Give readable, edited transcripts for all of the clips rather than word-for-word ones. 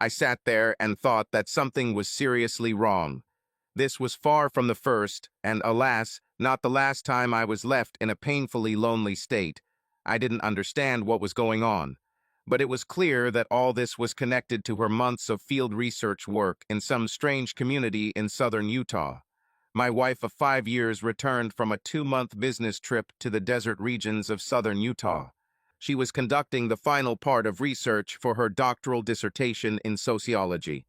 I sat there and thought that something was seriously wrong. This was far from the first, and alas, not the last time I was left in a painfully lonely state. I didn't understand what was going on, but it was clear that all this was connected to her months of field research work in some strange community in southern Utah. My wife of 5 years returned from a 2-month business trip to the desert regions of southern Utah. She was conducting the final part of research for her doctoral dissertation in sociology.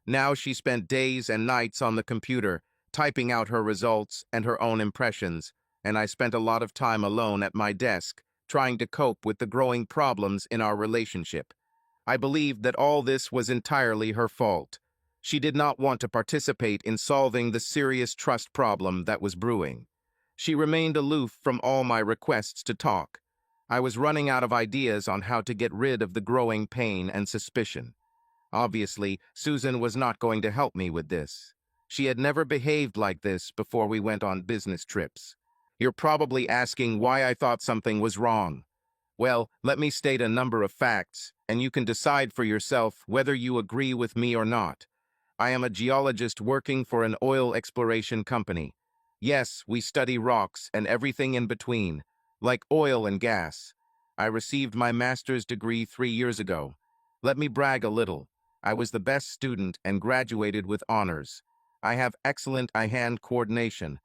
Now she spent days and nights on the computer, typing out her results and her own impressions, and I spent a lot of time alone at my desk, trying to cope with the growing problems in our relationship. I believed that all this was entirely her fault. She did not want to participate in solving the serious trust problem that was brewing. She remained aloof from all my requests to talk. I was running out of ideas on how to get rid of the growing pain and suspicion. Obviously, Susan was not going to help me with this. She had never behaved like this before we went on business trips. You're probably asking why I thought something was wrong. Well, let me state a number of facts, and you can decide for yourself whether you agree with me or not. I am a geologist working for an oil exploration company. Yes, we study rocks and everything in between, like oil and gas. I received my master's degree 3 years ago. Let me brag a little. I was the best student and graduated with honors. I have excellent eye-hand coordination.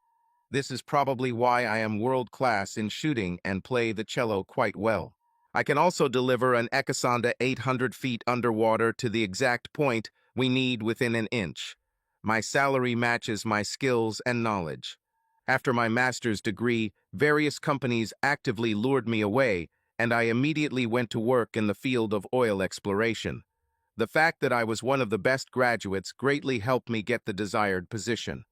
This is probably why I am world-class in shooting and play the cello quite well. I can also deliver an Ekasonda 800 feet underwater to the exact point we need within an inch. My salary matches my skills and knowledge. After my master's degree, various companies actively lured me away, and I immediately went to work in the field of oil exploration. The fact that I was one of the best graduates greatly helped me get the desired position.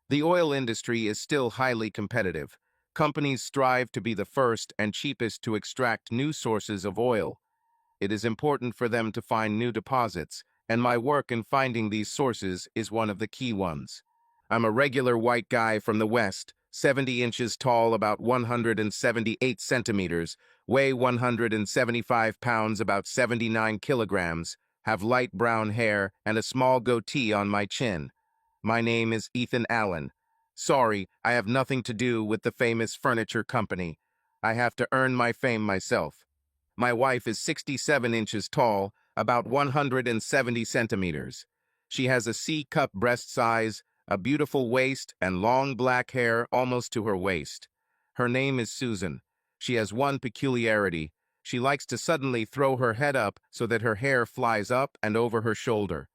The oil industry is still highly competitive. Companies strive to be the first and cheapest to extract new sources of oil. It is important for them to find new deposits, and my work in finding these sources is one of the key ones. I'm a regular white guy from the West, 70 inches tall, about 178 centimeters, weigh 175 pounds, about 79 kilograms, have light brown hair and a small goatee on my chin. My name is Ethan Allen. Sorry, I have nothing to do with the famous furniture company. I have to earn my fame myself. My wife is 67 inches tall, about 170 centimeters. She has a C-cup breast size, a beautiful waist, and long black hair almost to her waist. Her name is Susan. She has one peculiarity. She likes to suddenly throw her head up so that her hair flies up and over her shoulder.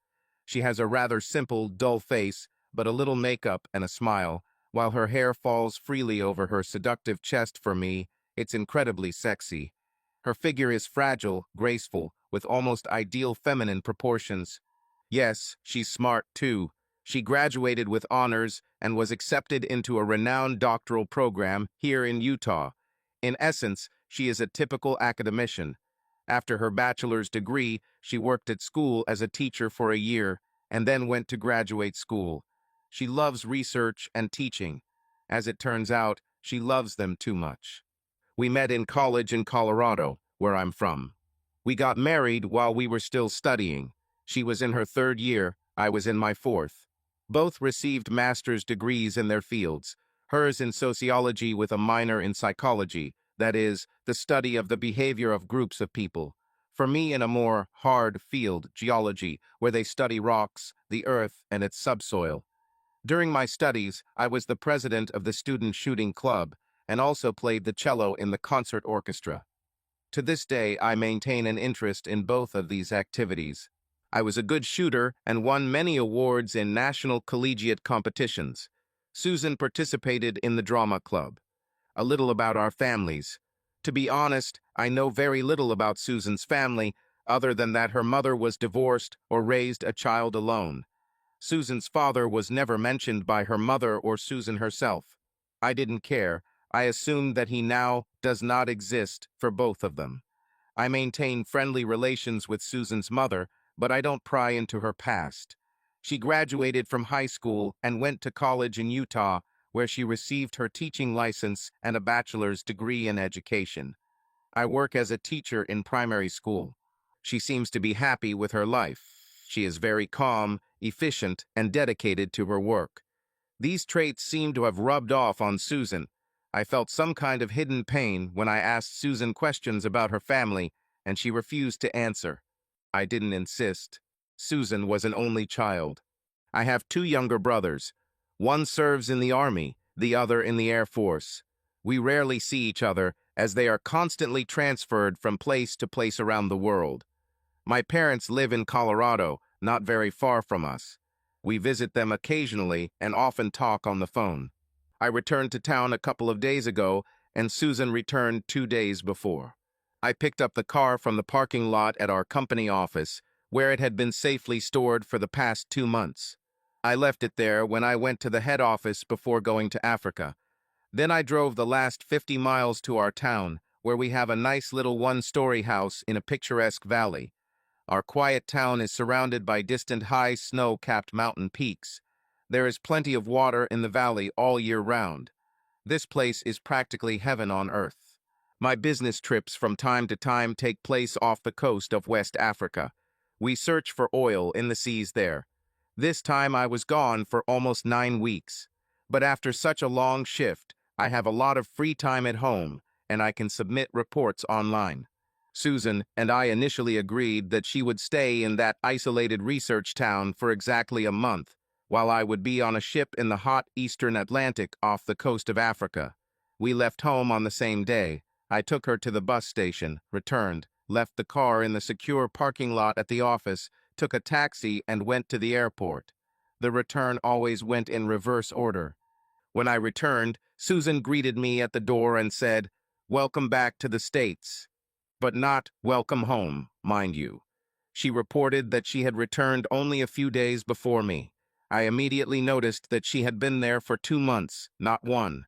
She has a rather simple, dull face, but a little makeup and a smile. While her hair falls freely over her seductive chest for me, it's incredibly sexy. Her figure is fragile, graceful, with almost ideal feminine proportions. Yes, she's smart too. She graduated with honors and was accepted into a renowned doctoral program here in Utah. In essence, she is a typical academician. After her bachelor's degree, she worked at school as a teacher for a year and then went to graduate school. She loves research and teaching. As it turns out, she loves them too much. We met in college in Colorado, where I'm from. We got married while we were still studying. She was in her 3rd year, I was in my 4th. Both received master's degrees in their fields, hers in sociology with a minor in psychology, that is, the study of the behavior of groups of people. For me, in a more hard field, geology, where they study rocks, the earth, and its subsoil. During my studies, I was the president of the student shooting club and also played the cello in the concert orchestra. To this day, I maintain an interest in both of these activities. I was a good shooter and won many awards in national collegiate competitions. Susan participated in the drama club. A little about our families. To be honest, I know very little about Susan's family, other than that her mother was divorced or raised a child alone. Susan's father was never mentioned by her mother or Susan herself. I didn't care. I assumed that he now does not exist for both of them. I maintain friendly relations with Susan's mother, but I don't pry into her past. She graduated from high school and went to college in Utah, where she received her teaching license and a bachelor's degree in education. I work as a teacher in primary school. She seems to be happy with her life. She is very calm, efficient, and dedicated to her work. These traits seem to have rubbed off on Susan. I felt some kind of hidden pain when I asked Susan questions about her family, and she refused to answer. I didn't insist. Susan was an only child. I have two younger brothers. One serves in the Army, the other in the Air Force. We rarely see each other, as they are constantly transferred from place to place around the world. My parents live in Colorado, not very far from us. We visit them occasionally and often talk on the phone. I returned to town a couple of days ago, and Susan returned 2 days before. I picked up the car from the parking lot at our company office, where it had been safely stored for the past 2 months. I left it there when I went to the head office before going to Africa. Then I drove the last 50 miles to our town, where we have a nice little one-story house in a picturesque valley. Our quiet town is surrounded by distant high snow-capped mountain peaks. There is plenty of water in the valley all year round. This place is practically heaven on earth. My business trips from time to time take place off the coast of West Africa. We search for oil in the seas there. This time I was gone for almost 9 weeks. But after such a long shift, I have a lot of free time at home, and I can submit reports online. Susan and I initially agreed that she would stay in that isolated research town for exactly a month, while I would be on a ship in the hot eastern Atlantic off the coast of Africa. We left home on the same day. I took her to the bus station, returned, left the car in the secure parking lot at the office, took a taxi, and went to the airport. The return always went in reverse order. When I returned, Susan greeted me at the door and said, "Welcome back to the States." But not welcome home, mind you. She reported that she had returned only a few days before me. I immediately noticed that she had been there for 2 months, not one.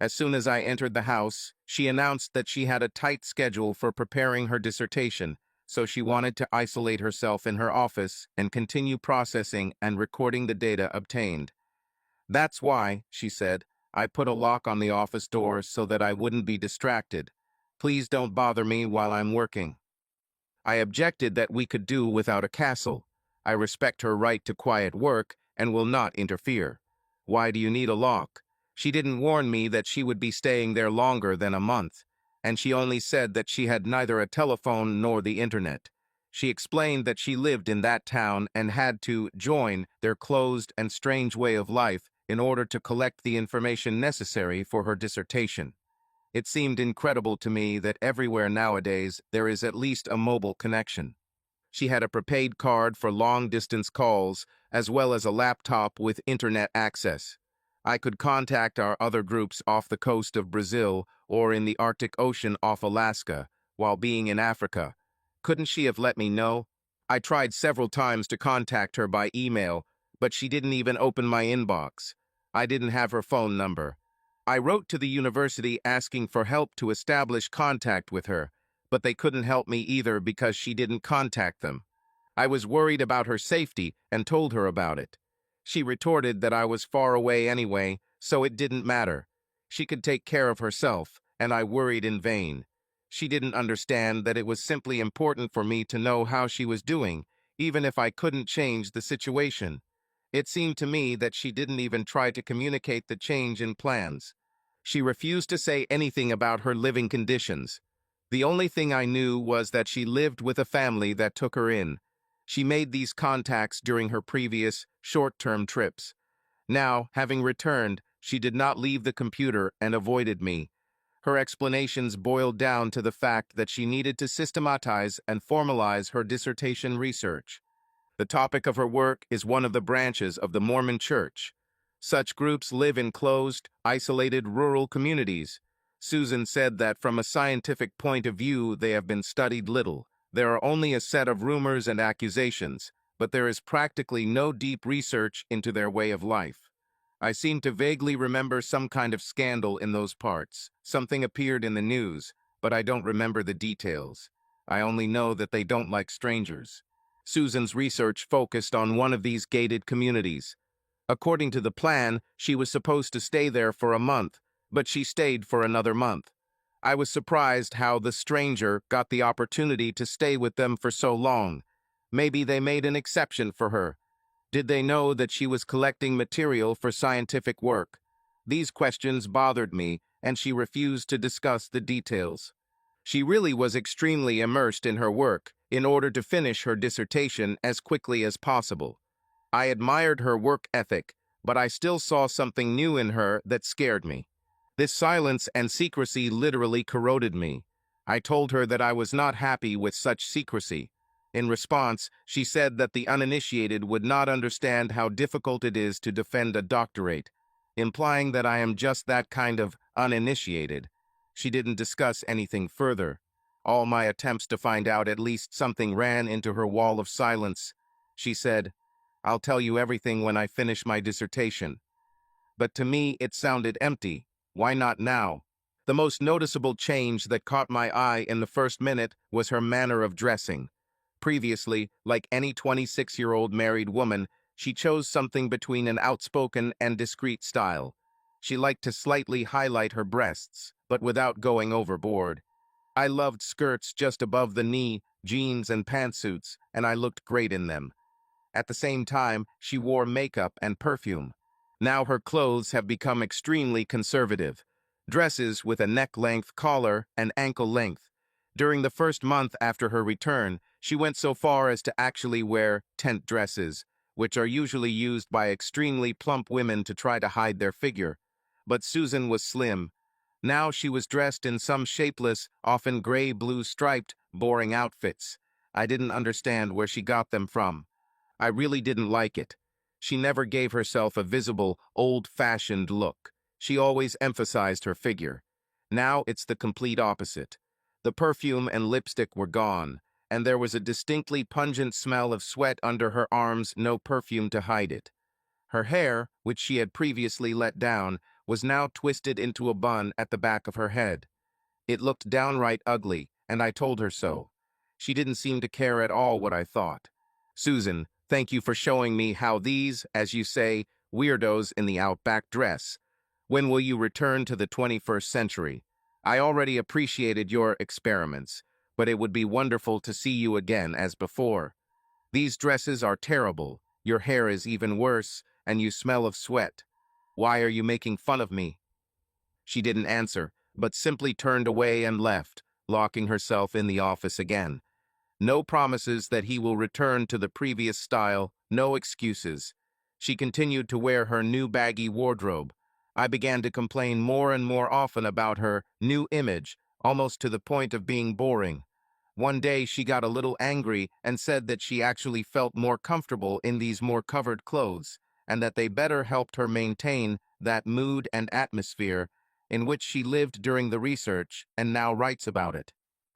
As soon as I entered the house, she announced that she had a tight schedule for preparing her dissertation, so she wanted to isolate herself in her office and continue processing and recording the data obtained. "That's why," she said, "I put a lock on the office door so that I wouldn't be distracted. Please don't bother me while I'm working." I objected that we could do without a castle. I respect her right to quiet work and will not interfere. Why do you need a lock? She didn't warn me that she would be staying there longer than a month, and she only said that she had neither a telephone nor the internet. She explained that she lived in that town and had to join their closed and strange way of life in order to collect the information necessary for her dissertation. It seemed incredible to me that everywhere nowadays there is at least a mobile connection. She had a prepaid card for long-distance calls, as well as a laptop with internet access. I could contact our other groups off the coast of Brazil or in the Arctic Ocean off Alaska, while being in Africa. Couldn't she have let me know? I tried several times to contact her by email, but she didn't even open my inbox. I didn't have her phone number. I wrote to the university asking for help to establish contact with her, but they couldn't help me either because she didn't contact them. I was worried about her safety and told her about it. She retorted that I was far away anyway, so it didn't matter. She could take care of herself, and I worried in vain. She didn't understand that it was simply important for me to know how she was doing, even if I couldn't change the situation. It seemed to me that she didn't even try to communicate the change in plans. She refused to say anything about her living conditions. The only thing I knew was that she lived with a family that took her in. She made these contacts during her previous short-term trips. Now, having returned, she did not leave the computer and avoided me. Her explanations boiled down to the fact that she needed to systematize and formalize her dissertation research. The topic of her work is one of the branches of the Mormon Church. Such groups live in closed, isolated rural communities. Susan said that from a scientific point of view they have been studied little. There are only a set of rumors and accusations, but there is practically no deep research into their way of life. I seem to vaguely remember some kind of scandal in those parts. Something appeared in the news, but I don't remember the details. I only know that they don't like strangers. Susan's research focused on one of these gated communities. According to the plan, she was supposed to stay there for a month, but she stayed for another month. I was surprised how the stranger got the opportunity to stay with them for so long. Maybe they made an exception for her. Did they know that she was collecting material for scientific work? These questions bothered me, and she refused to discuss the details. She really was extremely immersed in her work in order to finish her dissertation as quickly as possible. I admired her work ethic, but I still saw something new in her that scared me. This silence and secrecy literally corroded me. I told her that I was not happy with such secrecy. In response, she said that the uninitiated would not understand how difficult it is to defend a doctorate, implying that I am just that kind of uninitiated. She didn't discuss anything further. All my attempts to find out at least something ran into her wall of silence. She said, "I'll tell you everything when I finish my dissertation." But to me, it sounded empty. Why not now? The most noticeable change that caught my eye in the first minute was her manner of dressing. Previously, like any 26-year-old married woman, she chose something between an outspoken and discreet style. She liked to slightly highlight her breasts, but without going overboard. I loved skirts just above the knee, jeans and pantsuits, and I looked great in them. At the same time, she wore makeup and perfume. Now her clothes have become extremely conservative. Dresses with a neck-length collar and ankle length. During the first month after her return, she went so far as to actually wear tent dresses, which are usually used by extremely plump women to try to hide their figure. But Susan was slim. Now she was dressed in some shapeless, often gray-blue striped, boring outfits. I didn't understand where she got them from. I really didn't like it. She never gave herself a visible, old-fashioned look. She always emphasized her figure. Now it's the complete opposite. The perfume and lipstick were gone, and there was a distinctly pungent smell of sweat under her arms, no perfume to hide it. Her hair, which she had previously let down, was now twisted into a bun at the back of her head. It looked downright ugly, and I told her so. She didn't seem to care at all what I thought. "Susan, thank you for showing me how these, as you say, weirdos in the outback dress. When will you return to the 21st century? I already appreciated your experiments, but it would be wonderful to see you again as before. These dresses are terrible, your hair is even worse, and you smell of sweat. Why are you making fun of me?" She didn't answer, but simply turned away and left, locking herself in the office again. No promises that he will return to the previous style, no excuses. She continued to wear her new baggy wardrobe. I began to complain more and more often about her new image, almost to the point of being boring. One day she got a little angry and said that she actually felt more comfortable in these more covered clothes, and that they better helped her maintain that mood and atmosphere in which she lived during the research and now writes about it.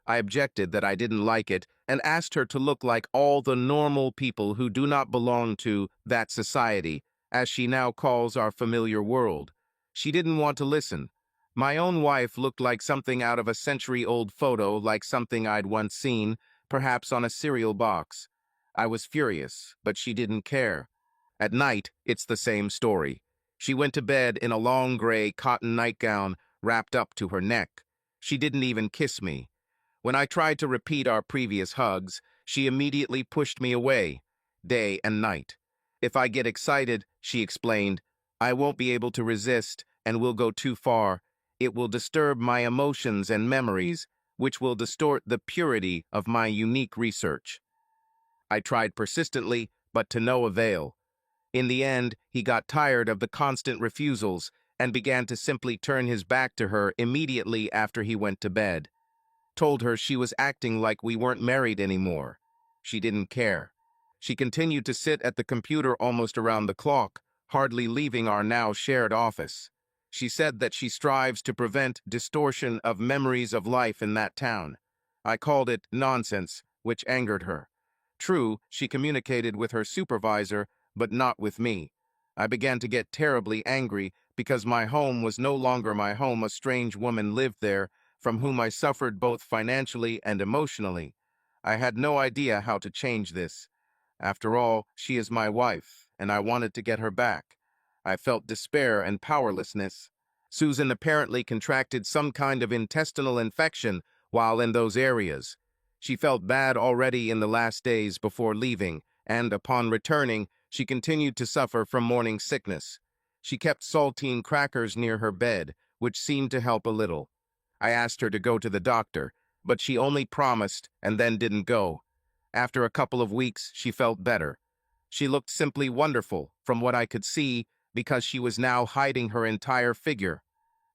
I objected that I didn't like it and asked her to look like all the normal people who do not belong to that society, as she now calls our familiar world. She didn't want to listen. My own wife looked like something out of a century-old photo, like something I'd once seen, perhaps on a cereal box. I was furious, but she didn't care. At night, it's the same story. She went to bed in a long gray cotton nightgown wrapped up to her neck. She didn't even kiss me. When I tried to repeat our previous hugs, she immediately pushed me away, day and night. If I get excited, she explained, I won't be able to resist and will go too far. It will disturb my emotions and memories, which will distort the purity of my unique research. I tried persistently, but to no avail. In the end, he got tired of the constant refusals and began to simply turn his back to her immediately after he went to bed. Told her she was acting like we weren't married anymore. She didn't care. She continued to sit at the computer almost around the clock, hardly leaving our now shared office. She said that she strives to prevent distortion of memories of life in that town. I called it nonsense, which angered her. True, she communicated with her supervisor, but not with me. I began to get terribly angry because my home was no longer my home. A strange woman lived there, from whom I suffered both financially and emotionally. I had no idea how to change this. After all, she is my wife, and I wanted to get her back. I felt despair and powerlessness. Susan apparently contracted some kind of intestinal infection while in those areas. She felt bad already in the last days before leaving, and upon returning, she continued to suffer from morning sickness. She kept saltine crackers near her bed, which seemed to help a little. I asked her to go to the doctor, but she only promised and then didn't go. After a couple of weeks, she felt better. She looked simply wonderful, from what I could see, because she was now hiding her entire figure.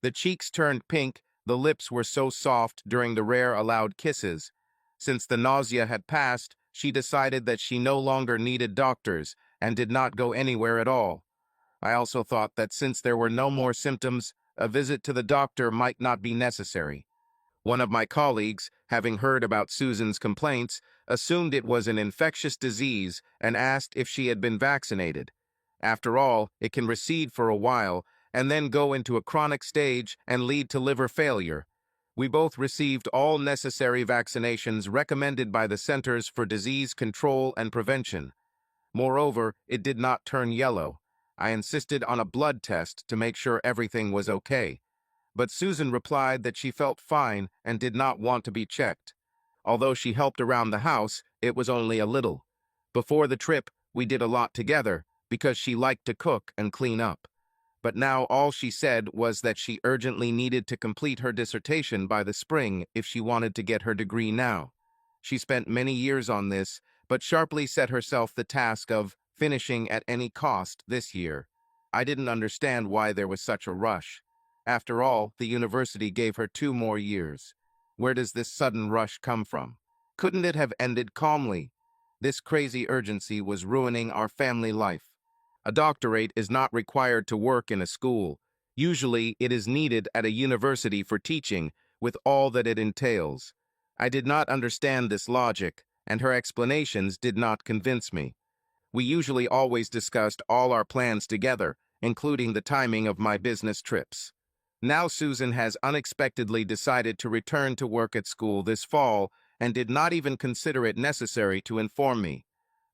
The cheeks turned pink, the lips were so soft during the rare allowed kisses. Since the nausea had passed, she decided that she no longer needed doctors and did not go anywhere at all. I also thought that since there were no more symptoms, a visit to the doctor might not be necessary. One of my colleagues, having heard about Susan's complaints, assumed it was an infectious disease and asked if she had been vaccinated. After all, it can recede for a while and then go into a chronic stage and lead to liver failure. We both received all necessary vaccinations recommended by the Centers for Disease Control and Prevention. Moreover, it did not turn yellow. I insisted on a blood test to make sure everything was okay. But Susan replied that she felt fine and did not want to be checked. Although she helped around the house, it was only a little. Before the trip, we did a lot together because she liked to cook and clean up. But now all she said was that she urgently needed to complete her dissertation by the spring if she wanted to get her degree now. She spent many years on this, but sharply set herself the task of finishing at any cost this year. I didn't understand why there was such a rush. After all, the university gave her 2 more years. Where does this sudden rush come from? Couldn't it have ended calmly? This crazy urgency was ruining our family life. A doctorate is not required to work in a school. Usually, it is needed at a university for teaching, with all that it entails. I did not understand this logic, and her explanations did not convince me. We usually always discussed all our plans together, including the timing of my business trips. Now Susan has unexpectedly decided to return to work at school this fall and did not even consider it necessary to inform me.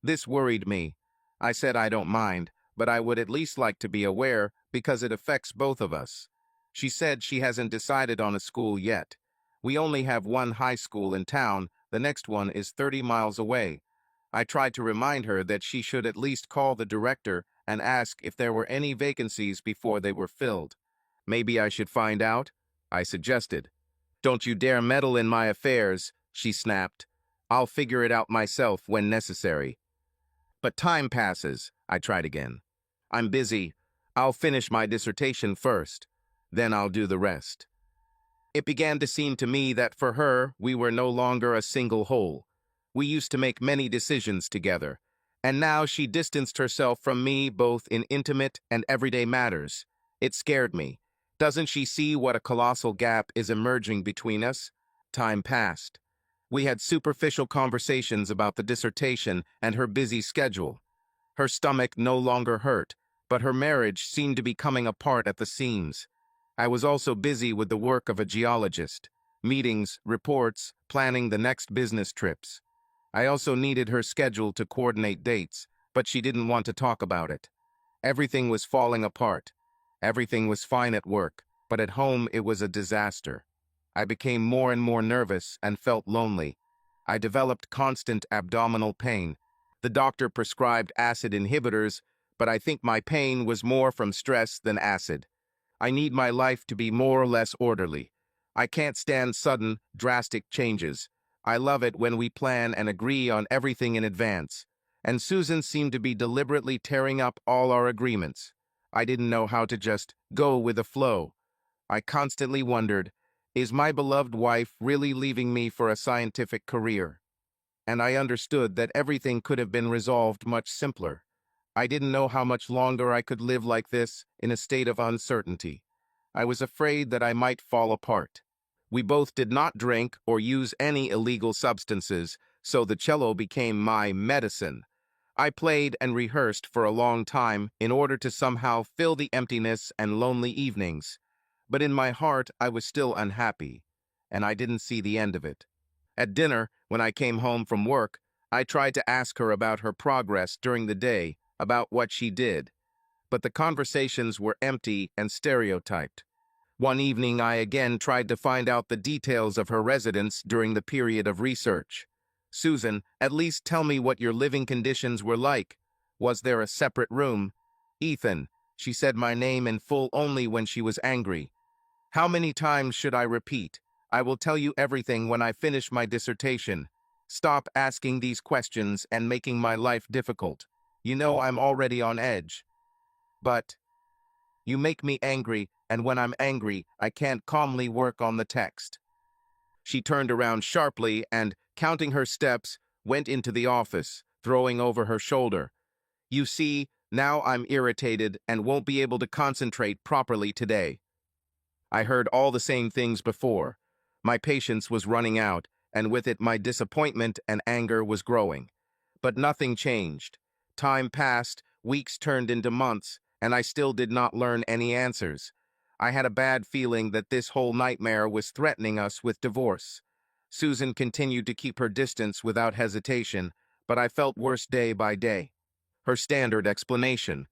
This worried me. I said I don't mind, but I would at least like to be aware because it affects both of us. She said she hasn't decided on a school yet. We only have one high school in town, the next one is 30 miles away. I tried to remind her that she should at least call the director and ask if there were any vacancies before they were filled. Maybe I should find out, I suggested. Don't you dare meddle in my affairs, she snapped. I'll figure it out myself when necessary. But time passes, I tried again. I'm busy. I'll finish my dissertation first. Then I'll do the rest. It began to seem to me that for her, we were no longer a single whole. We used to make many decisions together, and now she distanced herself from me both in intimate and everyday matters. It scared me. Doesn't she see what a colossal gap is emerging between us? Time passed. We had superficial conversations about the dissertation and her busy schedule. Her stomach no longer hurt, but her marriage seemed to be coming apart at the seams. I was also busy with the work of a geologist, meetings, reports, planning the next business trips. I also needed her schedule to coordinate dates, but she didn't want to talk about it. Everything was falling apart. Everything was fine at work, but at home it was a disaster. I became more and more nervous and felt lonely. I developed constant abdominal pain. The doctor prescribed acid inhibitors, but I think my pain was more from stress than acid. I need my life to be more or less orderly. I can't stand sudden, drastic changes. I love it when we plan and agree on everything in advance. And Susan seemed to be deliberately tearing up all our agreements. I didn't know how to just go with the flow. I constantly wondered, is my beloved wife really leaving me for a scientific career? And I understood that everything could have been resolved much simpler. I didn't know how much longer I could live like this in a state of uncertainty. I was afraid that I might fall apart. We both did not drink or use any illegal substances, so the cello became my medicine. I played and rehearsed for a long time in order to somehow fill the emptiness and lonely evenings. But in my heart, I was still unhappy, and I didn't see the end of it. At dinner, when I came home from work, I tried to ask her about her progress during the day, about what she did. But the conversations were empty and stereotyped. One evening, I again tried to find out the details of her residence during the period of research. Susan, at least tell me what your living conditions were like. Was there a separate room? Ethan, she said my name in full only when she was angry. How many times should I repeat? I will tell you everything when I finish my dissertation. Stop asking these questions and making my life difficult. You know I'm already on edge. But you make me angry, and when I'm angry, I can't calmly work on the text. She turned around sharply and, counting her steps, went into the office, throwing over her shoulder. You see, now I'm irritated and won't be able to concentrate properly today. I heard all the same things before. My patience was running out, and with it my disappointment and anger was growing. But nothing changed. Time passed, weeks turned into months, and I still did not learn any answers. I had a bad feeling that this whole nightmare was threatening us with divorce. Susan continued to keep her distance without hesitation, but I felt worse day by day. Her standard explanation: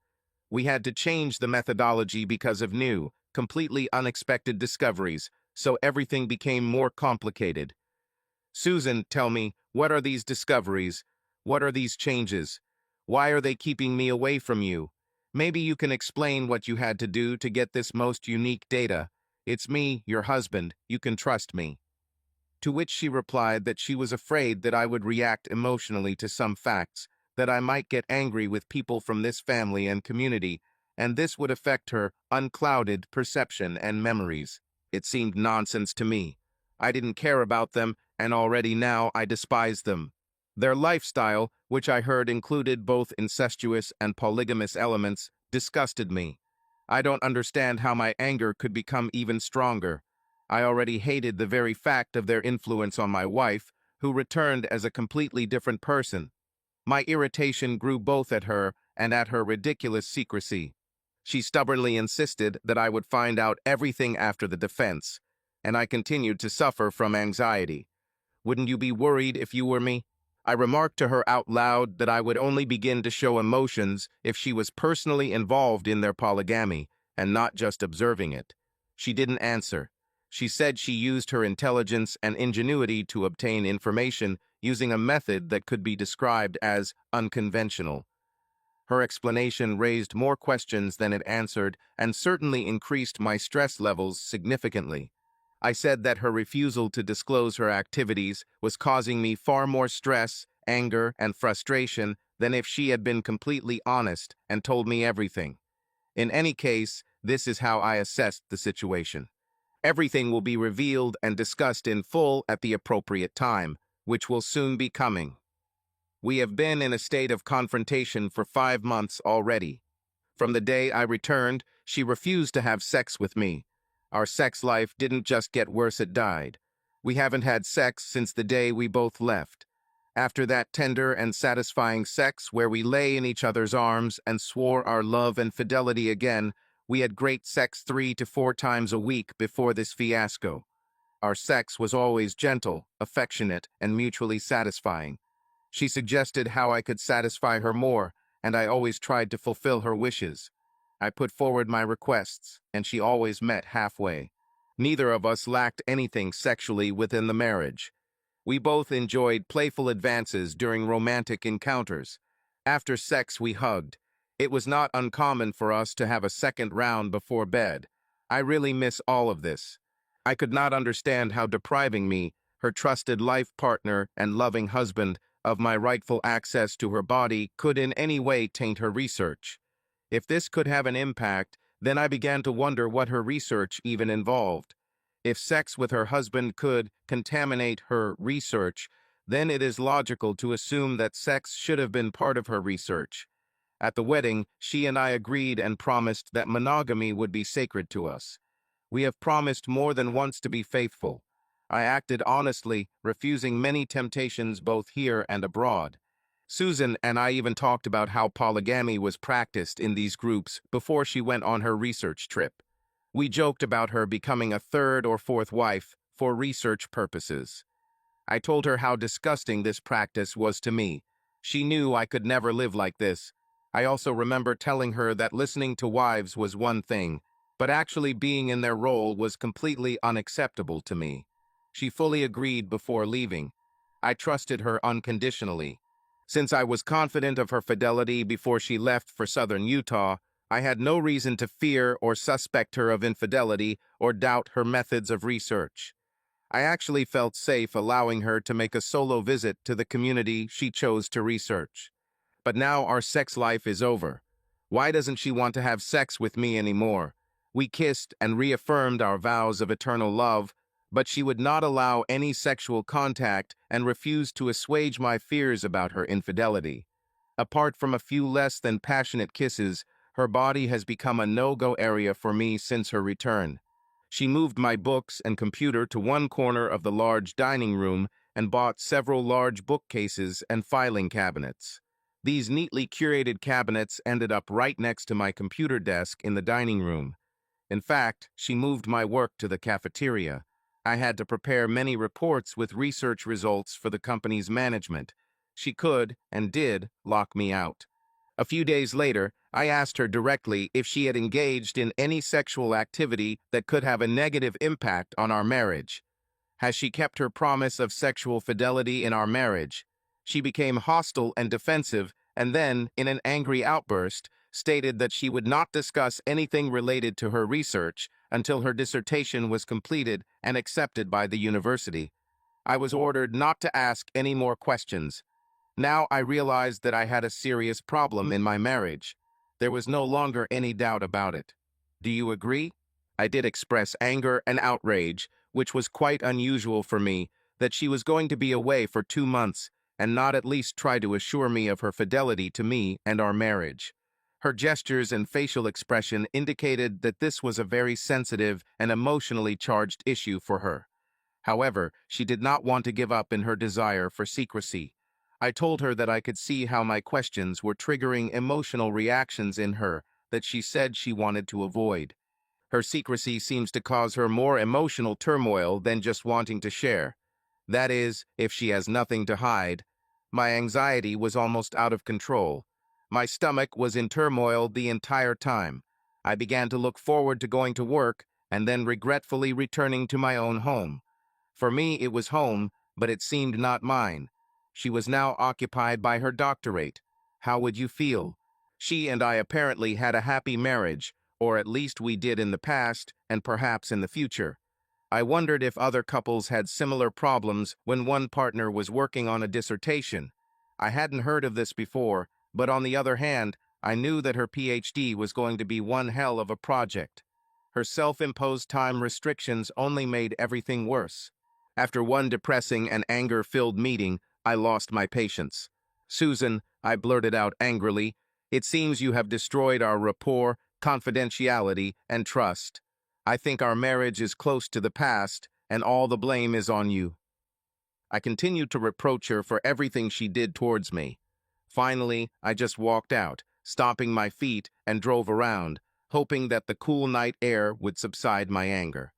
we had to change the methodology because of new, completely unexpected discoveries, so everything became more complicated. Susan, tell me, what are these discoveries? What are these changes? Why are they keeping me away from you? Maybe you can explain what you had to do to get this most unique data. It's me, your husband. You can trust me. To which she replied that she was afraid that I would react emotionally to some facts, that I might get angry with people from this family and community, and this would affect her unclouded perception and memories. It seemed nonsense to me. I didn't care about them, and already now I despised them. Their lifestyle, which I heard included both incestuous and polygamous elements, disgusted me. I don't understand how my anger could become even stronger. I already hated the very fact of their influence on my wife, who returned as a completely different person. My irritation grew both at her and at her ridiculous secrecy. She stubbornly insisted that I would find out everything after the defense, and I continued to suffer from anxiety. Wouldn't you be worried if you were me? I remarked to her out loud that I would only begin to show emotions if she was personally involved in their polygamy and not just observing it. She didn't answer. She said she used her intelligence and ingenuity to obtain information using a method that could be described as unconventional. Her explanation raised more questions than it answered and certainly increased my stress levels significantly. I said that her refusal to disclose her activities was causing me far more stress, anger, and frustration than if she had been completely honest and told me everything. In any case, this is how I assessed the situation. Everything will be revealed and discussed in full at the appropriate time, which will soon be coming. We have been in a state of confrontation for 5 months already. From the day I returned, she refused to have sex with me. Our sex life didn't just get worse, it died. We haven't had sex since the day we both left. After that tender and satisfying sex where we lay in each other's arms and swore our love and fidelity again, we had great sex 3 to 4 times a week before this fiasco. Our sex was always gentle, affectionate, and mutually satisfying. She suggested how I could satisfy her more, and I always tried to fulfill her wishes. I put forward my requests, and she always met halfway. Neither of us lacked anything sexually within the marriage. We both enjoyed playful advances during romantic encounters. After sex, we hugged. It was not uncommon for us to have a second round before bed. I really miss all of this. I could not understand how depriving me, her trusted life partner and loving husband, of my rightful access to her body could in any way taint her research. If this could have an impact, then I began to wonder what her research even involved. If sex with her husband could contaminate her research, then it is logical to assume that sex should have been part of her research. At the wedding, she and I agreed and promised that monogamy would be sacred to us. We have promised more than once to be faithful. I acted honestly, refusing many temptations both here and abroad. Susan and I even talked about how polygamy was practiced in these groups before she went on her research trip. We joked about her becoming a third or fourth wife for research purposes. I told her how disgusting this practice was to me. She knew I could never live like this. I also remember telling her that listening to wives was one thing, but actually being in their role was completely unacceptable to me. She fully agreed before leaving. I trusted her unconditionally. Since I was confident of her fidelity before she left for southern Utah, I had no reason to fear or suspect her of infidelity or doubt her methods of research. I actually felt safe allowing her to make a solo visit to the community she chose to research. But now our sex life is over. Why doesn't she want to have sex with me anymore? We kissed and reaffirmed our vows of eternal love, but she would not allow any sexual contact and refused to assuage my fears about her infidelity. Apart from a few less than passionate kisses, her body has become a no-go area for me since her return. She moved my books and computer to one corner of the large dining room and bought several large bookcases and filing cabinets. These neatly curated cabinets ended up right next to my computer desk in the dining room. In fact, she moved my work to the cafeteria. I had to prepare many reports with research results for the company's management. She could, and did, lock me out. A few days later, I asked her directly if she had engaged in any sexual activity that could have a negative impact on our marriage. Has she kept her promise of sexual fidelity in our marriage? She became hostile and defensive, and then, in an angry outburst, stated that she would not discuss anything related to her research until her dissertation was completed and accepted by the university. I was ordered not to ask any more questions. Now I realized that I had a serious problem in my marriage. There was no longer any doubt about it. Do you agree? I did express anger and outrage, which was quite unusual for me, that she was going to be away for 2 months and not at least try to assure me of her fidelity to me and our marriage. Her gestures and facial expression indicated that this was a very sensitive and emotionally charged issue for her. However, she did not want to give up in her desire for secrecy. I told her that I could see how my questions were triggering emotional reactions in her that she said she wanted to avoid. Her secrecy seems to cause her more emotional turmoil than just wanting to share. That is, if she has nothing to hide. My anxiety was almost out of control. My stomach was in turmoil the entire time. I began to look forward to going to work and then regretfully returning to my own home. For me, it was home, but it seemed not mine. She was now occupied by her doctorate. How would you feel? She and I apparently had a happy marriage, or at least we did in the past, and perhaps in the future. I wondered if other couples had similar problems when one partner was working on a dissertation. I hadn't heard of this before, but on the other hand, I knew that her PhD was going to be one hell of a project. Her self-imposed time restrictions only made everything worse. After one depressing and anger-filled meeting, I lost my patience. "Susan," I blurted out angrily, "it seems you have destroyed our rapport, confidentiality, and trust. I think our marriage is close to the past, and all the blame is on you." I continued to reproach her for everything she did towards me. Finally, I just walked out, stomping my feet, and drove around, hoping that the cool night air would subside my anger.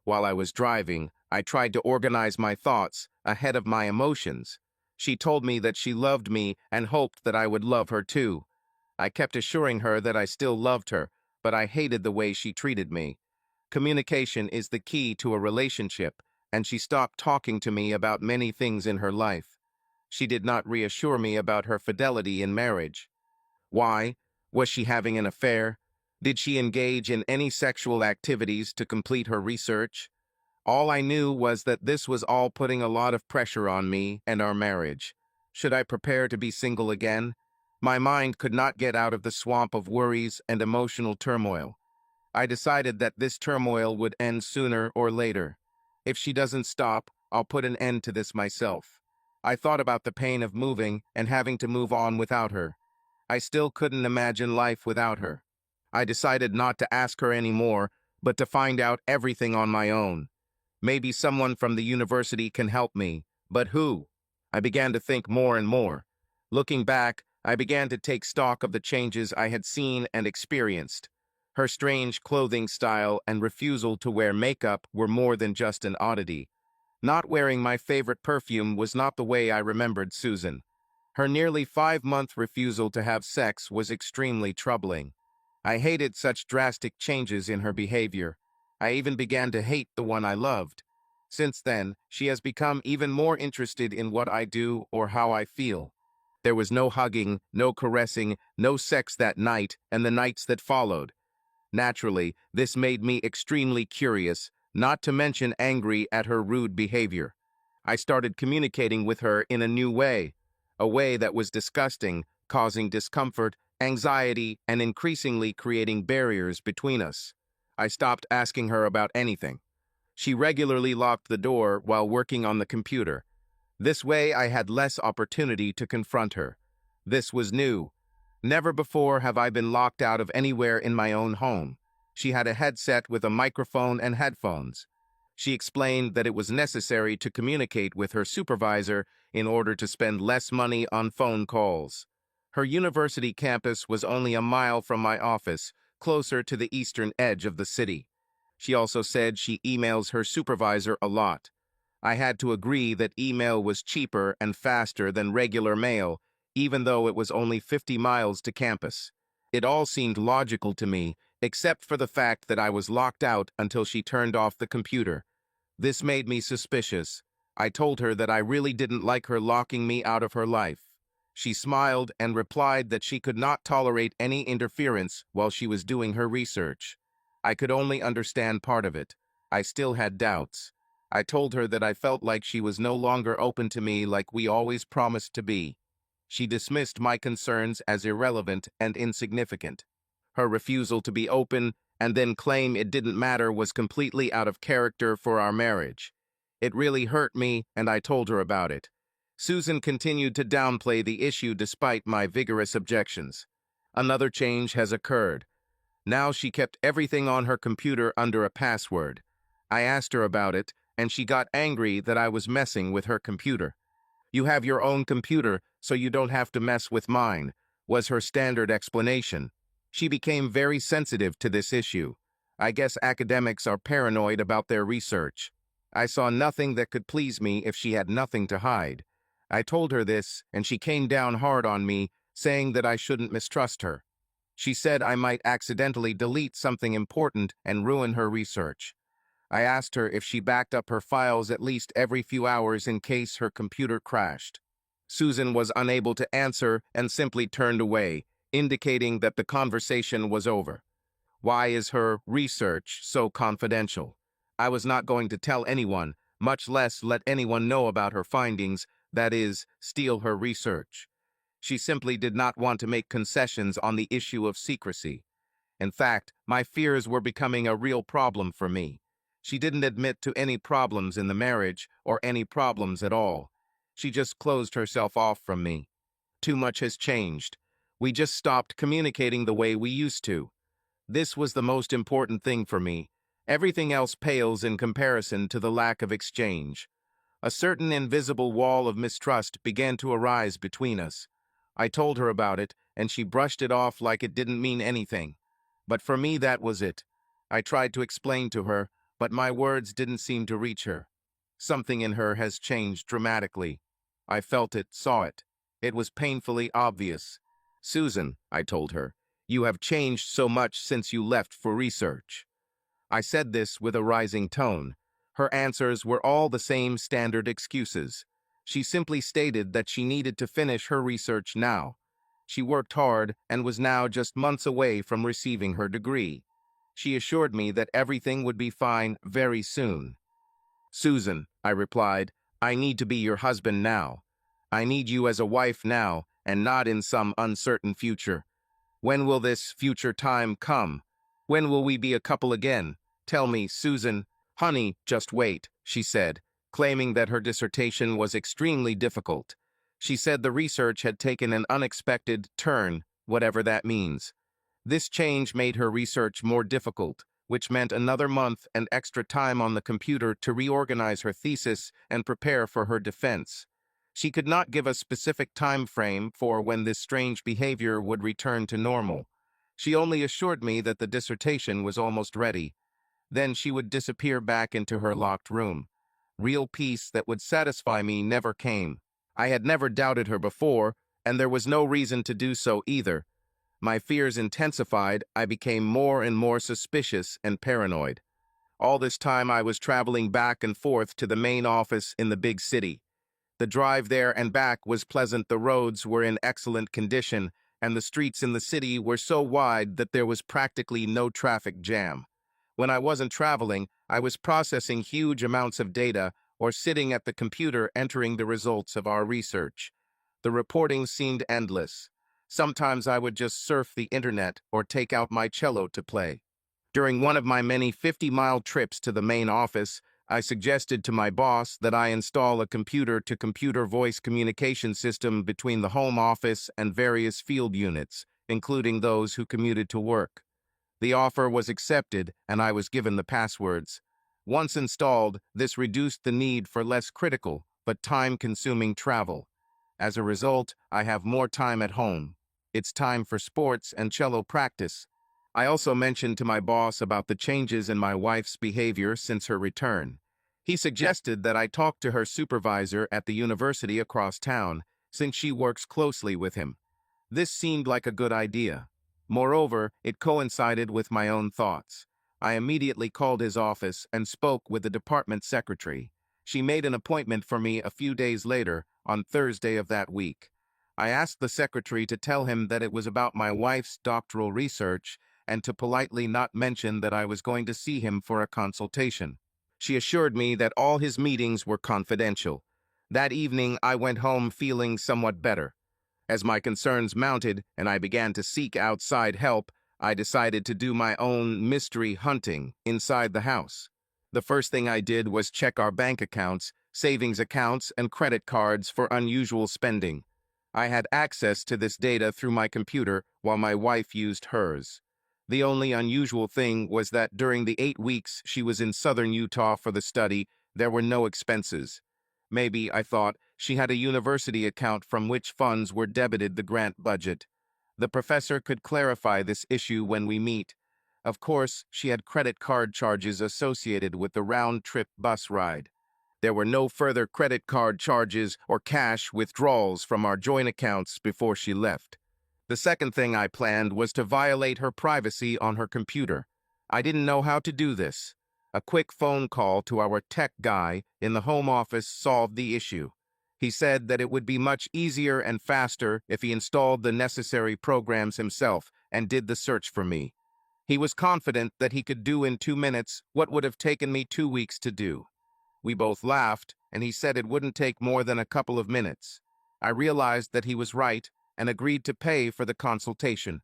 While I was driving, I tried to organize my thoughts ahead of my emotions. She told me that she loved me and hoped that I would love her too. I kept assuring her that I still loved her, but I hated the way she treated me. Communication is the key to a relationship, and she stopped talking to me about many things in her life. She did not reassure me about her fidelity in marriage. Why? Was she having an affair? Did she engage in any sexual activities to complete her research? All I knew was that this was all putting a lot of pressure on me and our marriage. Should I prepare to be single again? My mind could not get out of the swamp of worries and emotional turmoil. I decided that this turmoil would end sooner or later. If she doesn't stop, I'll put an end to this myself. I thought about the pain of moving and having to move on without her. I still couldn't imagine life without her. I decided not to ask her anymore, but to find out everything on my own. Maybe someone from the university can help me, but who? I began to think more and more. Looking back, I began to take stock of the changes I had seen and experienced. Her strange clothing style and refusal to wear makeup were more than just an oddity. Not wearing my favorite perfume was not the way I remembered Susan. Her nearly 5-month refusal to have sex was extremely troubling. I hated such drastic changes in her behavior. I even began to hate the one I loved. Since then, she has become even more interested in what I do or how I feel. There was no hugging, no caressing, no sex that night and the nights that followed. Naturally, this made me extremely curious, not to mention angry at her rude behavior. I started communicating with her in a way that was disgusting, causing discomfort, anxiety, and increasingly creating barriers between us. I stopped asking her about anything. She regularly locked the door while working on the computer. This way I had less opportunity to confront her. This was new. Never before have I been locked out of anywhere in my own home. She had a headset with a microphone and headphones. She explained that it was necessary to communicate with her supervisor in order to spend less money on phone calls. Her university campus was only a mile from my office, closer to the eastern edge of the city. She also said she emails her supervisor a lot. I had to agree that email was cheaper and faster than regular mail, even though it was only 50 miles to campus. It all seemed logical to me, except for the fact that I was locked out until she turned off the computer. This made me suspicious. I told her that I really didn't like her locking me out of her life. She smiled and replied that she could not tolerate any interference while she was doing her research. I could only understand part of it. I still had doubts. I told her that I felt like she was no longer open to me like we always promised to be. She dismissed my concerns as irrelevant and insignificant. Her refusal to be open and then claim it didn't matter was completely out of character for our marriage. It really hurt me, and I told her about it. Susan continued to downplay the issue despite my vigorous objections. Another change has occurred. Now she kept everything on her computer under a password. I asked her about it, and she got angry that I was messing with her computer. "You have your own computer, so you don't have to mess with mine," was her standard explanation. She became very sensitive to this issue. I guess academics are paranoid about their research. I saw nothing that could please me if she had nothing to hide. I told her this, and she came down hard on me, saying that I shouldn't mistrust her. She said I might accidentally delete something important and ruin her research. I asked her if she backed up her files at least every few hours in case her computer crashed. Susan was unable to answer and simply turned away, indicating that the conversation was over. Why is her research so confidential? I was not going to tell anyone, much less let anyone know about her findings, that is, steal her research. She simply did not want to make concessions on the issue of secrecy. In fact, my fears were becoming a real problem for me. She didn't admit to any problems in the marriage or any problems at all. She just closed herself off from me. Too much has changed. We just stopped communicating the way we used to. This was the most important thing for me. Everything else pales in comparison to the lack of exchange. A certain invisible wall of mistrust began to arise between us. I told her about it, and she brushed it off like it didn't mean anything. But for me, that was it. I tried to explain to her, but my words didn't seem to reach her. Something in her has changed dramatically. I felt it, saw it. It was painfully obvious. "Susan," I told her, "you have changed so much since you left for research." I said this with a rising tone. Her answers were all the same standard excuses. She simply stated that she needed to finish her research now. She worked hard and was now just months away from receiving her degree. She assured me that everything would be fine very soon. "Susan," I replied, "I need to be your husband now. I need you as a wife now, and not in some uncertain future. When will this future time come? When will we be a couple again? Tell me, Susan." "Honey, just wait," she said, claiming that her dissertation was extremely difficult. She said the research had taken an unexpected turn, whatever that means. This change made her research more difficult, which meant another month and extra time on the computer to reorganize her thesis and prepare for her defense. She could not give a specific time frame for when this strange behavior would return to normal. She only assured me that the dissertation was almost ready. Then she would disappear back into her locked room. Real peace that would satisfy me never came. I had never doubted her before, and there was no reason to do so either. My fears intensified. I became more and more suspicious and paranoid. All this time I was traveling back and forth to the main office in the big city. The drive there and back was pleasant. The roads were in excellent condition, and the streets in the city were so wide that there was practically no traffic jam. When I wasn't traveling, I was processing huge amounts of data or sitting at the computer entering the results of our research. The reporting seemed endless. Sometimes I would just surf the internet or take out my cello to play. During one of my many 50-mile trips to the main office, I suggested to my boss that I install a computer-to-computer voice communication system between the home office and various field units, including those who commuted to work. The offer was accepted, and I was given the passwords. Once installed, this reduced the need for less critical but time-consuming travel. As a result, I have more time at home. It's time for sports and cello practice. I also mentioned to my boss about the changes in my wife's behavior since her return. He suggested that I talk to her supervisor at the university across town, since she works closely with him. This seemed like a good idea. Moreover, it coincided with my own thoughts. I immediately called his office and spoke with the department secretary. She made an appointment for me a few days later, on Thursday of that week. I asked the secretary to tell him that it was about my wife's doctoral research and to politely not mention that I was going to see him for a consultation. She assured me that all his meetings were confidential. That evening, I went home feeling somewhat better. As my concerns mounted and I began to seek outside help, I decided to do my own mystery hunting inside the house. The first thing I did was check our bank accounts, savings accounts, and credit cards for unusual spending. I had access to this data through my computer while my wife used hers. The only unusual thing was that during the 8 weeks she was in southern Utah for the study, there were no expenses. Maybe, I thought, she had a university account from which funds were debited the grant budget. The professor could clarify this issue when we meet. Of course, she had credit card charges associated with the round-trip bus ride. There were no further credit card charges or cash withdrawals from our joint accounts before she left. The second thing I planned was to violate her privacy on her computer. I didn't know how to do this. A quick phone call to our tech guy in the home office solved the issue. He said that it would be much easier and faster if he installed the necessary programs himself and did the search for me. He was confident that he could do in 2 minutes what would have taken me 2 weeks to do. We both laughed, and he said it wouldn't take more than a couple of minutes. I realized that he was right and agreed to pay for the consultation.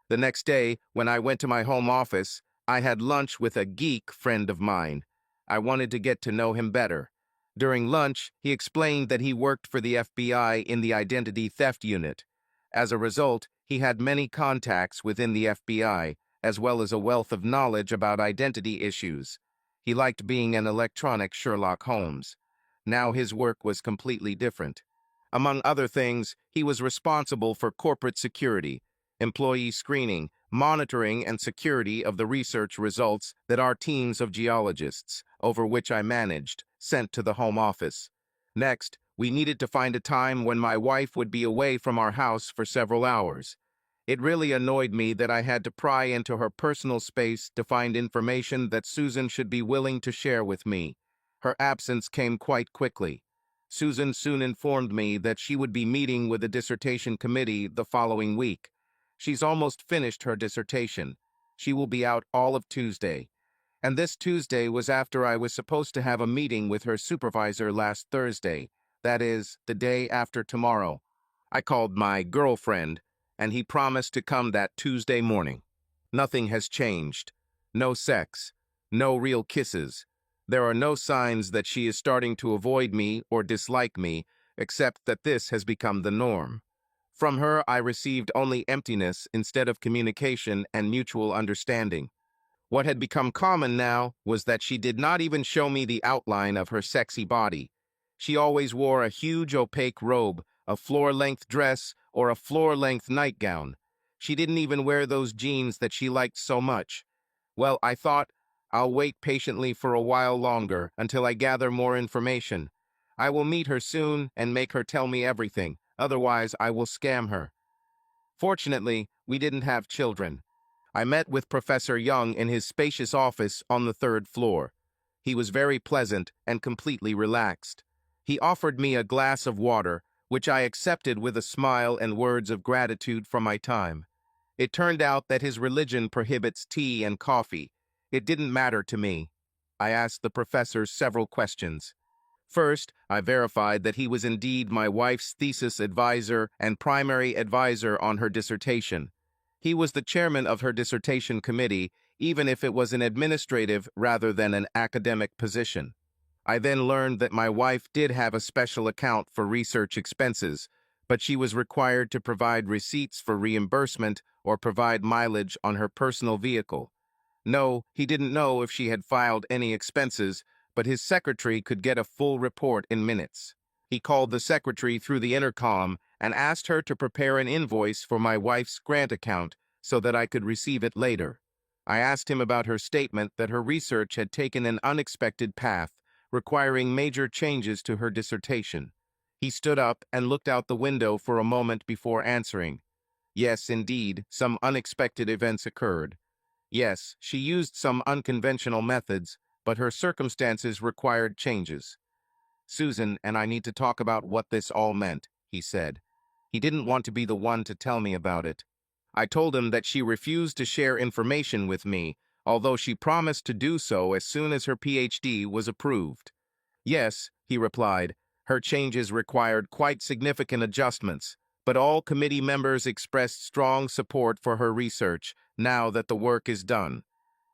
The next day, when I went to my home office, I had lunch with a geek friend of mine. I wanted to get to know him better. During lunch, he explained that he worked for the FBI in the identity theft unit. As a result, he had many contacts within the FBI, as well as a wealth of knowledge about identity issues. He liked being an electronic Sherlock Holmes. Now his work was completely different. Among other things, he was responsible for corporate security, employee screening, monitoring, and security of the research results that our teams of geologists, over which I managed, sent to the home office. Next, we needed to find a time when my wife would be away from our house for several hours. It really annoyed me that I had to pry into her personal space to find information that Susan should be willing to share with me. Her absence came quite quickly. Susan soon informed me that she would be meeting with the dissertation committee the following week. She's almost finished her dissertation. She will be out all of Tuesday. And this Tuesday was after I was supposed to have a meeting with her supervisor last Thursday. That is, the day after tomorrow. I called my girlfriend, and he promised to come that Tuesday morning. Nothing has changed. No sex. No real kisses. There are no signs that she is starting to avoid me or dislike me, except that this has become the norm. From her, I received only emptiness instead of communication and mutual understanding. What had become common now was that she did not even show me the outline of her sexy body. She always wore a huge opaque robe, a floor-length dress, or a floor-length nightgown. She didn't even wear those jeans that she liked so much. Well, I thought, I'll wait patiently for a while longer until I gather more information. I will meet her soon and make her tell me everything, otherwise I will scam her. Fortunately, we didn't have children. I met with Professor Young in his spacious office on the third floor. He was very pleasant and completely relaxed. He offered me a glass of water, which I accepted with a smile and words of gratitude for my time. It turned out that his religion prohibits tea and coffee. It didn't matter to me. I asked the professor several questions. First, I verified that he was indeed my wife's thesis advisor and primary advisor on her dissertation. He was the chairman of her dissertation committee, even if it was an administrative rather than an academic position. I then learned that my wife did have a special account for research expenses, but she was required to provide receipts for reimbursement or provide mileage on her personal vehicle. No, he didn't know if she had filed any expenses, but his secretary could get a full report in minutes. He called the secretary through the intercom and asked her to prepare an invoice for my wife's grant account so that I could receive it later. I asked him about her statement that her research had taken an unexpected path, requiring major changes to her dissertation. He stood up and looked out the window for a moment before answering. Yes, indeed, some unexpected events occurred. Yes, she used some unconventional methods, but her circumstances required changes. Susan and I need to talk about what this all meant, he said. He didn't want to be the one to tell me about it. I told him that she refused to share information with me, although she promised to do so as soon as her PhD was approved. Yes, he replied, her changes required quite significant adjustments, but all committee members expressed strong support for her research now that the work is done.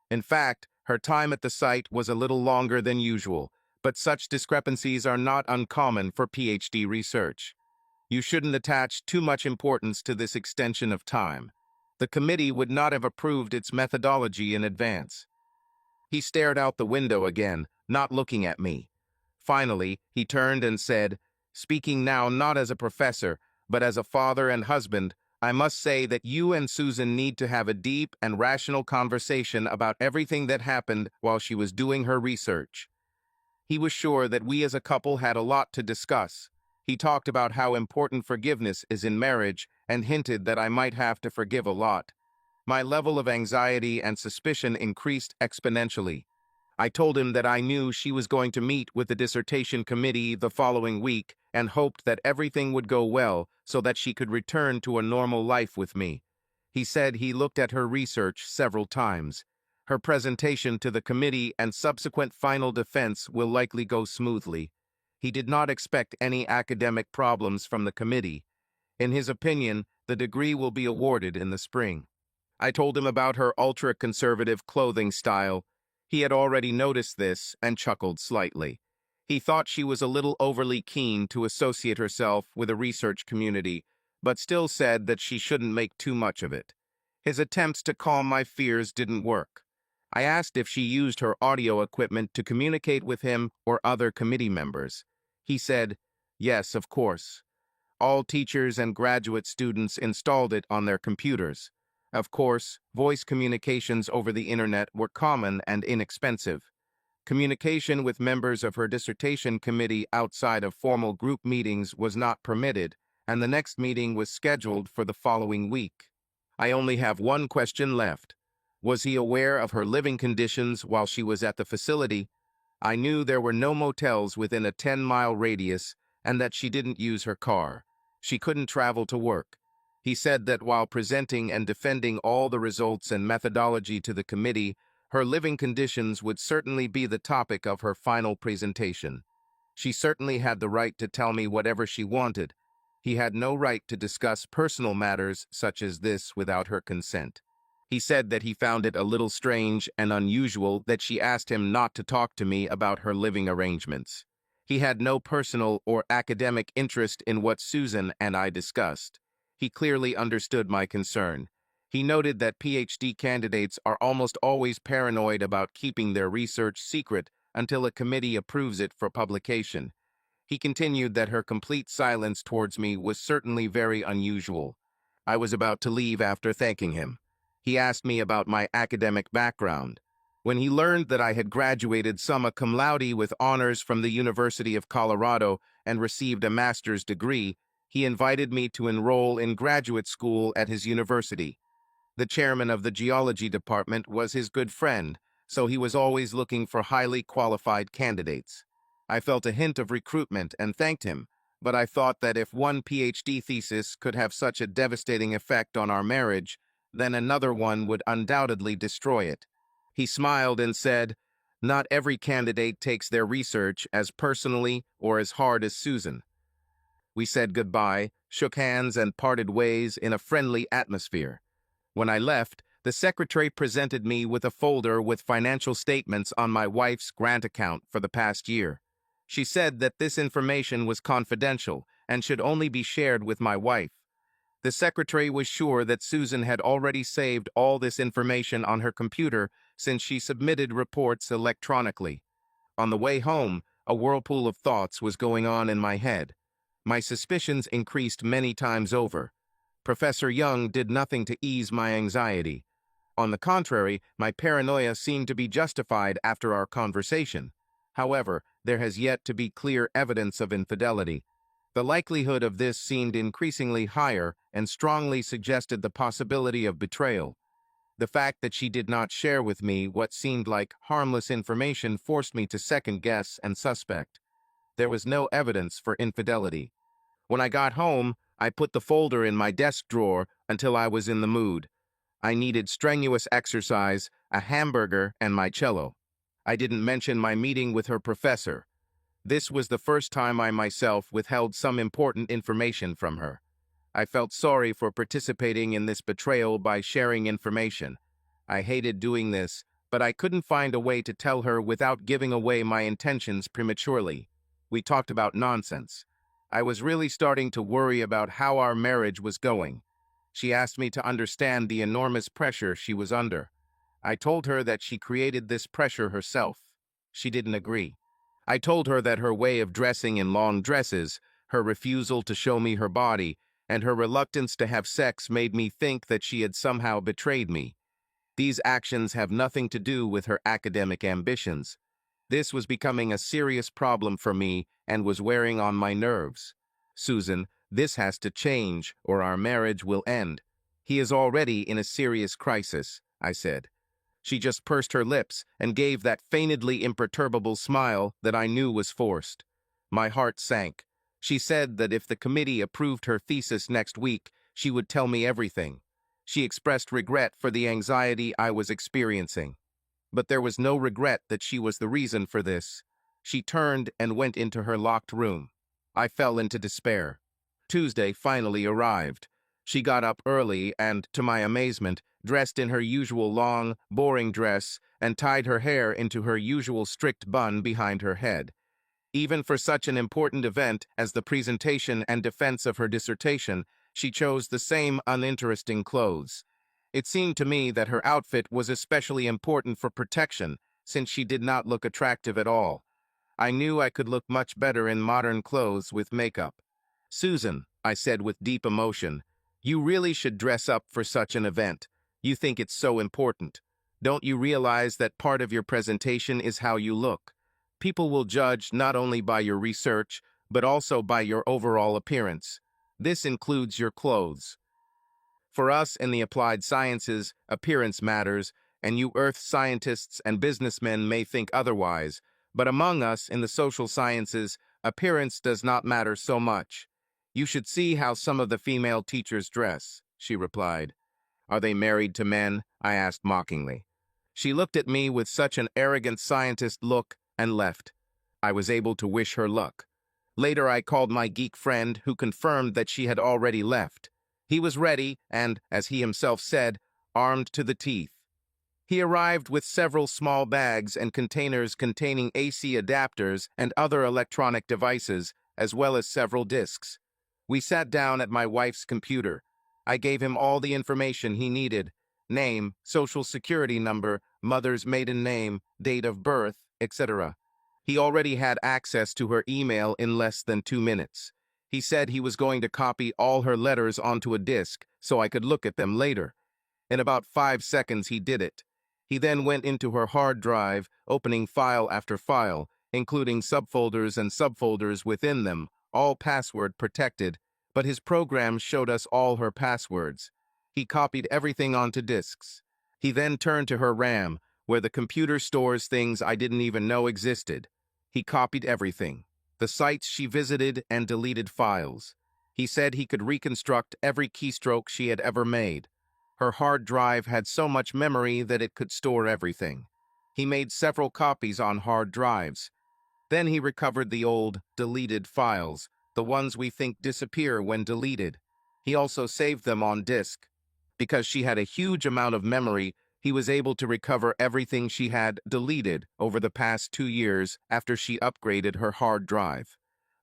In fact, her time at the site was a little longer than usual, but such discrepancies are not uncommon for PhD research. You shouldn't attach too much importance to this extension of time. The committee would not have approved its methodology in advance. He stared out the window again, not looking at me. Finally, he turned and said, speaking now not as a professor, but as a father and husband, I must say that you and Susan need to have a deep and rational conversation about everything that happened while she was doing her research. He was sure that we as a couple had a lot to discuss. He talked about how important forgiveness is in marriage and hinted that I might have to forgive a lot. My level of anxiety and suspicion increased exponentially. I told him that I knew she was going to meet with the dissertation committee the following week and hoped that everything would go well so that she could return to a normal life with me. He said he looked at her research several times. Her presentation to the committee and subsequent final defense will likely go smoothly. He did not expect any academic problems from the committee. In his opinion, the degree will be awarded in the spring. I told him about her ultra-conservative clothing style. He had already noticed this and chuckled slightly. He thought she was a little overly keen to associate herself with a research community, but still said that she shouldn't make too much of it. His attempts to calm my fears didn't work. I asked if she used her audio equipment to communicate with him or other committee members. He said, yes, of course. All teachers and graduate students installed it on their computers. Of course, voice communications over the internet were common and inexpensive. Communication with members of her dissertation committee outside of formal group meetings was not permitted, and the next meeting was scheduled for the following week. I only have one question left. Was he aware of her living conditions while she was at the facility? I knew there were no motels within a 10-mile radius and that she didn't use her car. She couldn't travel to work. He said that while presenting and defending all the results and methodology to the committee, her living conditions would certainly be the topic of her final presentation. She certainly had the right to tell me whatever she wanted. He had no right to discuss personal matters such as this without her consent. He said that he found it a little strange and unusual that she asked him not to talk to me about her living arrangements. He had no personal or academic interest in what Susan and I discussed. He clearly understood my concern. He noted that PhD candidates are almost always paranoid about keeping their research secret until a committee approves it for publication. He continued that her complete silence towards me was certainly very unusual. I was about to leave after thanking him. He asked me about my academic background. When he learned that I had graduated summa cum laude with honors from the University of Colorado and received a master's degree, he invited me to enroll in graduate school at his university. The chairman of the geology department was his good friend, so he was always looking for highly qualified candidates. I felt a hint of recruitment and thanked him, but I thought that if one PhD thesis could have such a devastating effect on our marriage, then another one would undoubtedly destroy it. He smiled and said, "Not every candidate takes their research as personally or as hard as Susan." We said goodbye, shook hands, and parted ways in a friendly atmosphere. When I left, the secretary presented me with a folder with financial statements on my wife's grant account for the past year. She said that this information was confidential and should only be shared with my wife. The secretary was sure that Susan had already saved all this information on her computer since she submitted reports electronically. On the way home, a whirlpool of thoughts was going on in my head. My suspicions increased many times over. Professor Young did nothing to ease my anxiety. On the contrary, my paranoia seemed to be justified after our conversation. However, there has yet to be clear evidence of infidelity. The likelihood of this seemed increasingly higher and strongly suggested the possibility of betrayal. The fact that she did not share with me what seemed like harmless information forced me to second-guess and suspect. There was no evidence for infidelity. When I got home, I put the folder in my desk drawer until I was in the mood. I needed strenuous exercise, a hamburger, and my cello. I didn't mention my meeting with her professor. This was the first time I myself withheld some important information from her. I felt sorry for participating in this betrayal by sharing information. I hated doing this, but I couldn't find a way to tell her without giving away my intentions prematurely. We talked about nonsense. I was really starting to worry about how our marriage was going. She asked me to understand the enormous pressure she was under. I told her that she created this pressure herself. She didn't agree. I told her that her way of dressing in long dresses, her refusal to show me her body, and her reluctance to have sex made me think that she had somehow betrayed me. These actions have nothing to do with her academic ambitions. This was becoming a serious problem for me and was wearing on my nerves. "Susan, this has to change or our marriage will end. He is already in a serious crisis," I said. She just pursed her lips and gave that feignedly imperturbable smile that I knew was forced. My heart sank. She said that if the committee approved her thesis next week, she would tell me everything. She expressed regret for the anxiety I was experiencing. But there was no regret that she was the reason for this. She turned and went into her locked room. I fell into despair. Tuesday finally arrived. She got up early and, to my amazement, dressed in her usual long, boring dress and tied her hair into her usual strict bun behind her head. Even for such an important event as the presentation and defense of her dissertation, she chose the same uninteresting clothes. It seemed to me that her outfit was especially important for protection, since she did not look attractive at all. I knew I could look much better in modern clothes with makeup. "Susan," I said with deep emotion, "you really should dress up for such an event. You think it's so important. Don't you realize that part of your presentation is how you look? People will judge not only by your research, but also by your overall appearance. This includes your clothes. For us in the applied sciences, appearance matters, and you earth scientists and businessmen may think otherwise, but among us in the social sciences, appearance does not matter so much. You should see how some of the female teachers dress," she replied. "Are they married to men?" I asked mockingly. She looked at me with such an arrogant scientist look and left. I was able to wish her luck. Later I called my geek friend, who confirmed that she had already left. He was ready and, as he himself said, armed to the teeth. He arrived with several small bags and containers containing AC adapters and other electronic devices, as well as several disks. We sat down at my wife's computer. I gave him all the information he needed: name, social security number, mother's maiden name, date of birth, etc. He already had access to her email in less than 2 minutes. He said he was going to copy all her letters onto a disk so I could look at them later. In about 5 seconds he did it. He then went into her hard drive, opening file after file, including subfolders and subfolders within them, all password protected, but his program showed us all her passwords. He copied everything onto disks. He then turned to her RAM, where the computer stores things I didn't even know existed. He copied everything. The sites she visited and deleted files. He said he could reconstruct every keystroke she had ever made. Her hard drive had so much memory that it could store everything. He made several copies on hard drives. Then he recovered the old, deleted files, the ones we think disappear when deleted. He also saved them on disk. Because she had a huge amount of memory, he was able to recover everything she had deleted over the past 2 years after she upgraded her hard drive.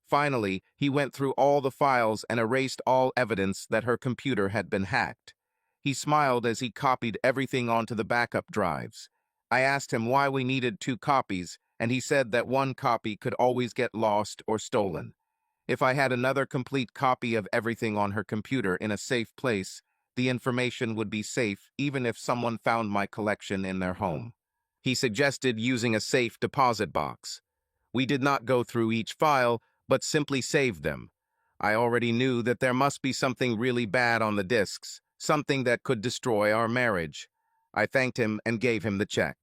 Finally, he went through all the files and erased all evidence that her computer had been hacked. He smiled as he copied everything onto the backup drives. I asked him why we needed 2 copies, and he said that 1 copy could always get lost or stolen. If I had another complete copy of everything on her computer in a safe place, the information would be safe even if someone found my collection in their home. He suggested using a safe deposit box. We did not go through each file, but simply saved them. I already knew that there must be something really bad on the disks, something that could destroy our marriage. I thanked him and gave him the check.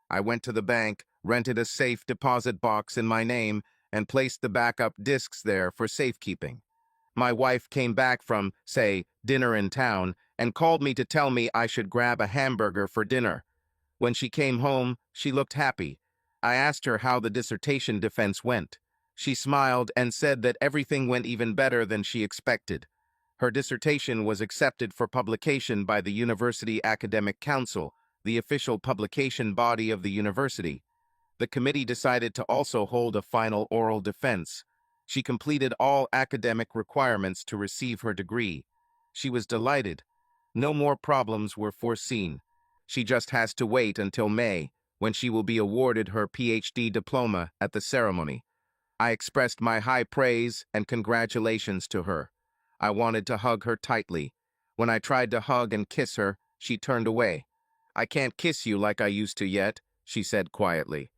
I went to the bank, rented a safe deposit box in my name, and placed the backup disks there for safekeeping. My wife came back from, say, dinner in town, and called me to tell me I should grab a hamburger for dinner. When she came home, she looked happy. I asked her how the dissertation defense went. She smiled and said that everything went even better than she expected. Her dissertation was accepted for publication by the University Academic Council, the official publication body of the university. The committee decided to also hold a final oral defense. She completed all academic requirements to receive her degree. She was delighted. No more problems were foreseen. She just has to wait until May, when she will be awarded her PhD diploma at the ceremony. I expressed my high praise and congratulations to her. I wanted to hug her tightly. When I tried to hug and kiss her, she turned away. "I can't kiss you like I used to yet," she said quietly.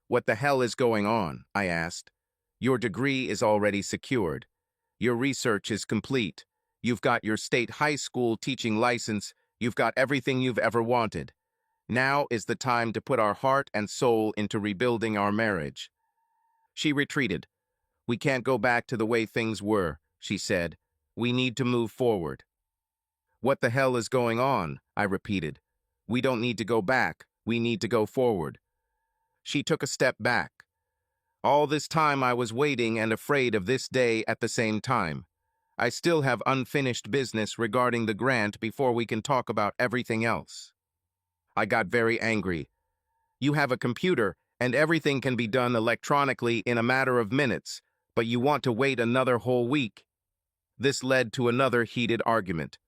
"What the hell is going on?" I asked. "Your degree is already secured. Your research is complete. You've got your state high school teaching license. You've got everything you've ever wanted. Now is the time to put our heart and soul into rebuilding our marriage." She retreated. "We can't go back to the way things were," she said. "We need to move forward." "What the hell is going on?" I repeated. "We don't need to go back. We need to go forward." She took a step back. "All this time I was waiting and afraid of this day at the same time. I still have unfinished business regarding the grant before we can talk about everything else." I got very angry. "You have a computer, and everything can be done electronically in a matter of minutes, but you want to wait another whole week." This led to another heated argument.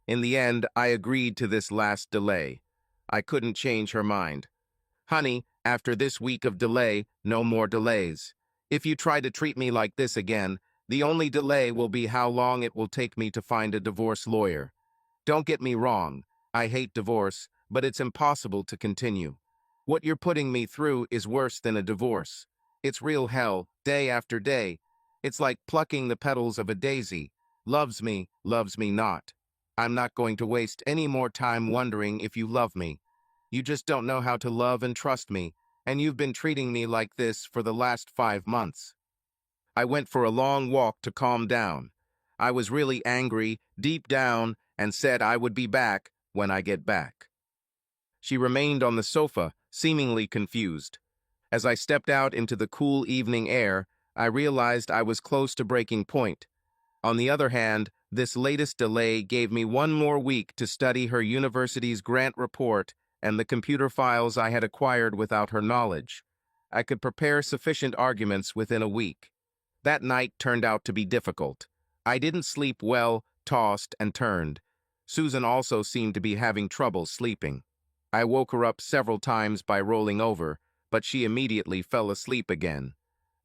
In the end, I agreed to this last delay. I couldn't change her mind. "Honey, after this week of delay, no more delays. If you try to treat me like this again, the only delay will be how long it will take me to find a divorce lawyer. Don't get me wrong, I hate divorce, but it's impossible to continue. What you're putting me through is worse than a divorce. It's real hell, day after day. It's like plucking the petals of a daisy. Loves me not. I'm not going to waste any more time wondering if you love me. You just don't know how to love and trust me, and you've been treating me like this for the last 5 months." I went for a long walk to calm down. I was really angry, deep down, and said I would be back when I get back. She remained on the sofa, seemingly confused. As I stepped out into the cool evening air, I realized I was close to breaking point. On the other hand, this latest delay gave me 1 more week to study her university's grant report and the computer files I had acquired without her knowledge. I could prepare sufficient arguments within a week. That night turned out to be difficult. I didn't sleep well, tossed and turned. Susan also seemed to be having trouble sleeping. I woke her up several times by rolling over, but she immediately fell asleep again.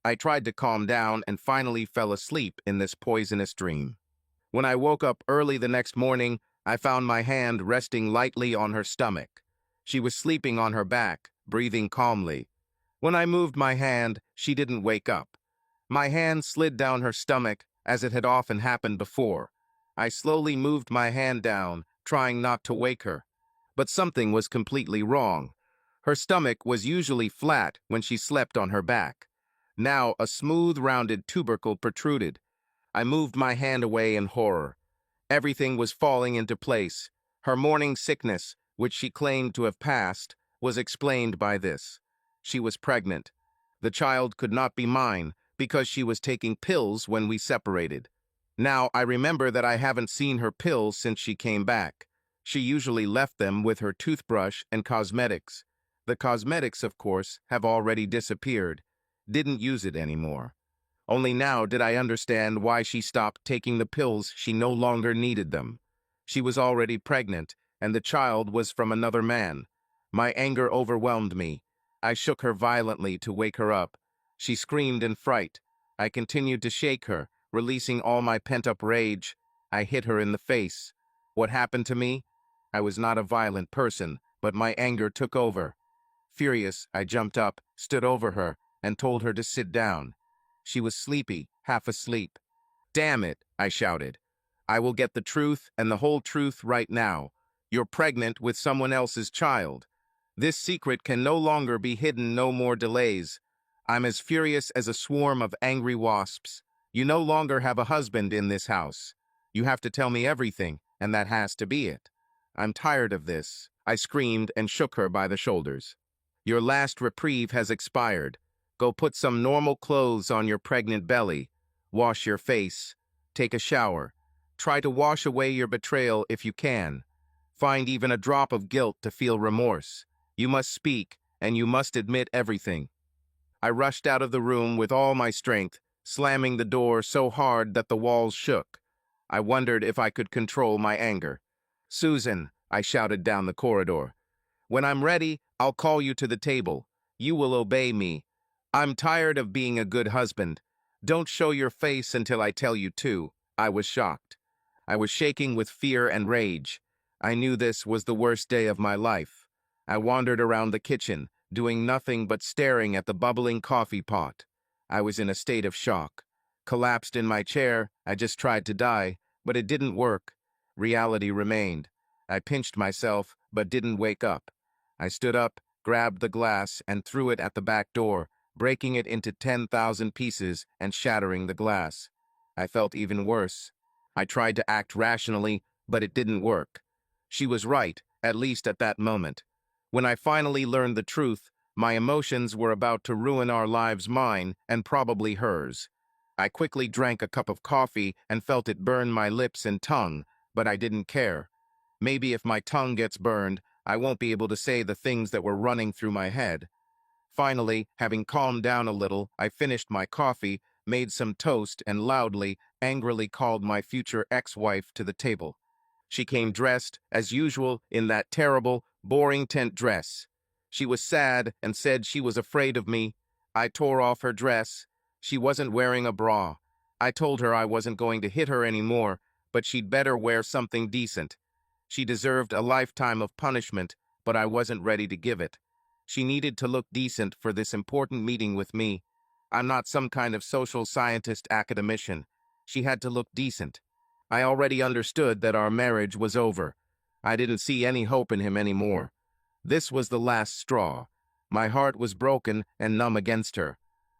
I tried to calm down and finally fell asleep in this poisonous dream. When I woke up early the next morning, I found my hand resting lightly on her stomach. She was sleeping on her back, breathing calmly. When I moved my hand, she didn't wake up. My hand slid down her stomach, as it had often happened before. I slowly moved my hand down, trying not to wake her. But something was completely wrong. Her stomach was usually flat when she slept on her back. Now a smooth, rounded tubercle protruded. I moved my hand away in horror. Everything was falling into place. Her morning sickness, which she claimed to have passed, was explained by this. She was pregnant. The child could not be mine because she was taking pills when we separated. Now I remember that I haven't seen her pills since she came back. She usually left them with her toothbrush and cosmetics. The cosmetics, of course, have already disappeared. Didn't use it anymore. Only now did I understand why she stopped taking the pills. She no longer needed them. She was already pregnant, and the child was from another man. My anger overwhelmed me. I shook her violently to wake her up. She screamed in fright. I continued to shake her, releasing all my pent-up rage. I hit her in the face. What happened to me? I was not a violent person, but my anger took over. Furious, I jumped up, stood over her, and told her to sit down. She was sleepy, half asleep. "Damn it," I shouted. "I will get the truth and the whole truth right now. You're pregnant with someone else's child. This secret can no longer be hidden, no more delays. I'm as furious as a swarm of angry wasps. You no longer have a husband in this house. You have to tell me everything, and that has to be it. I'm tired of this," I screamed and shook her by the shoulders. "Your last reprieve has expired. Go put some normal clothes on your pregnant belly. Wash your face. Take a shower. Try to wash away your betrayal if you can. Find even a drop of guilt to feel remorse. You must speak, and you must admit everything." I rushed out of the room with all my strength, slamming the door so hard that the walls shook. I wondered if I could control my anger. "Susan," I shouted down the corridor, "when I'm ready, I'll call you to the table. You will obey me. I'm tired of being a good husband. Don't show your face until I tell you to." I was shocked. I was shaking with fear and rage. I knew this was the worst day of my life. I wandered around the kitchen, doing nothing but staring at the bubbling coffee pot. I was in a state of shock. Collapsed in my chair, I just tried to die, but it didn't work. Reality remained. I pinched myself, but didn't wake up. I stood up, grabbed the glass, and threw it at the back door, breaking it into 10,000 pieces and shattering the glass. I felt even worse. I tried to act rationally, but it didn't work. She was right, at least at that moment. When I finally learned the truth, my emotions were about to ruin our lives, mine and probably hers. I quickly drank a cup of coffee and felt it burn my lips and tongue, but I didn't care. Maybe if my tongue gets burned, I won't be able to say the things that were running through my head. Finally, having calmed down a little, I finished my coffee, made some toast, and loudly, angrily called my future ex-wife to the table. She came dressed, as usual, in that terrible, boring tent dress. She was sad and said she was afraid of me. I tore off her dress. She wasn't wearing a bra. I told her I wasn't going to hit her anymore, but she'd better wear something decent. She deserved a lifetime of punishment, but I wasn't ready to give it. She needed to look decent for this important meeting with me. I'm not some kind of social scientist academician. She had to look decent. I already understood that our marriage was over. I didn't see any hope in him anymore. This was the last straw. My heart was broken and numb against her.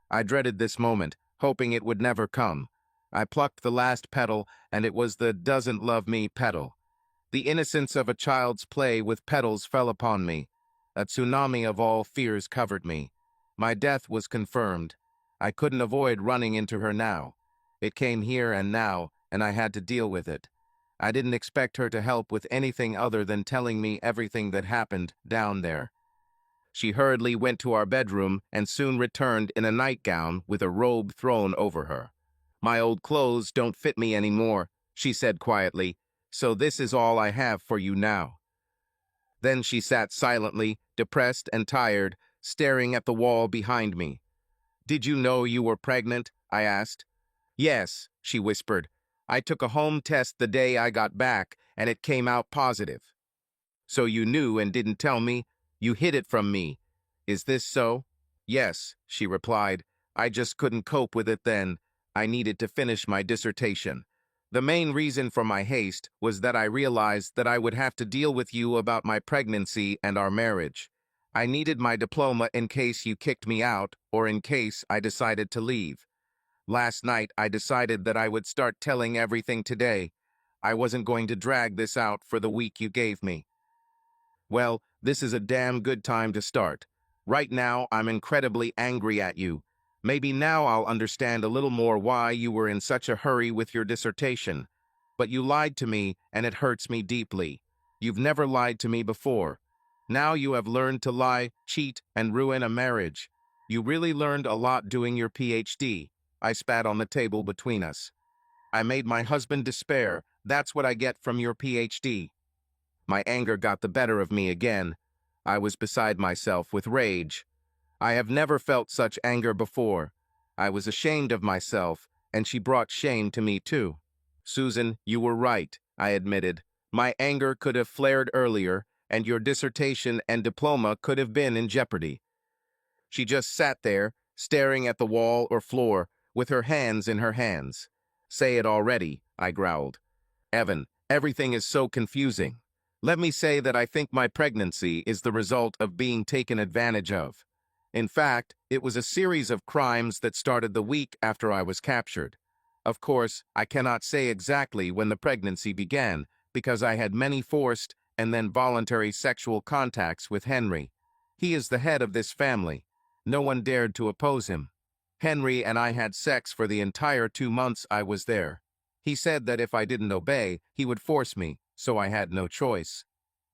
I dreaded this moment, hoping it would never come. I plucked the last petal, and it was the "doesn't love me" petal. The innocence of a child's play with petals fell upon me. A tsunami of all fears covered me. My death was confirmed. I couldn't avoid running into her now. It came here and now, and I had to deal with it. I didn't expect her to help with anything other than telling me everything that happened down there. She hurriedly went to our bedroom and soon returned in a nightgown with a robe thrown over her. "My old clothes don't fit me anymore," she said quietly, "so this is all I have for you now." Then she sat silently, depressed and tired, staring at the wall behind me. "Did you know you were pregnant?" I asked. "Yes," she whispered. "I took a home test the day I got back, and it came out positive." "So you knew and didn't tell me? You hid it from me. Is this so?" "Yes," she replied. "I just couldn't cope with it then. I needed to finish my dissertation." The main reason for my haste was that I realized that I would have to deal with you about my pregnancy and our marriage. I needed my diploma in case you kicked me out or in case I decided to leave. Last night, I decided that I would start telling everything today. I wasn't going to drag this out for the week you gave me. Well, this is a damn good time to start. Right now, I'm incredibly angry at you. Maybe now I'll understand a little more why you were in such a hurry with your dissertation. But you lied to me, and it hurts me deeply. You've never lied to me before. Now you have learned to lie, cheat, and ruin a marriage. You really learned a lot doing your PhD. I spat on the table between us. I made my husband despair. That's what I get from your PhD. My anger got the better of me again. I was beside myself with rage. I have never felt such anger before. I was ashamed of myself, and she brought shame to me too. Susan, you were right, I admitted. My anger could have flared earlier, and your dissertation and diploma could have been in jeopardy. She just sat there, staring at the wall or floor, with her hands in her hands. Say it already, I growled. Evan, everything is so confusing. Let me say that I think my pregnancy is the result of being taken advantage of. In fact, it was a series of crimes that started the week after I was captured. Of course, I cannot say exactly when the pregnancy began, because I had many forced and then voluntary sexual contacts with Henry. He is the head of this family. No one dared to oppose him. Henry and I had sex for the entire 2 months I was there. He said that if I didn't obey, he would force me, so I had no choice.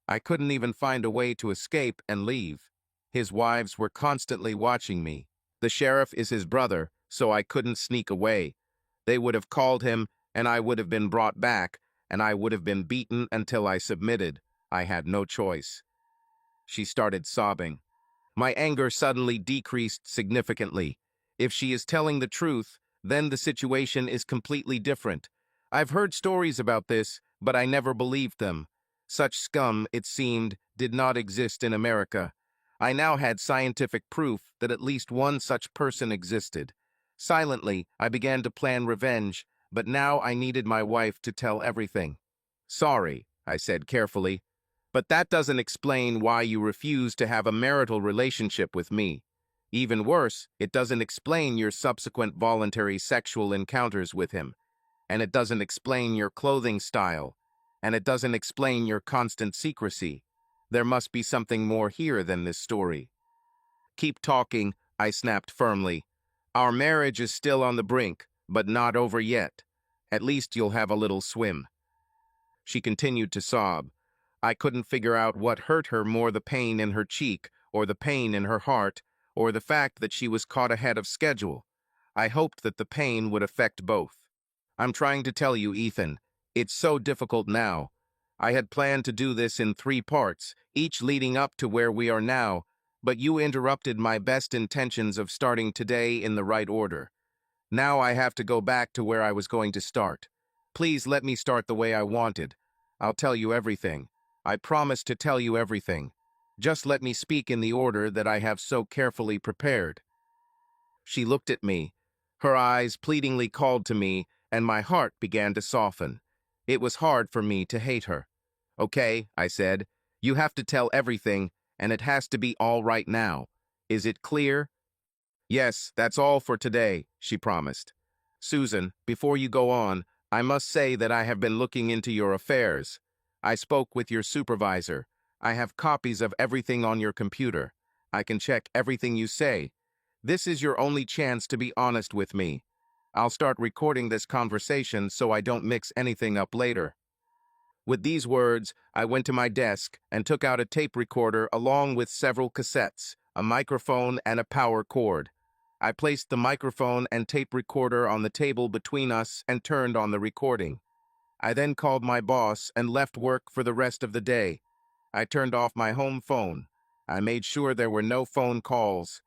I couldn't even find a way to escape and leave. His wives were constantly watching me. The sheriff is his brother, so I couldn't sneak away. They would have called him, and I would have been brought back, and I would have been beaten until I submitted. I had no choice. She started sobbing. My anger suddenly decreased significantly. If she is telling the truth, then the situation is completely different. I've heard stories about this, but I never believed them. Such scum, it seemed, did not exist in America. I now had scientific proof that at least one such person existed. Silently, I began to plan revenge, but now I needed my wife to tell everything. Sorry, I said carefully, but that doesn't explain why you refuse to have a marital relationship with me. Even worse, it doesn't explain your subsequent voluntary sexual encounters with him. And it doesn't explain your clothing style. And it doesn't explain your constant secrecy. There must be something more here than this story. Keep talking, I snapped firmly. Our marriage is still on the brink, but not over yet. At least you'll have a little swim. She continued to sob. I couldn't figure out what hurt her more, the pain in her cheek, or the pain in her heart, or the fact that she was caught ahead of schedule. I hoped that the pain would affect both. I'm trying to tell you, Ethan, it's so difficult now. I had planned to do this in 3 parts, each leading up to where we are now, but you interrupted my best intentions of starting today in the right order. Now I have to go back to where I was going to start. Please let me start the way I wanted. I'll tell you everything. I promise to tell you everything. Just let me speak in the order that I have so carefully prepared. She looked at me. Her eyes pleadingly called to me, and my heart began to soften. It was hard for me to hate her. Okay, I said, you have to tell everything, and it has to be all right now. Is it clear? Yes, that's all for today, she promised. Susan, before you go on, I must say that I have been looking into your affairs. I spoke with your supervisor. I have copies of everything on your computer. I can check everything you say. This is your only chance to be honest with me. I'll start recording this conversation so I don't mix anything up later. With these words, I went to my desk and took out a tape recorder along with several cassettes, a microphone, and a power cord. I placed the microphone and tape recorder on the table between us and turned on the recording. I then called my boss and left work for the rest of the day. I turned off my home phone. I made sure there were no phone calls,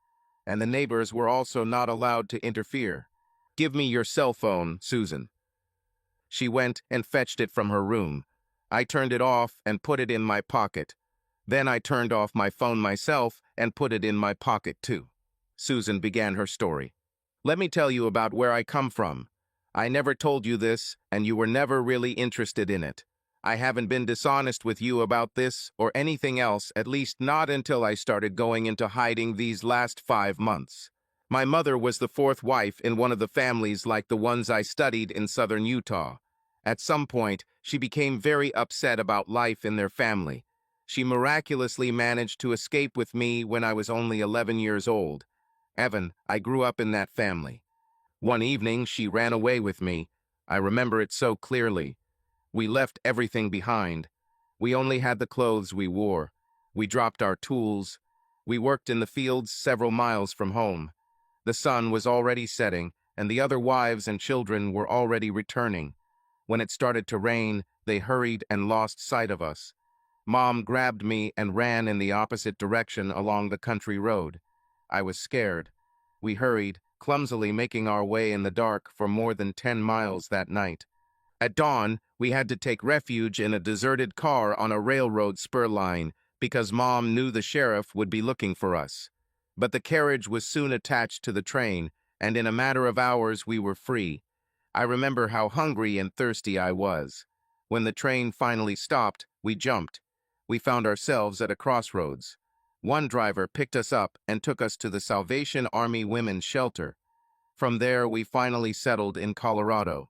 and the neighbors were also not allowed to interfere. Give me your cell phone, Susan. She went and fetched it from her room. I turned it off and put it in my pocket. Then I turned off my phone myself and put it in my pocket too. Susan began her story. Let me tell you about where I come from. I never told you this, and you were never really interested in it. I haven't been dishonest with you about this or anything else, at least not until I started going into hiding these last 5 months. My mother was the fourth wife in one of the families like the ones I studied in southern Utah. At some point, she became very upset about life in their family. She miraculously managed to escape with me when I was only 11 years old. Evan, I grew up in that family. One evening, she ran away with me. I remember it so clearly. We left everything behind. We only had the clothes we wore. We dropped our tools. We worked in the fields several miles from home. The sun was already setting, and the other wives and children were already returning. When it started to rain, they hurried and lost sight of us. Mom grabbed me and ran in the opposite direction along the country road. I was scared. We hurried, clumsily making our way in the dark for more than 10 miles that night. At dawn, we had to take refuge in a deserted car on a railroad spur line because Mom knew the sheriff would be looking for us. But the carriage was soon attached to the train, and in a matter of hours we were free. I remember how hungry and thirsty I was. When the train finally stopped, we jumped. We found ourselves at a crossroads. One driver picked us up and took us to the Salvation Army Women's Shelter. From there, we finally settled in Colorado.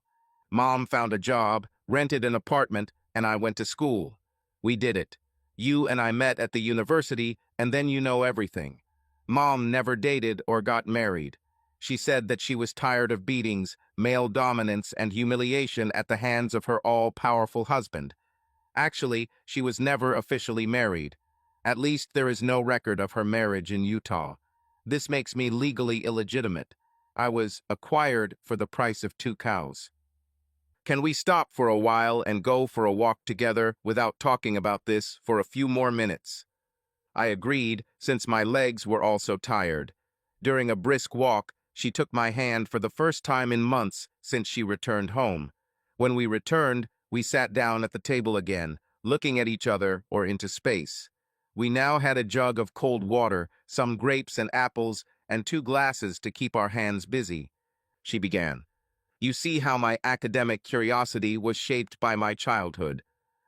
Mom found a job, rented an apartment, and I went to school. We did it. You and I met at the university, and then you know everything. Mom never dated or got married. She said that she was tired of beatings, male dominance, and humiliation at the hands of her all-powerful husband. Actually, she was never officially married. At least there is no record of her marriage in Utah. This makes me legally illegitimate. I was acquired for the price of 2 cows. Can we stop for a while and go for a walk together without talking about this for a few more minutes? I agreed, since my legs were also tired. During a brisk walk, she took my hand for the first time in months since she returned home. When we returned, we sat down at the table again, looking at each other or into space. We now had a jug of cold water, some grapes and apples, and 2 glasses to keep our hands busy. She began. You see how my academic curiosity was shaped by my childhood.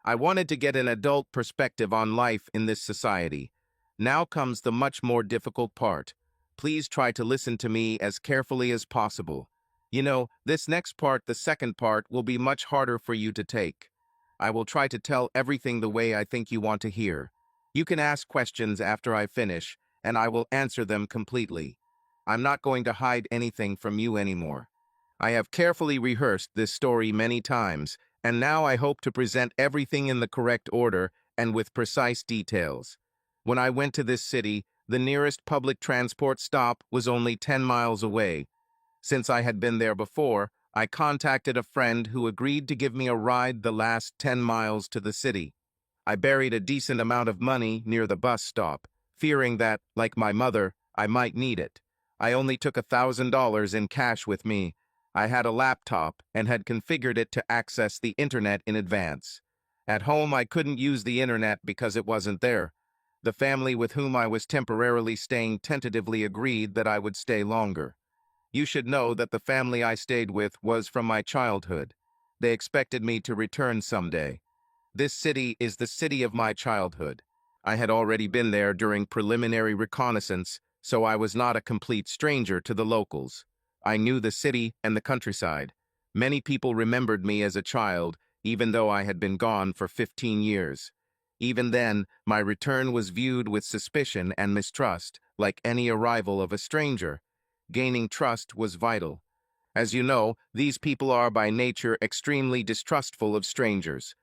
I wanted to get an adult perspective on life in this society. Now comes the much more difficult part. Please try to listen to me as carefully as possible. You know, this next part, the second part, will be much harder for you to take. I will try to tell everything the way I think you want to hear. You can ask questions after I finish, and I will answer them completely. I'm not going to hide anything from you anymore. I have carefully rehearsed this story many times, and now I hope to present everything in the correct order and with precise details. When I went to this city, the nearest public transport stop was only 10 miles away. Since I had been there before, I contacted a friend who agreed to give me a ride the last 10 miles to the city. I buried a decent amount of money near the bus stop, fearing that, like my mother, I might need it. I only took $1,000 in cash with me. I had a laptop and had configured it to access the internet in advance. At home, I couldn't use the internet because it wasn't there. The family with whom I was temporarily staying tentatively agreed that I would stay longer. You should know that the family I stayed with was from my childhood. They expected me to return someday. This city is the city of my childhood. I had already been there during preliminary reconnaissance, so I was not a complete stranger to the locals. I knew the city and the countryside. Many people remembered me as a child, even though I had been gone for 15 years. Even then, my return was viewed with suspicion and mistrust, like any arrival of a stranger. Gaining trust was vital. As you know, these people are by nature extremely distrustful of strangers.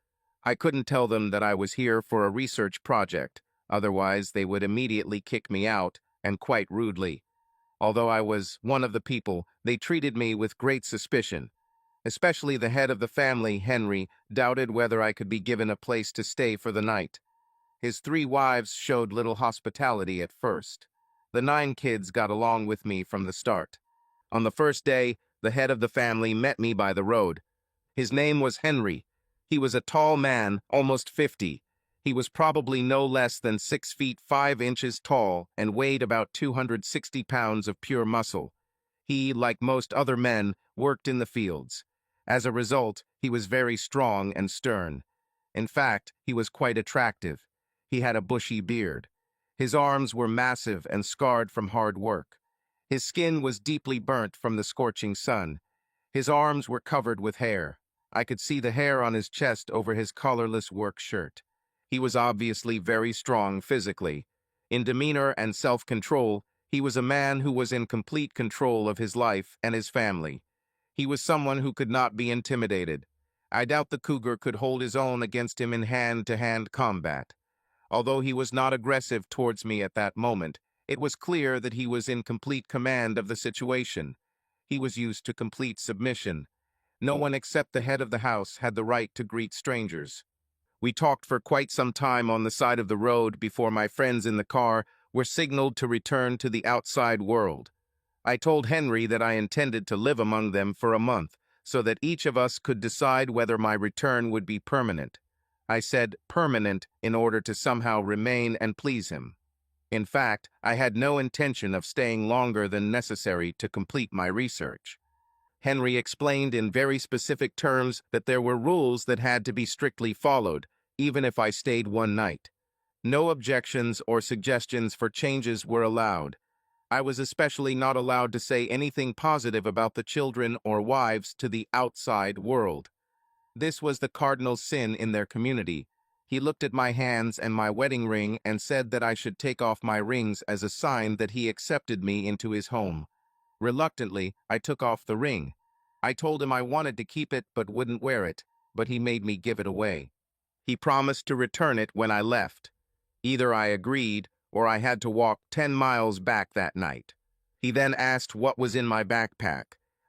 I couldn't tell them that I was here for a research project, otherwise they would immediately kick me out, and quite rudely. Although I was one of the people, they treated me with great suspicion. Especially the head of the family, Henry, doubted whether I could be given a place to stay for the night. His 3 wives showed little hospitality at first. The 9 kids got along with me from the start. On the first day, the head of the family met me by the road. His name was Henry. He was a tall man, almost 50. He was probably no less than 6 feet 5 inches tall and weighed about 260 pounds of pure muscle. He, like most other men, worked in the fields. As a result, he was very strong and stern. In fact, he was quite attractive. He had a bushy beard. His arms were massive and scarred from hard work. His skin was deeply burnt from the scorching sun. His arms were covered with hair. I could see the hair on his chest over his collarless work shirt. He was obviously very strong physically. In demeanor and self-control, he was a man who was in complete control of his life and his family. He was someone who could not be intimidated. I doubt the cougar could hold his own against him in hand-to-hand combat. Although he was not aggressive towards me at that moment, it was clear that he was in complete command of the situation. He was used to complete submission. No one except the head of the house had the right to greet strangers. We talked for quite some time on the side of the road before my friends in the car were signaled to return to the outside world. I told Henry that I intended to live among them for a month, so that each of us could decide whether my return would be permanent. I said permanent in order to somehow remain and please him. In fact, I had no intention of staying longer than necessary to complete my research. Henry explained in very specific terms that there were rules that had to be strictly followed, even if I stayed one night. No objections or suggestions for changes were allowed. I was especially not allowed to say anything positive about the children or wives to the outside world. This was the cardinal sin in their community. He looked at my hands and my wedding ring and said that I should take off my rings as a sign that he accepted me into his home. Reluctantly, I took off the ring. I told him I wanted to keep it but wouldn't wear it, but he made me give it away. He promised to return it when I left. Either I agreed, or I had to walk 10 miles back that night. He then asked what was in my backpack.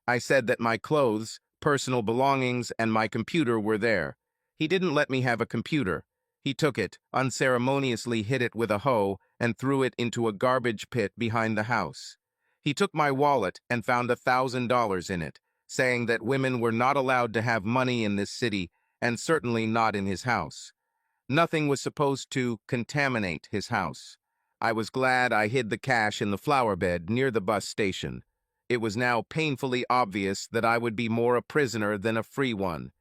I said that my clothes, personal belongings, and my computer were there. He didn't let me have a computer. He took it, unceremoniously hit it with a hoe, and threw it into a garbage pit behind the house. He took my wallet and found $1,000 in it, saying that women were not allowed to have money in this city, and certainly not in his house. Nothing was supposed to contaminate his house. I was glad I hid the cash in the flower bed near the bus station. It was now painfully obvious that I would be more a prisoner than a free one.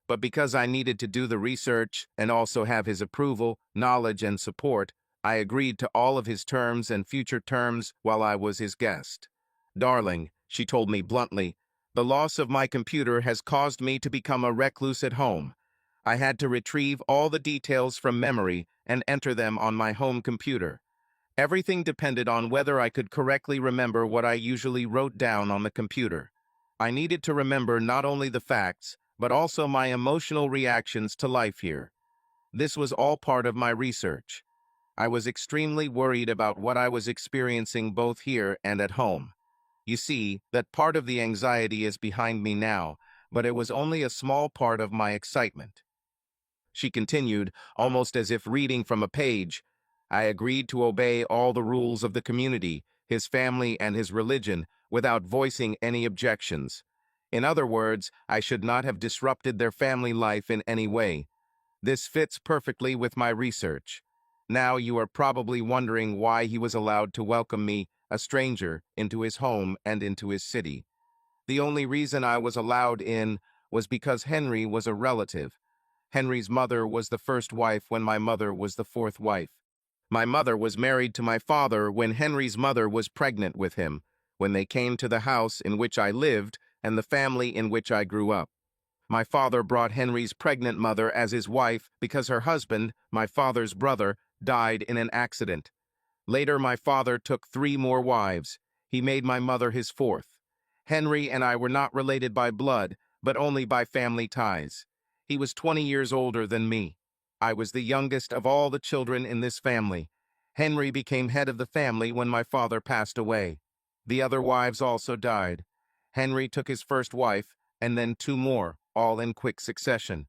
But because I needed to do the research and also have his approval, knowledge, and support, I agreed to all of his terms and future terms while I was his guest. Darling, she told me bluntly, the loss of my computer has caused me to become a recluse at home. I had to retrieve all the details from memory and enter them on my home computer. Everything depended on whether I could correctly remember what I usually wrote down on the computer. I needed to remember not only the facts, but also my emotional reactions to life here. This was all part of my research. I was extremely worried about what I was experiencing both here and at home. You see, that part of the anxiety is behind me now, but it was only a small part of my excitement. She continued, almost as if reading from a page. I agreed to obey all the rules of the community, his family, and his religion, without voicing any objections. In other words, I should not have disrupted their family life in any way. This fits perfectly with my research. Now you are probably wondering why he was allowed to welcome me, a stranger, into his home and into his city. The only reason I was allowed in was because Henry was a relative. Henry's mother was the first wife when my mother was the fourth wife. My mother was married to my father when Henry's mother was pregnant with him, when they came to the house in which I lived and the family in which I grew up. My father brought Henry's pregnant mother as his wife because her husband, my father's brother, died in an accident. Later, my father took 3 more wives. He made my mother his fourth. Henry and I were not related by blood, but only by family ties. He was 20 years older than me. I was the youngest of all the children in this family. Henry became head of the family when my father passed away. The other wives also died. Henry took his first wife, and then 2 more, all in quick succession.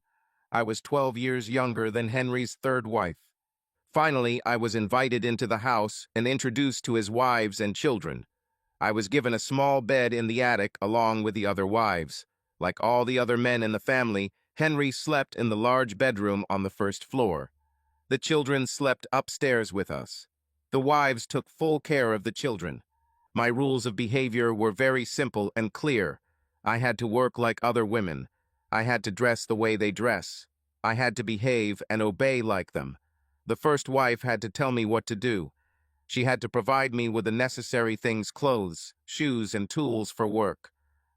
I was 12 years younger than Henry's third wife. Finally, I was invited into the house and introduced to his wives and children. I was given a small bed in the attic along with the other wives. Like all the other men in the family, Henry slept in the large bedroom on the first floor. The children slept upstairs with us. The wives took full care of the children. My rules of behavior were very simple and clear. I had to work like other women. I had to dress the way they dress. I had to behave and obey like them. The first wife had to tell me what to do. She had to provide me with the necessary things: clothes, shoes, and tools for work.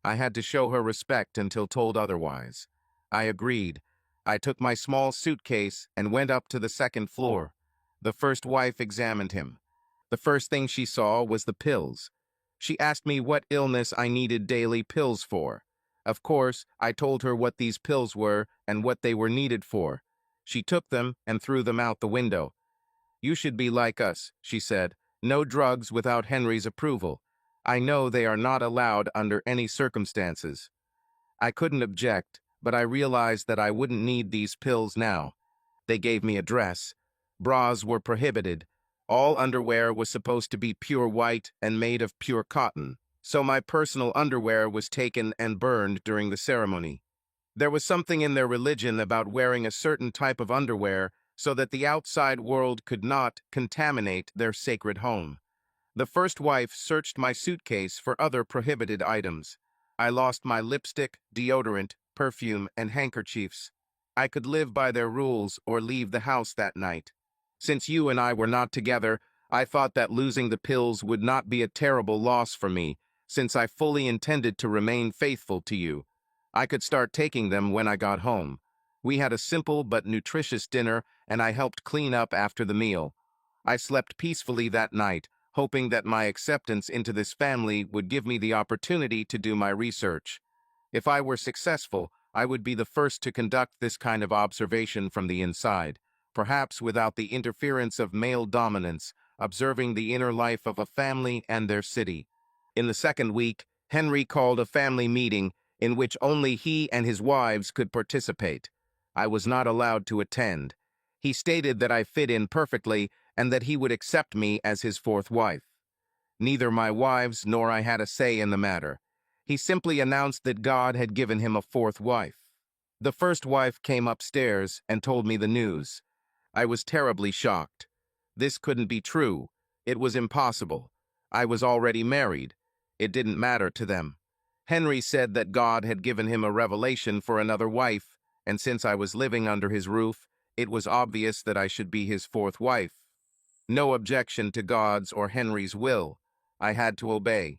I had to show her respect until told otherwise. I agreed. I took my small suitcase and went up to the second floor. The first wife examined him. The first thing she saw was the pills. She asked me what illness I needed daily pills for. Of course, I told her what these pills were and what they were needed for. She took them and threw them out the window. "You should be like us," she said. "No drugs without Henry's approval. I know they are not allowed under any circumstances." I couldn't object, but I realized that I wouldn't need these pills now. They gave me a dress. Bras were prohibited. All underwear was supposed to be pure white and made of pure cotton, so my personal underwear was taken and burned during the ceremony. There was something in their religion about wearing a certain type of underwear so that the outside world could not contaminate their sacred home. The first wife searched my suitcase for other prohibited items. I lost my lipstick, deodorant, perfume, and handkerchiefs. I could live by their rules or leave the house that night. Since you and I were not together, I thought that losing the pills would not be a terrible loss for me, since I fully intended to remain faithful to you. I could start taking them when I got home. We had a simple but nutritious dinner, and I helped clean up after the meal. I slept peacefully that night, hoping that my acceptance into this family would give me the opportunity to do my research. If I were successful, I would be the first to conduct this kind of observation from the inside, perhaps without the interference of male dominance, observing the inner life of a family and their city. In the second week, Henry called a family meeting in which only he and his wives could participate. I was not allowed to attend. He stated that I fit in perfectly and that he would accept me as his fourth wife. Neither my wives nor I had a say in the matter. He simply announced that God had given him a fourth wife. The first wife came upstairs and told me the news. I was terribly shocked. This couldn't be true. It was impossible. I was already married. It didn't matter to them. Henry said that God had given him a revelation for another wife, and since I was living under his roof, it was obvious that I should be his fourth wife. No objection to God's or Henry's will. I had to obey.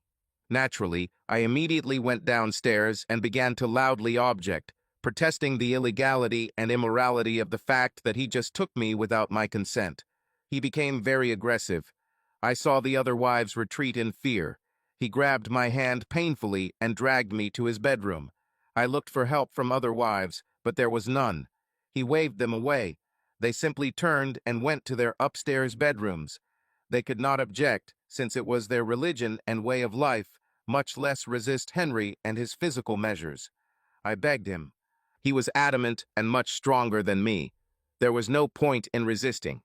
Naturally, I immediately went downstairs and began to loudly object, protesting the illegality and immorality of the fact that he just took me without my consent. He became very aggressive. I saw the other wives retreat in fear. He grabbed my hand painfully and dragged me to his bedroom. I looked for help from other wives, but there was none. He waved them away. They simply turned and went to their upstairs bedrooms. They could not object, since it was their religion and way of life, much less resist Henry and his physical measures. I begged him. He was adamant and much stronger than me. There was no point in resisting.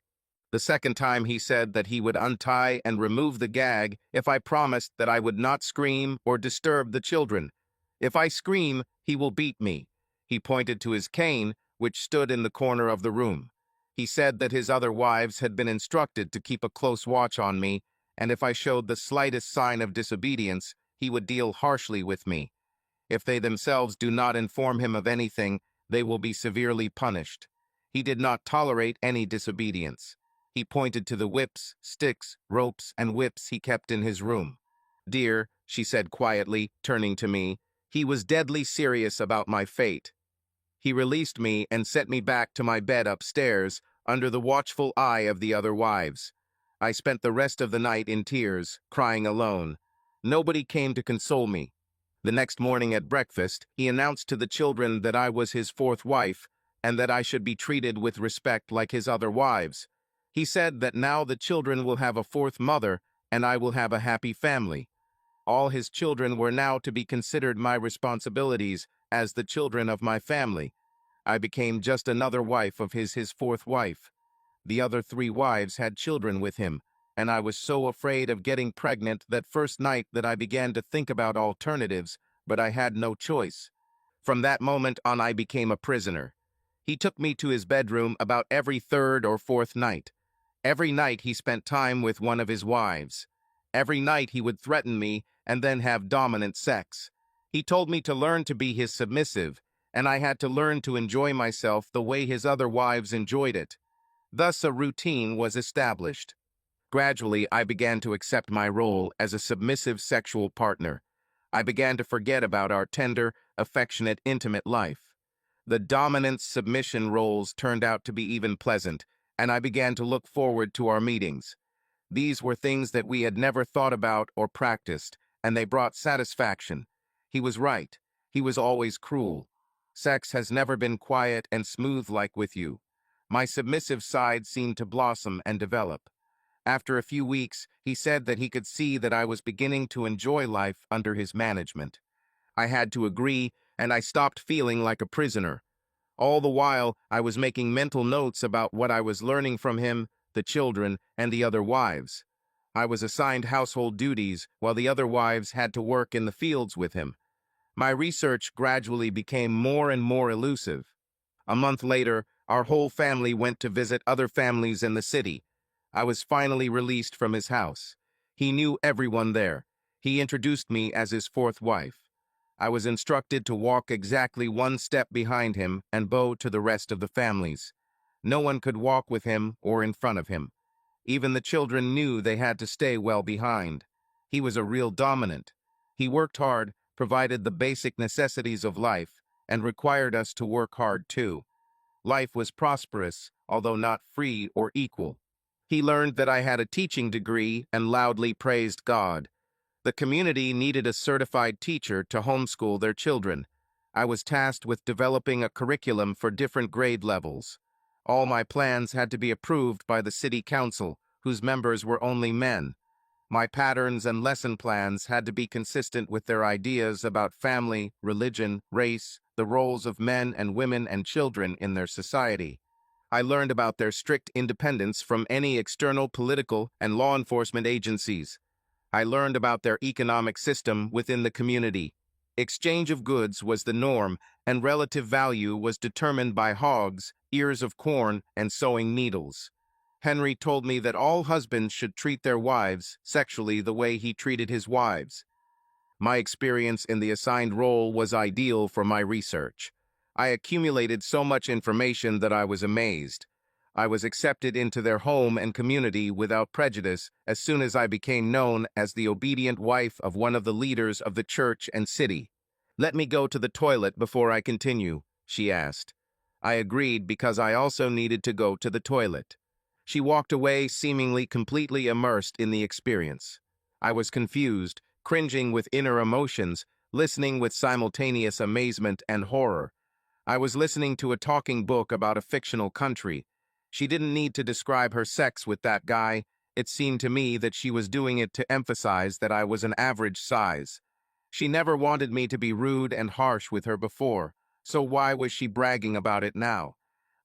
The second time he said that he would untie and remove the gag if I promised that I would not scream or disturb the children. If I scream, he will beat me. He pointed to his cane, which stood in the corner of the room. He said that his other wives had been instructed to keep a close watch on me, and if I showed the slightest sign of disobedience, he would deal harshly with me. If they themselves do not inform him of anything, they will be severely punished. He did not tolerate any disobedience. He pointed to the whips, sticks, ropes, and whips he kept in his room. "Dear," she said quietly, turning to me, he was deadly serious about my fate. He released me and sent me back to my bed upstairs, under the watchful eye of the other wives. I spent the rest of the night in tears, crying alone. Nobody came to console me. The next morning at breakfast, he announced to the children that I was his fourth wife, and that I should be treated with respect like his other wives. He said that now the children will have a fourth mother, and I will have a happy family. All his children were now to be considered my responsibilities as the children of my family. I became just another wife of his fourth wife. The other three wives had children with him, and I was so afraid of getting pregnant that first night that I began to think about alternatives, but I had no choice. From that moment on, I became a prisoner. He took me to his bedroom about every third or fourth night. Every night he spent time with one of his wives. Every night he would threaten me and then have dominant sex. He told me to learn to be his submissive, and I had to learn to enjoy myself the way his other wives enjoyed it. Thus, a routine was established. Gradually, I began to accept my role as a submissive sexual partner. I began to forget about our tender, affectionate, intimate life. The dominant submission roles turned out to be even pleasant, and I began to look forward to our meetings. These were things that we had never thought about or practiced, and they brought satisfaction. He was right. He was always cruel. Sex has never been quiet and smooth like with you. My submissive side seemed to blossom and develop. After a few weeks, he said that he could see that I was beginning to enjoy life under his management. I had to agree, and I stopped feeling like a prisoner. All the while, I was making mental notes about what I was learning from him, the children, and the other wives. I was assigned household duties, while the other wives had to work in the fields with him. My research gradually became more and more elusive. A month later, our whole family went to visit other families in the city. I was finally released from his house. He knew everyone there. He introduced me as his fourth wife. I was instructed to walk exactly one step behind him and bow to the rest of the families. No one could walk with him or in front of him. Even the children knew they had to stay well behind. He was a real dominant. He worked hard, provided the basic necessities of life, and required us to work hard too. Life was prosperous, although not free or equal. He learned that I had a teaching degree and loudly praised God. The community needed a certified teacher to homeschool their children. I was tasked with developing a curriculum for different grade levels. All my plans had to be approved by the city council, whose members were only men. My patterns and lesson plans had to be consistent with their ideas about family, religion, race, the roles of men and women and children in their society. I learned about their strict independence from any external political and law enforcement agencies. I learned about their economic system within the community. Exchange of goods was the norm, and relative value was determined by hogs, ears of corn, and sewing needles. Henry told me that all husbands should treat their wives sexually the way he treated his wives. My experience in the assigned role was ideal for my research. I accumulated so much information that I was amazed. I was accepted into their home and community without prejudice as soon as I became known as the obedient wife of one of the leaders of the church and city. "Let me go to the toilet before I continue," she asked. I agreed because I also needed to go to the toilet. She walked away seemingly completely immersed in the experience. I was confused, cringing with inner emotions, listening with simultaneous amazement and horror. I was listening to a talking book about a fictional country. She didn't need to describe her sex with that guy. It seemed to me that she was doing it to emphasize that I was an average size. She never wanted me to be rude and harsh with her before, so why was she bragging about it now?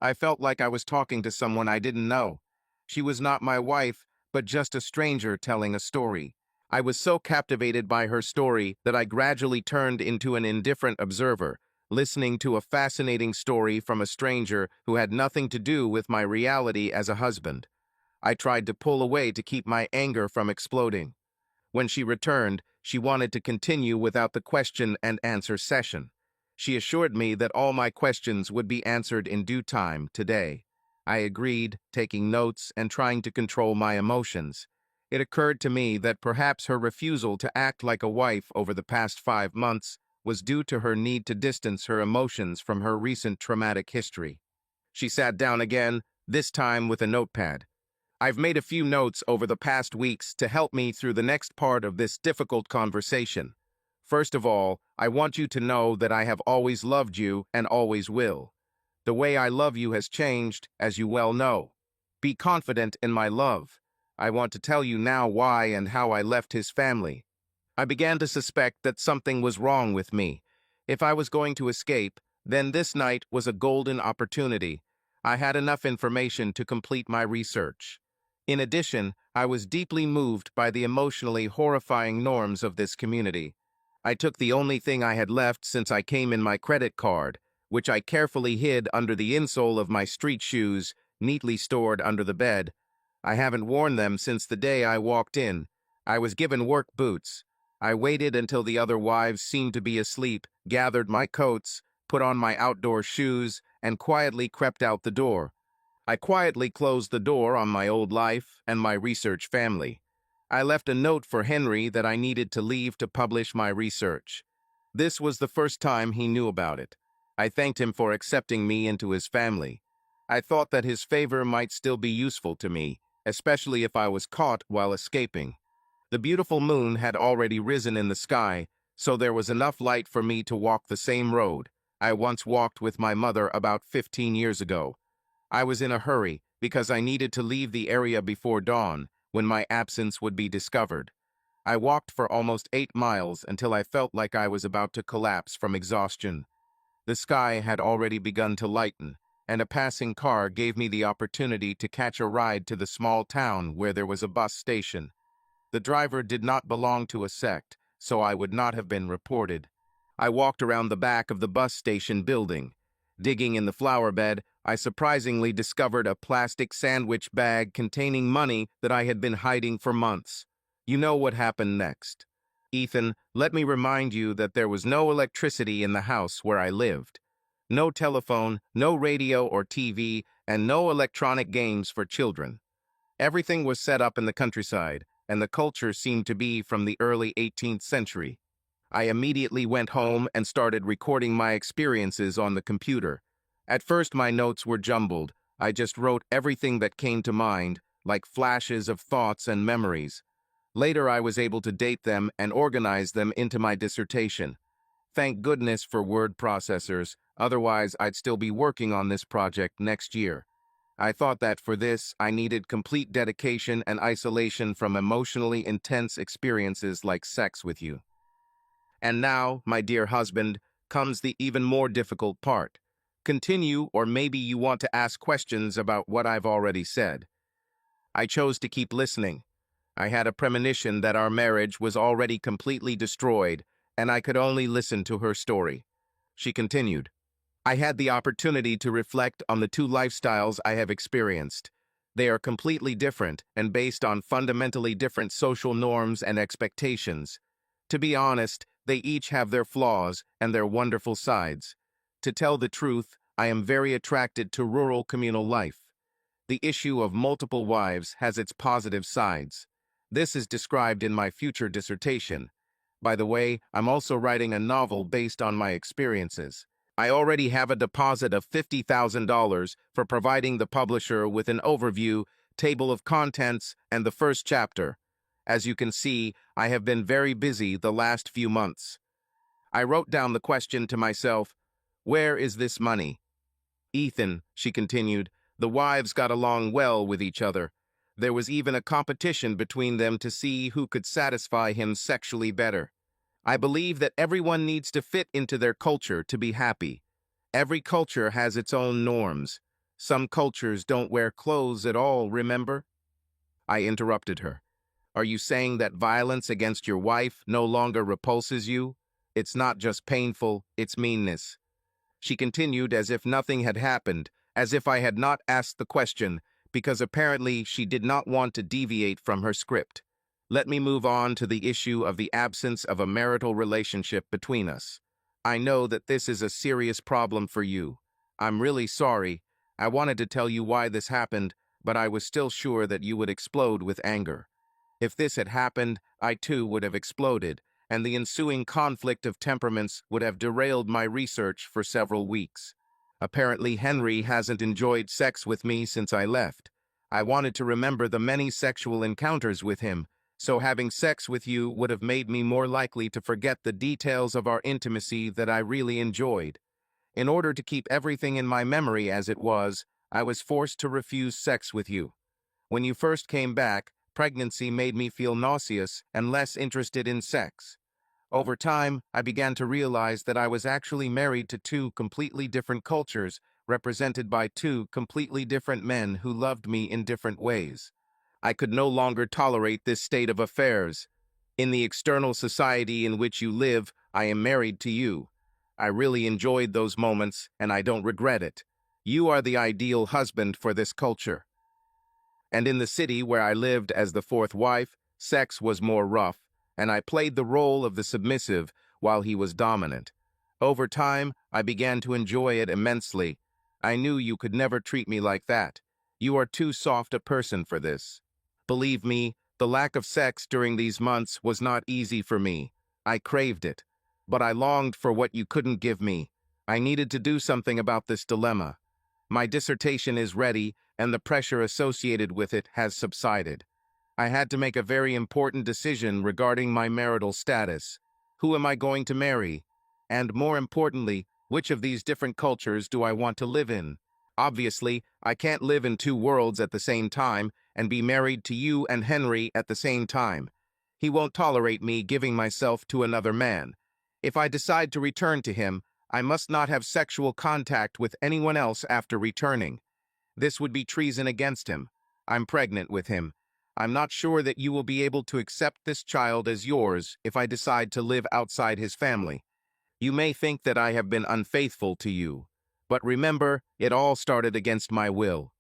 I felt like I was talking to someone I didn't know. She was not my wife, but just a stranger telling a story. I was so captivated by her story that I gradually turned into an indifferent observer, listening to a fascinating story from a stranger who had nothing to do with my reality as a husband. I tried to pull away to keep my anger from exploding. When she returned, she wanted to continue without the question and answer session. She assured me that all my questions would be answered in due time today. I agreed, taking notes and trying to control my emotions. It occurred to me that perhaps her refusal to act like a wife over the past 5 months was due to her need to distance her emotions from her recent traumatic history. She sat down again, this time with a notepad. "I've made a few notes over the past weeks to help me through the next part of this difficult conversation. First of all, I want you to know that I have always loved you and always will. The way I love you has changed, as you well know. Be confident in my love. I want to tell you now why and how I left his family." I began to suspect that something was wrong with me. If I was going to escape, then this night was a golden opportunity. I had enough information to complete my research. In addition, I was deeply moved by the emotionally horrifying norms of this community. I took the only thing I had left since I came in my credit card, which I carefully hid under the insole of my street shoes, neatly stored under the bed. I haven't worn them since the day I walked in. I was given work boots. I waited until the other wives seemed to be asleep, gathered my coats, put on my outdoor shoes, and quietly crept out the door. I quietly closed the door on my old life and my research family. I left a note for Henry that I needed to leave to publish my research. This was the first time he knew about it. I thanked him for accepting me into his family. I thought that his favor might still be useful to me, especially if I was caught while escaping. The beautiful moon had already risen in the sky, so there was enough light for me to walk the same road I once walked with my mother about 15 years ago. I was in a hurry because I needed to leave the area before dawn, when my absence would be discovered. I walked for almost 8 miles until I felt like I was about to collapse from exhaustion. The sky had already begun to lighten, and a passing car gave me the opportunity to catch a ride to the small town where there was a bus station. The driver did not belong to a sect, so I would not have been reported. I walked around the back of the bus station building. Digging in the flower bed, I surprisingly discovered a plastic sandwich bag containing money that I had been hiding for months. You know what happened next. Ethan, let me remind you that there was no electricity in the house where I lived. No telephone, no radio or TV, and no electronic games for children. Everything was set up in the countryside, and the culture seemed to be from the early 18th century. I immediately went home and started recording my experiences on the computer. At first, my notes were jumbled. I just wrote everything that came to mind, like flashes of thoughts and memories. Later, I was able to date them and organize them into my dissertation. Thank goodness for word processors, otherwise I'd still be working on this project next year. I thought that for this, I needed complete dedication and isolation from emotionally intense experiences like sex with you. And now, my dear husband, comes the even more difficult part. Continue, or maybe you want to ask questions about what I've already said. I chose to keep listening. I had a premonition that our marriage was already completely destroyed, and I could only listen to her story. She continued. I had the opportunity to reflect on the two lifestyles I have experienced. They are completely different and based on fundamentally different social norms and expectations. To be honest, they each have their flaws and their wonderful sides. To tell the truth, I am very attracted to rural communal life. The issue of multiple wives has its positive sides. This is described in my future dissertation. By the way, I'm also writing a novel based on my experiences. I already have a deposit of $50,000 for providing the publisher with an overview, table of contents, and the first chapter. As you can see, I have been very busy the last few months. I wrote down the question to myself, where is this money? Ethan, she continued, the wives got along well with each other. There was even a competition between them to see who could satisfy him sexually better. I believe that everyone needs to fit into their culture to be happy. Every culture has its own norms. Some cultures don't wear clothes at all, remember? I interrupted her. Are you saying that violence against your wife no longer repulses you? It's not just painful, it's meanness. She continued as if nothing had happened, as if I had not asked the question, because apparently she did not want to deviate from her script. Let me move on to the issue of the absence of a marital relationship between us. I know that this is a serious problem for you. I'm really sorry. I wanted to tell you why this happened, but I was still sure that you would explode with anger. If this had happened, I too would have exploded, and the ensuing conflict of temperaments would have derailed my research for several weeks. Apparently, Henry hasn't enjoyed sex with me since I left. I wanted to remember the many sexual encounters with him, so having sex with you would have made me more likely to forget the details of our intimacy that I really enjoyed. In order to keep everything in my memory as it was, I was forced to refuse sex with you. When you first came back, pregnancy made me feel nauseous and less interested in sex. Over time, I began to realize that I was actually married to two completely different cultures, represented by two completely different men who loved me in different ways. I could no longer tolerate this state of affairs. In the external society in which you live, I am married to you. I really enjoyed those moments, and I don't regret it. You are the ideal husband for this culture. And in the city where I lived as the fourth wife, sex was more rough, and I played the role of the submissive while he was dominant. Over time, I began to enjoy it immensely. I knew you could never treat me like that. You are too soft a person for this. Believe me, the lack of sex during these months was not easy for me. I craved it. But I longed for what you couldn't give me. I needed to do something about this dilemma. My dissertation is ready, and the pressure associated with it has subsided. I had to make a very important decision regarding my marital status. Who am I going to marry? And more importantly, which of these different cultures do I want to live in? Obviously, I can't live in two worlds at the same time and be married to you and Henry at the same time. He won't tolerate me giving myself to another man. If I decide to return to him, I must not have sexual contact with anyone else after returning. This would be treason against him. I'm pregnant with him. I'm not sure that you will be able to accept this child as yours if I decide to live outside his family. You may think that I have been unfaithful to you, but remember, it all started against my will.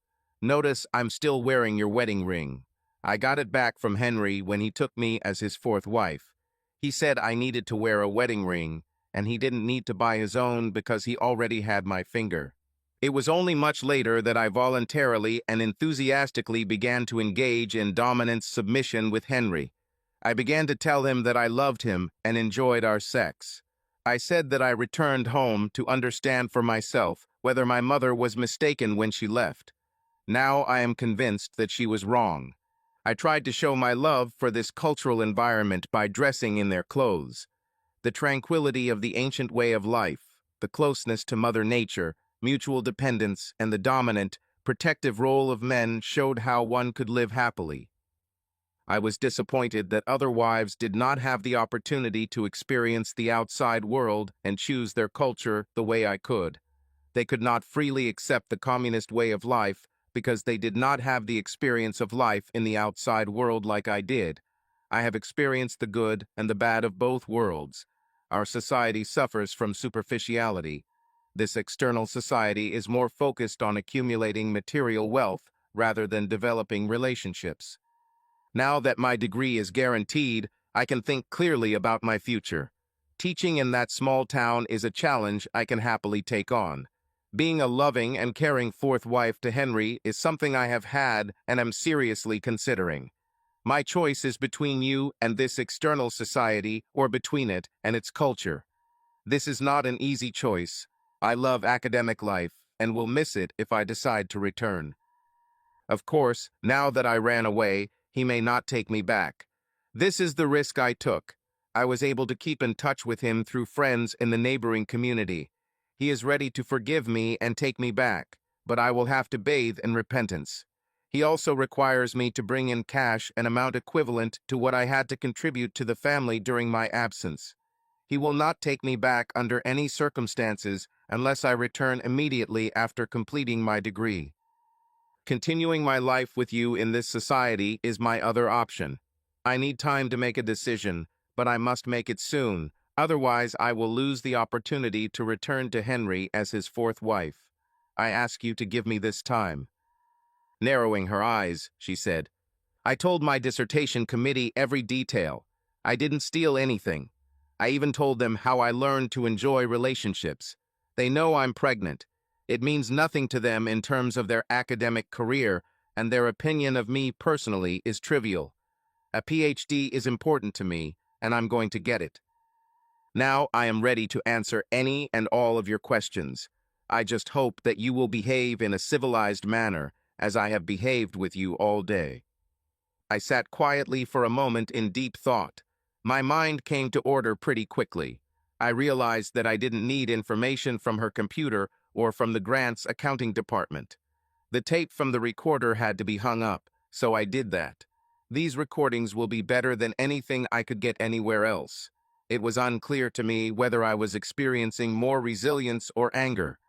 Notice I'm still wearing your wedding ring. I got it back from Henry when he took me as his fourth wife. He said I needed to wear a wedding ring, and he didn't need to buy his own because he already had my finger. It was only much later that I voluntarily and enthusiastically began to engage in dominant submission with Henry. I began to tell him that I loved him and enjoyed our sex. I said that I returned home to understand for myself whether my mother was mistaken when she left. Now I am convinced that she was wrong. I tried to show my love for this cultural environment by dressing in their clothes. The tranquility of the ancient way of life, the closeness to Mother Nature, mutual dependence, and the dominant, protective role of men showed how one could live happily. I was disappointed that other wives did not have the opportunity to experience the outside world and choose their culture the way I could. They could not freely accept the communist way of life because they did not have the experience of life in the outside world like I did. I have experienced the good and the bad of both worlds. Our society suffers from superficiality. This external society is more focused on accumulating material wealth rather than developing relationships. Now that my degree is guaranteed, I can think clearly about my future. Teaching in that small town is a challenge I can happily take on. Being a loving and caring fourth wife to Henry is something I have had and am seriously considering. My choice is between you and this external society or between it and its culture. This is not an easy choice. I love academic life and will miss it if I decide to return. Of course, now that I ran away, he may not take me back. This is the risk I took. I was able to keep in touch with him through friends in the neighboring community. He is ready to forgive me and take me back, but I will have to bathe in repentance. He also requires me to bring in cash an amount equivalent to what I had to contribute to the family during my absence. He will not take me back under any circumstances unless I return immediately after completing my degree. Continuing my life with you in this society is my other option. I need time to make a decision, but I must make it soon. Otherwise, I will lose the opportunity to return to Henry as his fourth wife. I ask you to give me this time. Narrowing her eyes, she said, I told my dissertation committee every detail. I didn't steal anything. I even told them how I learned to enjoy relationships. They know I'm pregnant. It means nothing to them in terms of their academic career, and their opinion of me personally is trivial. A PhD is important to me, and I'm going to get it. Now I am ready to answer any and all of your questions. I just hope that you will behave in a civilized manner, as I have behaved with you all day. I sat quietly for a moment in deep thought. My mind came to order pretty quickly. I realized that I didn't need information from her computer or from the grants accounting department. The tape from the recorder had to be hung up, so I did that. These recordings will be better than anything I could get anywhere else. It was unclear to me whether I was experiencing more resilience or anger.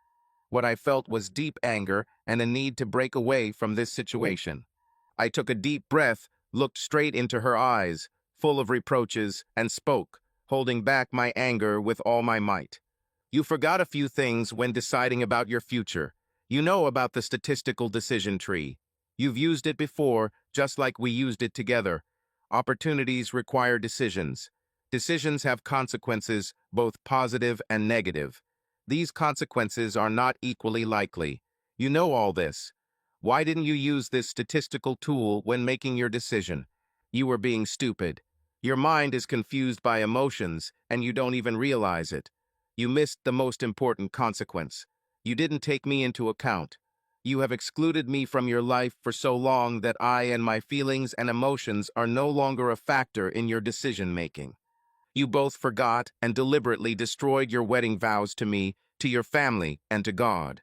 What I felt was deep anger and a need to break away from this situation. I took a deep breath, looked straight into her eyes, full of reproaches, and spoke, holding back my anger with all my might. You forgot a few things when deciding about your future. You know about the statistical decision tree. You've used it before, just like we used it together. Opportunities require decisions. Decisions have consequences, both positive and negative. These consequences are not equally likely. You know all this. Why didn't you use this statistical tool when making your decision? You were being stupid. Your mind is confused by emotions, and you don't even realize it. You missed the most important consequence. You didn't take me into account. You have excluded me from your life for so long that I and my feelings and emotions are no longer a factor in your decision-making. You both forgot and deliberately destroyed your wedding vows to me, to your family, and to God.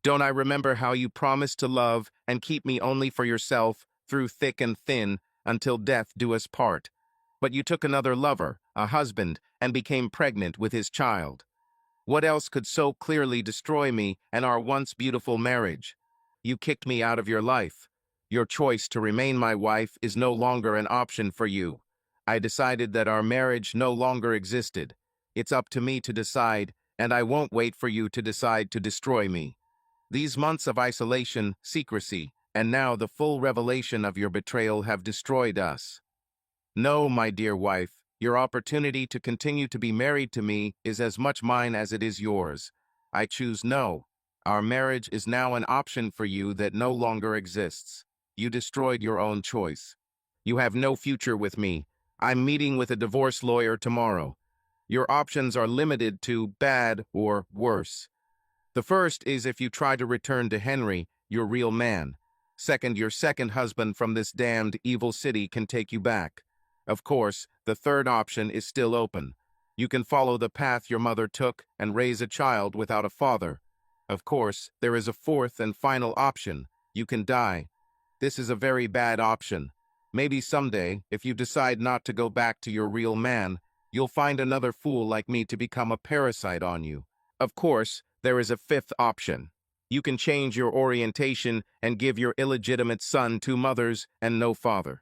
Don't I remember how you promised to love and keep me only for yourself, through thick and thin, until death do us part? But you took another lover, a husband, and became pregnant with his child. What else could so clearly destroy me and our once beautiful marriage? You kicked me out of your life. Your choice to remain my wife is no longer an option for you. I decided that our marriage no longer existed. It's up to me to decide, and I won't wait for you to decide to destroy me. These months of isolation, secrecy, and now the full revelation of your betrayal have destroyed us. No, my dear wife, your opportunity to continue to be married to me is as much mine as it is yours. I choose no. Our marriage is now an option for you that no longer exists. You destroyed your own choice. You have no future with me. I'm meeting with a divorce lawyer tomorrow. Your options are limited to bad or worse. The first is if you try to return to Henry, your real man. Second, your second husband from this damned evil city can take you back. Of course, the third option is still open. You can follow the path your mother took and raise a child without a father. Of course, there is a fourth and final option. You can die. This is a very bad option. Maybe someday, if you decide not to go back to your real man, you'll find another fool like me to become a parasite on you. Of course, there is a fifth option. You can change your orientation and give your illegitimate son two mothers and no father.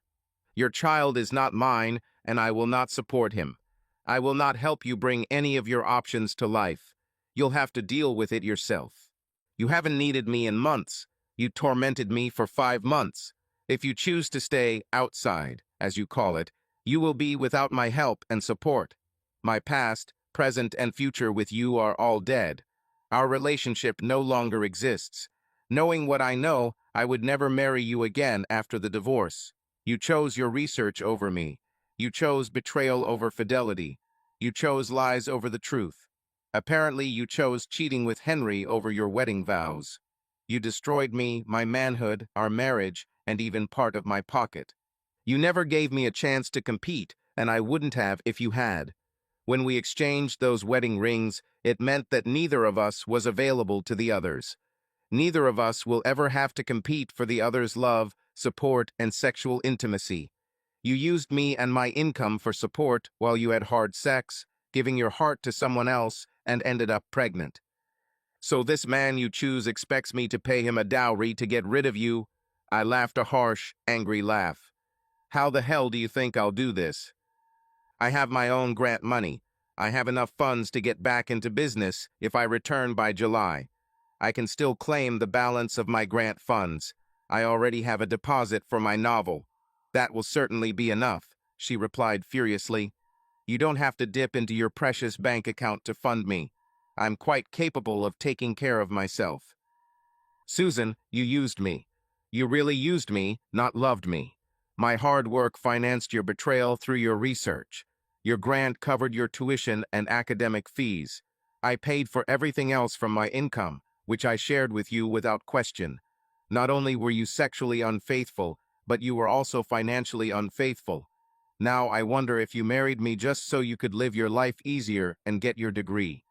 Your child is not mine, and I will not support him. I will not help you bring any of your options to life. You'll have to deal with it yourself. You haven't needed me in months. You tormented me for 5 months. If you choose to stay outside, as you call it, you will be without my help and support. My past, present, and future with you are all dead. Our relationship no longer exists. Knowing what I know, I would never marry you again after the divorce. You chose your research over me. You chose betrayal over fidelity. You chose lies over the truth. Apparently, you chose cheating with Henry over your wedding vows. You destroyed me, my manhood, our marriage, and even part of my pocket. You never gave me a chance to compete, and I wouldn't have if you had. When we exchanged those wedding rings, it meant that neither of us was available to the others. Neither of us will ever have to compete for the other's love, support, and sexual intimacy. You used me and my income for support while you had hard sex, giving your heart to someone else, and ended up pregnant. So this man you choose expects me to pay him a dowry to get rid of you? I laughed a harsh, angry laugh. How the hell do you think I'll do this? I have my own grant money. I have enough funds to get back into business if I return by July. I can still claim the balance of my grant funds. I already have a deposit for my novel. That will certainly be enough, she replied furiously. You don't have to dip into your precious bank account to fund me. I'm quite capable of taking care of myself. Susan, you used me. You really used me, not loved me. My hard work financed your betrayal through your research. Your grant covered your tuition and academic fees. I paid for everything else from my income, which I shared with you without question. Not only were you sexually unfaithful, but you were also financially unfaithful. Now I wonder if you married me just so you could live your life easier and get your degree.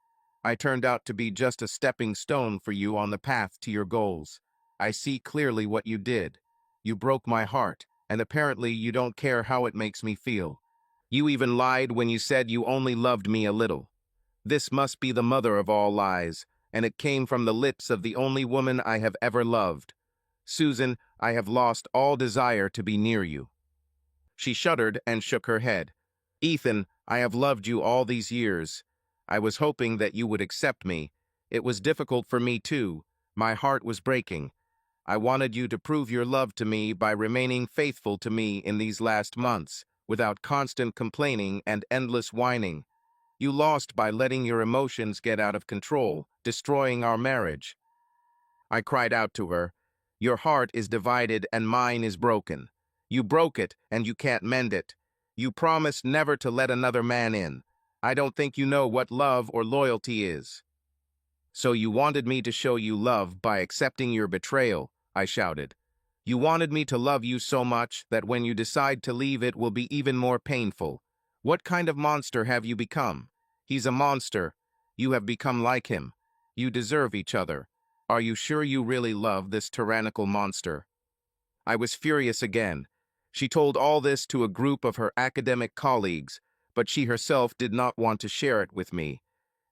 I turned out to be just a stepping stone for you on the path to your goals. I see clearly what you did. You broke my heart, and apparently you don't care how it makes me feel. You even lied when you said you only loved me a little. This must be the mother of all lies, and it came from the lips of the only woman I have ever loved. Susan, I have lost all desire to be near you. She shuddered and shook her head. Ethan, I have loved you all these years. I was hoping that you would accept me. It was difficult for me too. My heart was breaking. I wanted you to prove your love to me by remaining faithful to me in these last months, without constant complaining and endless whining. You lost by letting your emotions get out of control, destroying our marriage. I cried out to her, "Your heart is divided and mine is broken. You broke it and you can't mend it. You promised never to let another man in. I don't think you know what love or loyalty is." "So you wanted me to show you love by accepting your betrayal," I shouted. "You wanted me to love you so much that when you decide to leave it will be even more painful. What kind of monster have you become? He's a monster. You have become like him. You deserve each other. Are you sure you really love this tyrannical monster?" I was furious again. She told all this to a group of her academic colleagues, but she herself did not want to share it with me.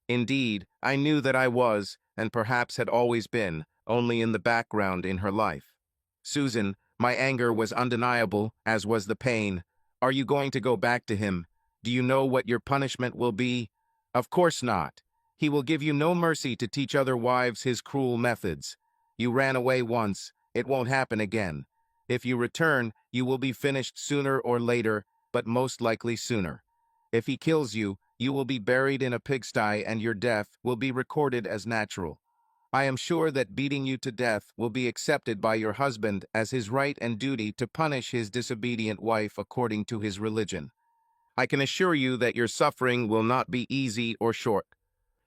Indeed, I knew that I was, and perhaps had always been, only in the background in her life. "Susan, my anger was undeniable, as was the pain. Are you going to go back to him? Do you know what your punishment will be?" "Of course not. He will give you no mercy to teach other wives his cruel methods. You ran away once. It won't happen again. If you return, you will be finished sooner or later, but most likely sooner. If he kills you, you will be buried in a pigsty and your death will be recorded as natural. I am sure that beating you to death will be accepted by your husband as his right and duty to punish his disobedient wife according to his religion. I can assure you that your suffering will not be easy or short.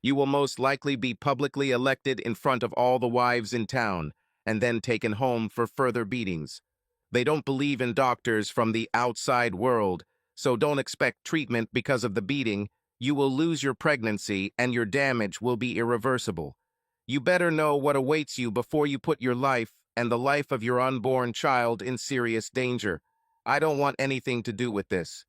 You will most likely be publicly elected in front of all the wives in town, and then taken home for further beatings. They don't believe in doctors from the outside world, so don't expect treatment because of the beating. You will lose your pregnancy, and your damage will be irreversible. You better know what awaits you before you put your life and the life of your unborn child in serious danger. I don't want anything to do with this."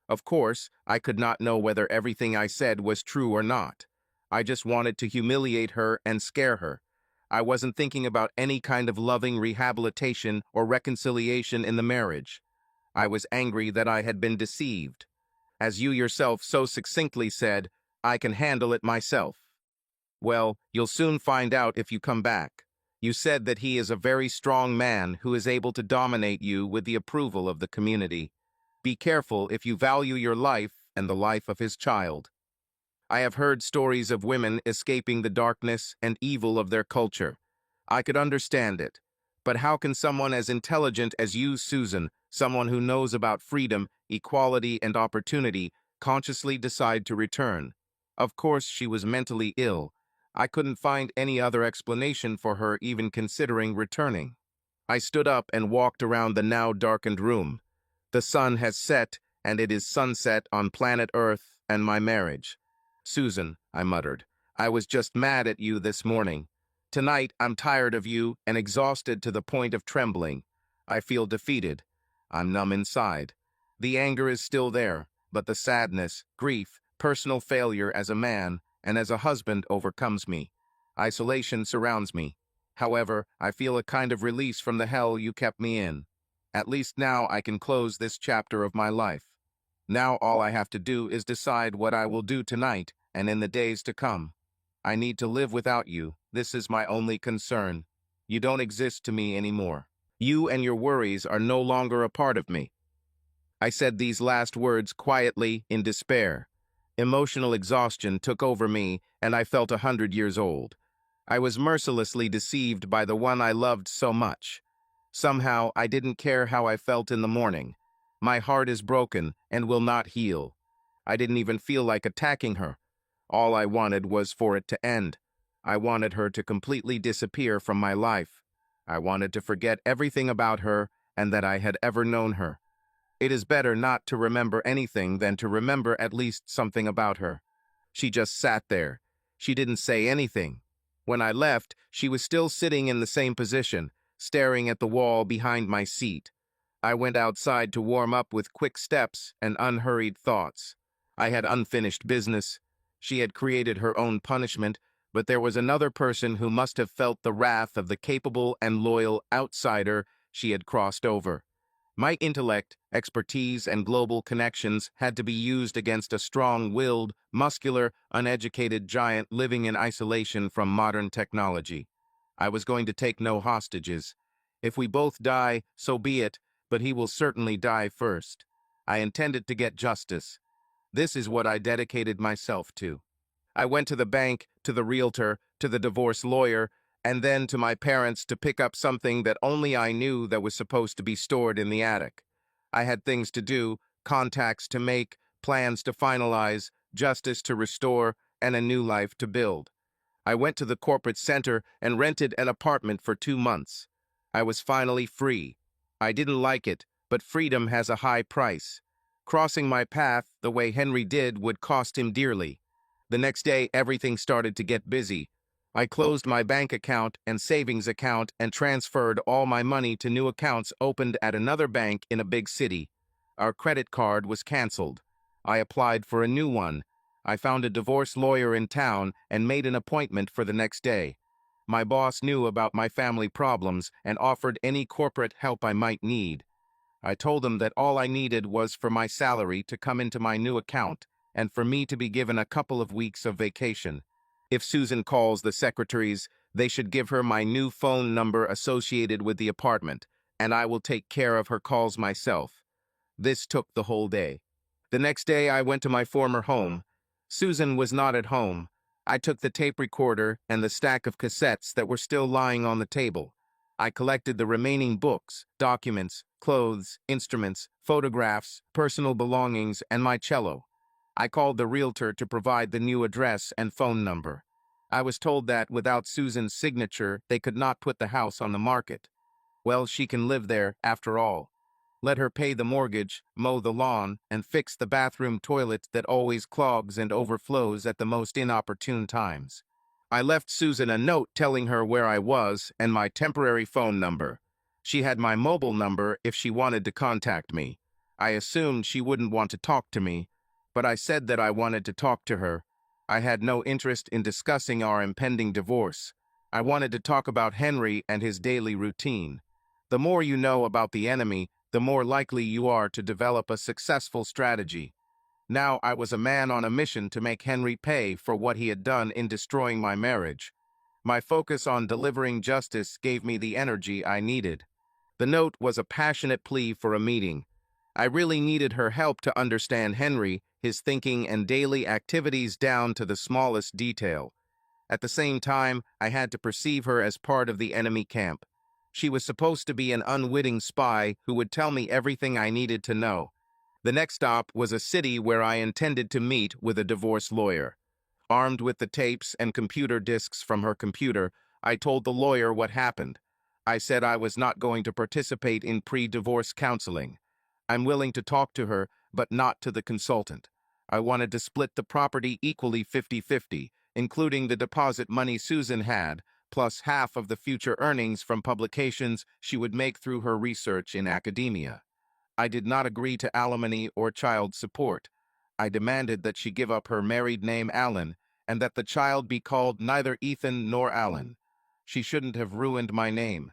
Of course, I could not know whether everything I said was true or not. I just wanted to humiliate her and scare her. I wasn't thinking about any kind of loving rehabilitation or reconciliation in the marriage. I was angry that I had been deceived. As you yourself so succinctly said, "I can handle it myself." Well, you'll soon find out if you come back. You said that he is a very strong man who is able to dominate you with the approval of the community. Be careful if you value your life and the life of his child. I have heard stories of women escaping the darkness and evil of their culture. I could understand it. But how can someone as intelligent as you, Susan, someone who knows about freedom, equality, and opportunity, consciously decide to return? Of course, she was mentally ill. I couldn't find any other explanation for her even considering returning. I stood up and walked around the now darkened room. The sun has set, and it is sunset on planet Earth and my marriage. "Susan," I muttered, "I was just mad at you this morning. Tonight, I'm tired of you and exhausted to the point of trembling. I feel defeated. I'm numb inside. The anger is still there, but the sadness, grief, personal failure as a man and as a husband overcomes me. Isolation surrounds me. However, I feel a kind of release from the hell you kept me in. At least now I can close this chapter of my life. Now all I have to do is decide what I will do tonight and in the days to come. I need to live without you. This is my only concern. You don't exist to me anymore. You and your worries are no longer a part of me." I said these last words quietly, in despair. Emotional exhaustion took over me, and I felt 100 years old. I was mercilessly deceived by the one I loved so much. Somehow, I didn't care how I felt in the morning. My heart is broken and will not heal. I didn't even feel like attacking her. All I wanted was for it to end. I wanted her to completely disappear from my life. I wanted to forget everything about her and that I had ever known her. It is better not to remember anything than to remember at least something about her. She just sat there. She didn't say anything. When I left, she was still sitting in the same position, staring at the wall behind my seat. I went outside to warm up with quick steps and unhurried thoughts. I had unfinished business. She had created her own punishment, but there was another person who must have felt the wrath of the capable and loyal outsider she had crossed over. My intellect, expertise, and global connections had to be used against a strong-willed, muscular, uneducated giant living in isolation from modern technology. I was going to take no hostages. If we both die, so be it, but he will certainly die first. I intended to get justice. This is what I dedicated myself to. I went to the bank, to the realtor, to the divorce lawyer, and then to my parents to pick up something that only I knew that was supposed to be stored in the attic. I had things to do, contacts to make, plans to finalize, justice to restore, and a new life to build. I went to the corporate center and rented an apartment for 2 months. I was finally free. I didn't like it, but freedom has a high price. Crossing my path the way Henry did would cost him dearly. The next day, everything started to get busy. I closed my bank account and savings account and transferred all my money to new accounts opened at another bank in a big city. Our credit card was canceled. I applied for a new one. I found a divorce lawyer in town and made an appointment for the next day. My boss knew about my family problems and offered any corporate help I might need. I told him that all I needed was for my salary to come into my new account and for me to be given a couple of weeks of vacation. If Susan calls the secretaries, they should give her my new phone number associated with the apartment, and I will take care of her calls myself. This took the whole day. The next day, I went to my former home. Susan was not at home. I took the tape recorder and the stack of cassettes that were still lying on the table. I collected the remaining books, documents, clothes, instruments, photographs, personal belongings, and my cello. I called the realtor to provide the new address and phone number. I was told that without Susan's signature, they could not put the house on the market. Well, she can live there, after all. Let her pay the mortgage, mow the lawn, and fix the bathroom toilet that always clogs and overflows at the most inopportune times. I left Susan a note telling her where I was and my temporary phone number. She had my mobile number if she wanted to contact me. I assumed she wouldn't want to talk to me, but I said that I wanted to talk to her. I had no interest in discussing our impending divorce. I wanted to talk about Henry and his daily routine. The more you know about the enemy, the more likely you are to develop a successful strategy. Now I was a man on a mission to make Henry pay for what he had done in destroying my marriage. My focus on delivering justice gave me the energy I needed. The note was a passionate plea for a meeting. I really needed her help to understand Henry, his thinking and daily activities down to the smallest detail. At the same time, I had to perceive her as part of the enemy camp. She was supposed to be an unwitting spy who would tell me everything I needed to know. The next stop was a city where I intended to meet with a divorce lawyer. Armed with the tapes and computer disks from her computer, I told the lawyer what happened. I said I was not going to participate in pre-divorce counseling. I'm willing to talk to her, but not to the consultant. I wanted to split the property equally 50-50, including the deposit money Susan had, plus half of the future earnings from publications she would make through her research in academia. I did not agree to alimony or child support. I demanded that she give up her married name Allen, and that the child be called neither Ethan nor Allen. She shouldn't have ruined my name.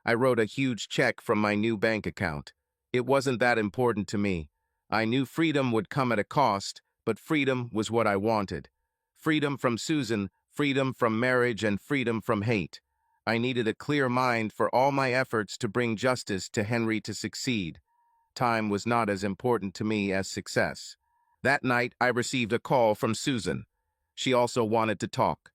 I wrote a huge check from my new bank account. It wasn't that important to me. I knew freedom would come at a cost, but freedom was what I wanted. Freedom from Susan, freedom from marriage, and freedom from hate. I needed a clear mind for all my efforts to bring justice to Henry to succeed. Time was not as important to me as success. That night, I received a call from Susan. She also wanted to talk.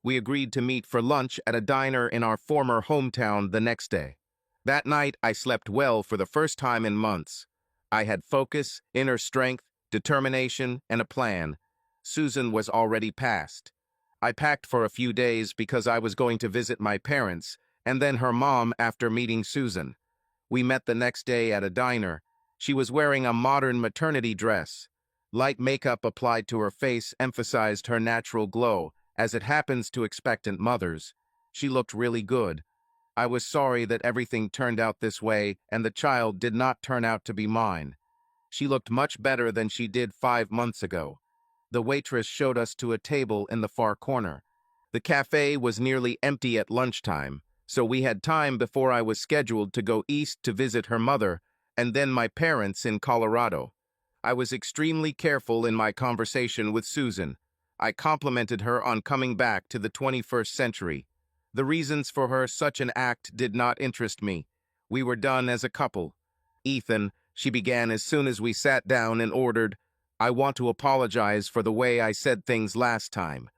We agreed to meet for lunch at a diner in our former hometown the next day. That night, I slept well for the first time in months. I had focus, inner strength, determination, and a plan. Susan was already past. I packed for a few days because I was going to visit my parents, and then her mom after meeting Susan. We met the next day at a diner. She was wearing a modern maternity dress. Light makeup applied to her face emphasized her natural glow, as it happens to expectant mothers. She looked really good. I was sorry that everything turned out this way and the child did not turn out to be mine. She looked much better than she did 5 months ago. The waitress showed us to a table in the far corner. The cafe was nearly empty at lunchtime, so we had time before I was scheduled to go east to visit her mother and then my parents in Colorado. I was extremely careful in my conversation with Susan. I complimented her on coming back to the 21st century. The reasons for her such an act did not interest me. We were done as a couple. Ethan, She began as soon as we sat down and ordered, "I want to apologize for the way I said things last time."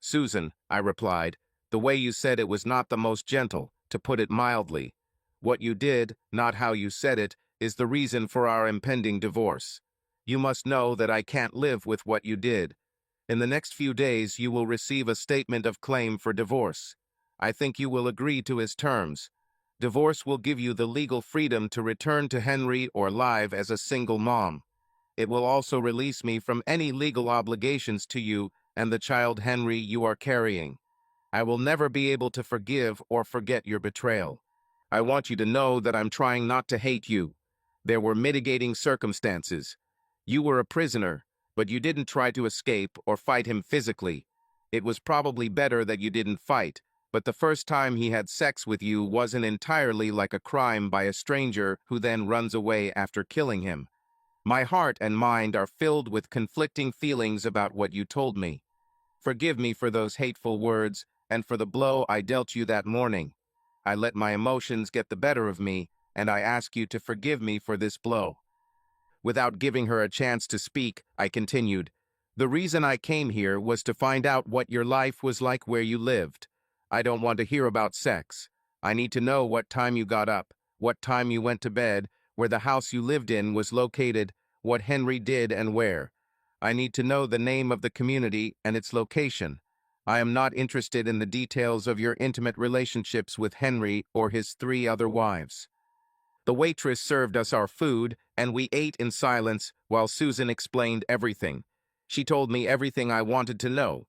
"Susan," I replied, "the way you said it was not the most gentle, to put it mildly. What you did, not how you said it, is the reason for our impending divorce. You must know that I can't live with what you did. In the next few days, you will receive a statement of claim for divorce. I think you will agree to his terms. Divorce will give you the legal freedom to return to Henry or live as a single mom. It will also release me from any legal obligations to you and the child Henry you are carrying. I will never be able to forgive or forget your betrayal. I want you to know that I'm trying not to hate you. There were mitigating circumstances. You were a prisoner, but you didn't try to escape or fight him physically. It was probably better that you didn't fight, but the first time he had sex with you wasn't entirely like a crime by a stranger who then runs away after killing him. My heart and mind are filled with conflicting feelings about what you told me. Forgive me for those hateful words and for the blow I dealt you that morning. I let my emotions get the better of me, and I ask you to forgive me for this blow." Without giving her a chance to speak, I continued, "The reason I came here was to find out what your life was like where you lived. I don't want to hear about sex. I need to know what time you got up, what time you went to bed, where the house you lived in was located, what Henry did and where. I need to know the name of the community and its location. I am not interested in the details of your intimate relationships with Henry or his 3 other wives." The waitress served us our food, and we ate in silence while Susan explained everything. She told me everything I wanted to know.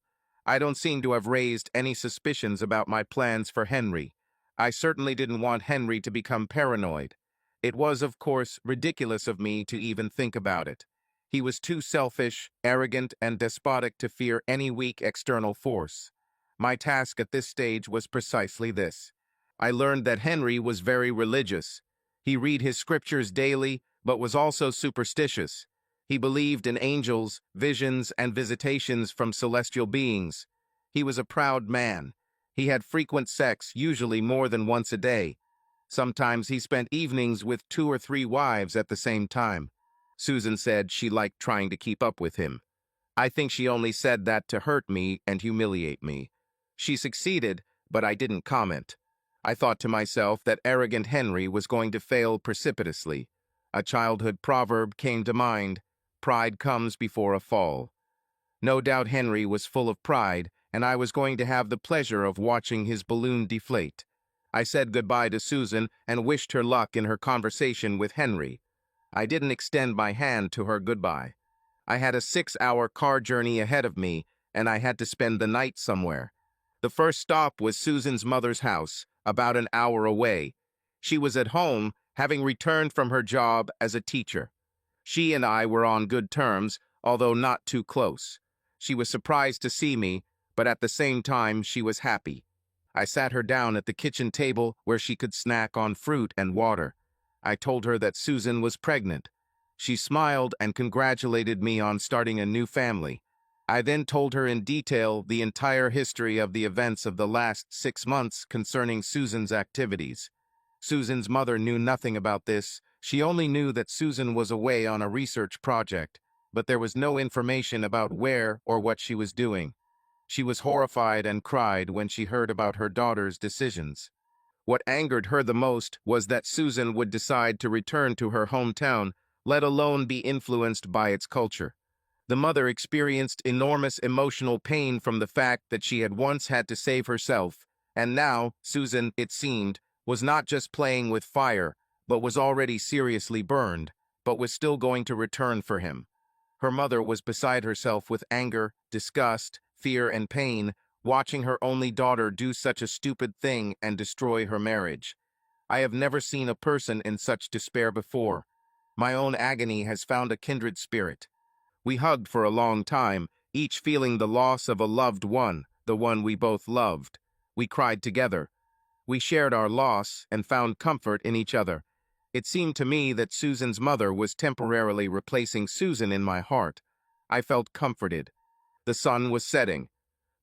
I don't seem to have raised any suspicions about my plans for Henry. I certainly didn't want Henry to become paranoid. It was, of course, ridiculous of me to even think about it. He was too selfish, arrogant, and despotic to fear any weak external force. My task at this stage was precisely this. I learned that Henry was very religious. He read his scriptures daily, but was also superstitious. He believed in angels, visions, and visitations from celestial beings. He was a proud man. He had frequent sex, usually more than once a day. Sometimes he spent evenings with 2 or 3 wives at the same time. Susan said she liked trying to keep up with him. I think she only said that to hurt me and humiliate me. She succeeded, but I didn't comment. I thought to myself that arrogant Henry was going to fail precipitously. A childhood proverb came to mind: pride comes before a fall. No doubt Henry was full of pride, and I was going to have the pleasure of watching his balloon deflate. I said goodbye to Susan and wished her luck in her conversation with Henry. I didn't extend my hand to her goodbye. I had a 6-hour car journey ahead of me, and I had to spend the night somewhere. The first stop was Susan's mother's house, about an hour away. She was at home, having returned from her job as a teacher. She and I were on good terms, although not too close. She was surprised to see me, but at the same time she was happy. I sat her down at the kitchen table where she could snack on fruit and water. I told her that Susan was pregnant. She smiled and congratulated me on starting a new family. I then told her in detail the entire history of the events of the last 6 months concerning Susan's activities. Susan's mother knew nothing about this. She only knew that Susan was away on a research project, but there was no information about where or what she was doing. She was horrified and cried when she heard about her daughter's decisions. What angered her the most was that Susan would decide to return to her hometown, let alone be influenced by its culture. The mother experienced enormous emotional pain from the fact that she had once had to save herself, and now Susan, it seemed, was not just playing with fire, but was already seriously burned, but was still going to return for him. Her mother was beside herself with anger, disgust, fear, and pain, watching her only daughter do such a stupid thing and destroy her marriage. I have never seen a person in such despair before. My own agony has found a kindred spirit. We hugged for a long time, each feeling the loss of a loved one, the one we both loved. We cried together. We shared our loss and found comfort in each other. It seemed to me that Susan's mother was temporarily replacing Susan in my heart. I felt comforted. The sun was setting.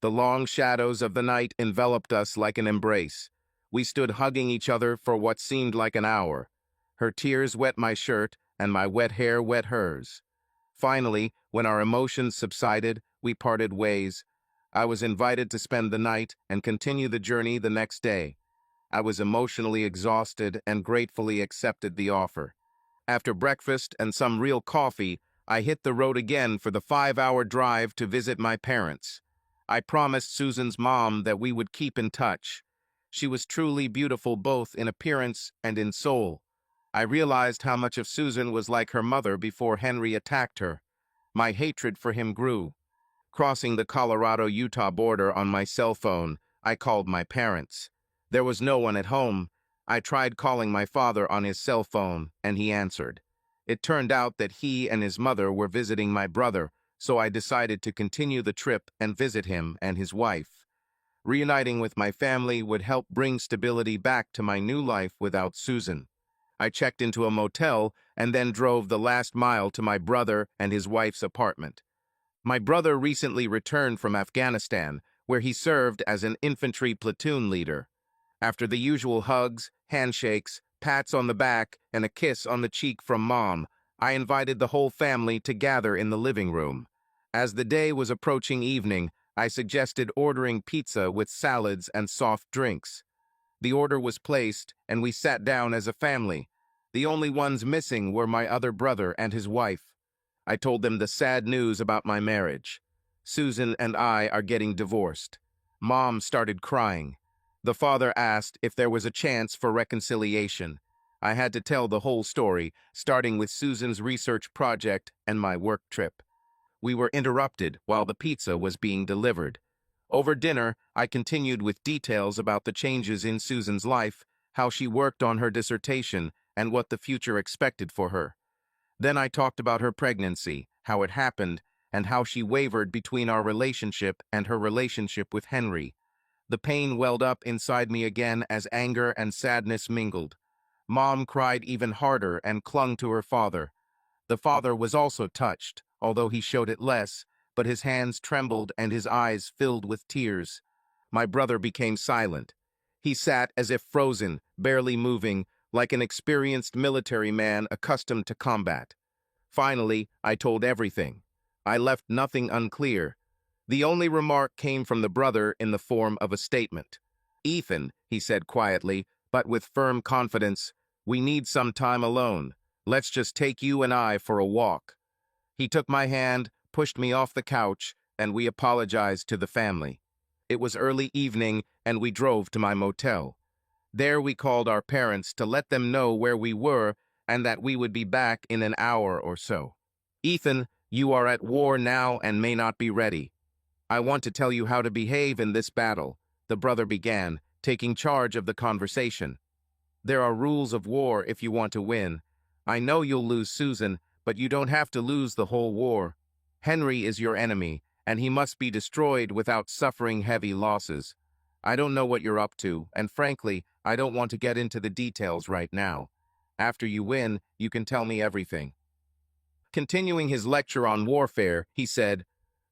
The long shadows of the night enveloped us like an embrace. We stood hugging each other for what seemed like an hour. Her tears wet my shirt, and my wet hair wet hers. Finally, when our emotions subsided, we parted ways. I was invited to spend the night and continue the journey the next day. I was emotionally exhausted and gratefully accepted the offer. After breakfast and some real coffee, I hit the road again for the 5-hour drive to visit my parents. I promised Susan's mom that we would keep in touch. She was truly beautiful both in appearance and in soul. I realized how much of Susan was like her mother before Henry attacked her. My hatred for him grew. Crossing the Colorado-Utah border on my cell phone, I called my parents. There was no one at home. I tried calling my father on his cell phone, and he answered. It turned out that he and his mother were visiting my brother, so I decided to continue the trip and visit him and his wife. Reuniting with my family would help bring stability back to my new life without Susan. I checked into a motel and then drove the last mile to my brother and his wife's apartment. My brother recently returned from Afghanistan, where he served as an infantry platoon leader. After the usual hugs, handshakes, pats on the back, and a kiss on the cheek from Mom, I invited the whole family to gather in the living room. As the day was approaching evening, I suggested ordering pizza with salads and soft drinks. The order was placed, and we sat down as a family. The only ones missing were my other brother and his wife. I told them the sad news about my marriage. Susan and I are getting divorced. Mom started crying. The father asked if there was a chance for reconciliation. I had to tell the whole story, starting with Susan's research project and my work trip. We were interrupted while the pizza was being delivered. Over dinner, I continued with details about the changes in Susan's life, how she worked on her dissertation, and what the future expected for her. Then I talked about her pregnancy, how it happened, and how she wavered between our relationship and her relationship with Henry. The pain welled up inside me again as anger and sadness mingled. Mom cried even harder and clung to her father. The father was also touched, although he showed it less, but his hands trembled and his eyes filled with tears. My brother became silent. He sat as if frozen, barely moving, like an experienced military man accustomed to combat. Finally, I told everything. I left nothing unclear. The only remark came from the brother in the form of a statement. "Ethan," he said quietly, but with firm confidence, "we need some time alone. Let's just take you and I for a walk." He took my hand, pushed me off the couch, and we apologized to the family. It was early evening, and we drove to my motel. There we called our parents to let them know where we were and that we would be back in an hour or so. "Ethan, you are at war now and may not be ready. I want to tell you how to behave in this battle," the brother began, taking charge of the conversation. "There are rules of war if you want to win. I know you'll lose Susan, but you don't have to lose the whole war. Henry is your enemy, and he must be destroyed without suffering heavy losses. I don't know what you're up to, and frankly, I don't want to get into the details right now. After you win, you can tell me everything." Continuing his lecture on warfare, he said,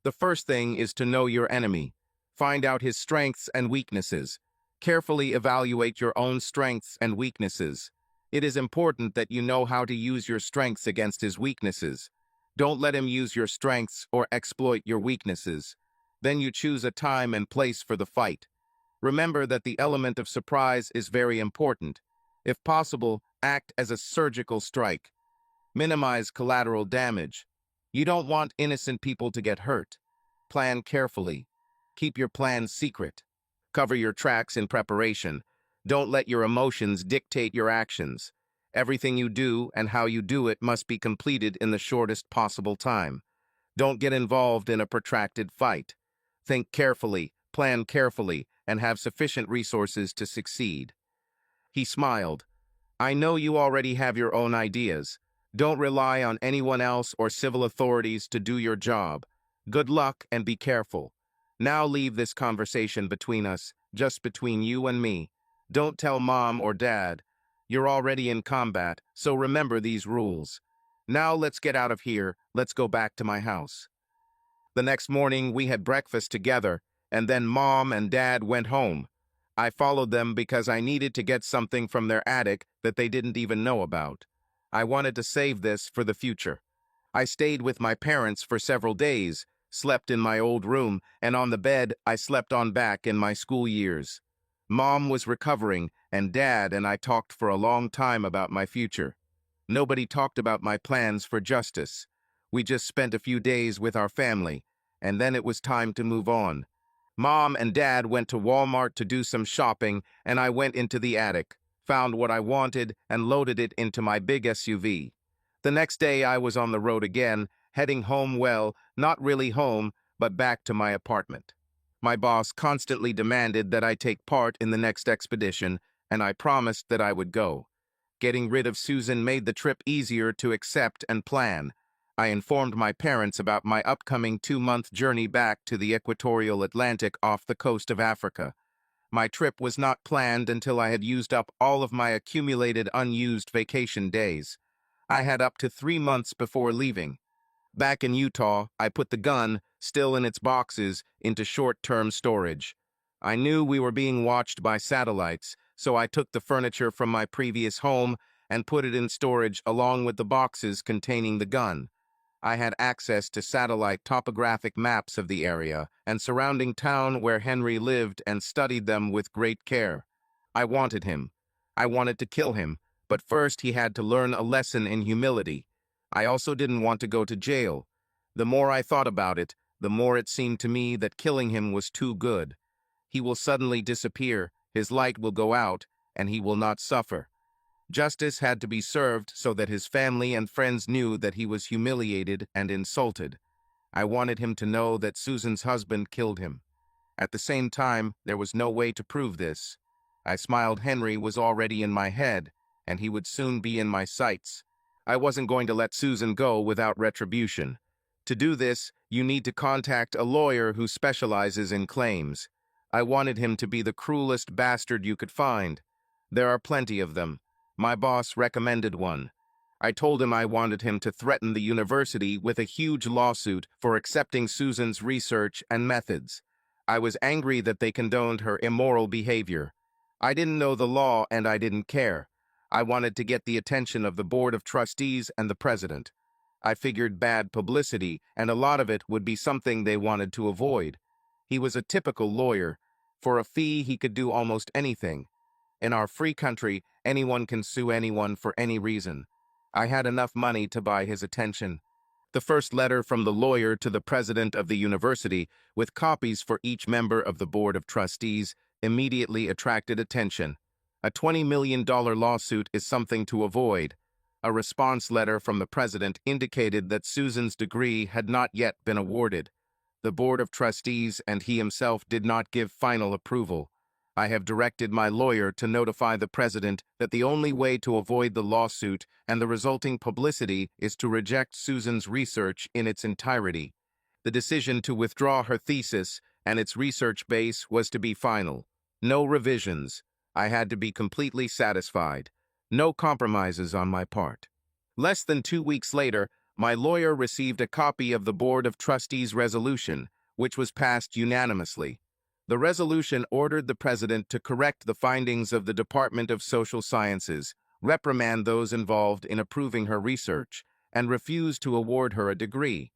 "The first thing is to know your enemy. Find out his strengths and weaknesses. Carefully evaluate your own strengths and weaknesses. It is important that you know how to use your strengths against his weaknesses. Don't let him use your strengths or exploit your weaknesses. Then you choose a time and place for the fight. Remember that the element of surprise is very important. If possible, act as a surgical strike. Minimize collateral damage. You don't want innocent people to get hurt. Plan carefully. Keep your plans secret. Cover your tracks in preparation. Don't let your emotions dictate your actions. Everything you do and how you do it must be completed in the shortest possible time. Don't get involved in a protracted fight. Think carefully, plan carefully, and have sufficient resources to succeed." He smiled. "I know you already have your own ideas. Don't rely on anyone else or civil authorities to do your job. Good luck and be careful. Now leave this conversation between us, just between you and me. Don't tell Mom or Dad. You're already in combat, so remember these rules. Now let's get out of here. Let's go back to my house." The next morning, we had breakfast together, and then Mom and Dad went home. I followed them because I needed to get something from their attic that they didn't even know about. I wanted to save this for the future. I stayed with my parents for several days, slept in my old room, and on the bed I slept on back in my school years. Mom was recovering, and Dad and I talked for a long time about my future. Nobody talked about my plans for justice. We just spent a few days with our family, and then it was time to move on. Mom and Dad went to Walmart to do some shopping, and I went into the attic, found what I wanted, and loaded it into my big SUV. The next day I was on the road again, heading home, well, not really home, but back to my apartment. My boss constantly demanded that I take part in the next expedition, and I promised that I would go. Getting rid of Susan made the trip easier to accept and plan. I informed my parents about my upcoming 2-month journey back to the equatorial Atlantic off the coast of Africa. My trip was not planned until I had used up all of my accumulated unused vacation days. I had up to 3 months before leaving. Back in Utah, I put the gun, still in its boxes, into short-term storage. I knew we were being watched by satellites, so I took the furniture from my previous home and put it in storage along with the boxes containing the gun. I had access to satellite topographic maps of the area and surrounding town where Henry lived and studied them with great care. I wanted him. I wanted to kill him, but first he had to learn a lesson in humility. I also didn't want to go to jail. The more I thought about it, the more it seemed to me that killing him was too good. He will suddenly disappear, his light will go out, and he will not suffer. Justice had to be served so that his family and friends knew that he was humiliated and insulted. I wanted him to know that Susan's husband killed him. At the same time, there was no way to prove this. I smiled. Henry was already in my head, and he would soon be in my sights. I wasn't going to let Susan go without retribution. To do this, you need to contact a lawyer who specializes in claims. I wanted him to be the cruelest bastard you could find. There are plenty of them. My boss recommended one. I told him I wanted him to threaten the university with a huge lawsuit for accepting Susan's research and methods. I was angry that they condoned her immoral behavior. I didn't know the law and I didn't care. I wanted to get the attention of the board of trustees and the president. I figured bad publicity, and a lot of it would be something they wanted to avoid. He was a typical lawyer. For a fee, he could do almost anything. In our free country, anyone can sue anyone for any reason. I had enough money to buy his attention. The first letter from the lawyer to the president of the university, with copies for each member of the board of trustees, immediately attracted attention. A $20 million lawsuit is something to avoid. A response letter from the president indicated that Susan's degree had not yet been awarded. The board of trustees and he himself did not give final approval. I have directed my lawyer to notify the president that the only way to avoid the lawsuit and the resulting publicity is to reject Susan's research in its entirety. The decision to withdraw her thesis and its research base was to be final. No revisions. I had to be completely satisfied. No compromises on my part. Less than 2 weeks later, my lawyer received a copy of the Board of Trustees' resolution, which was passed unanimously. The resolution ordered the president to correct the findings of the Department of Social Sciences, reprimand those involved in approving her research, and refuse to award her a degree.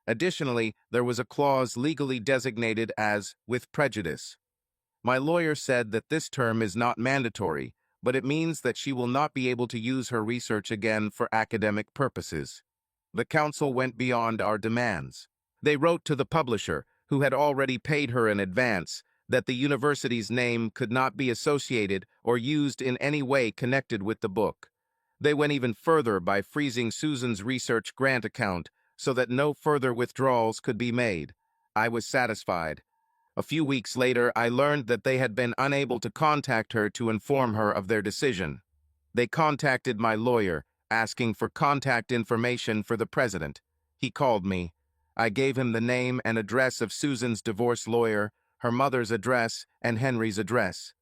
Additionally, there was a clause legally designated as "with prejudice." My lawyer said that this term is not mandatory, but it means that she will not be able to use her research again for academic purposes. The council went beyond our demands. They wrote to the publisher, who had already paid her in advance, that the university's name could not be associated or used in any way connected with the book. They went even further by freezing Susan's research grant account so that no further withdrawals could be made. I was satisfied. A few weeks later, I learned that they had been unable to contact her to inform her of their decision. They contacted my lawyer, asking for contact information for the president. He called me. I gave him the name and address of Susan's divorce lawyer, her mother's address, and Henry's address.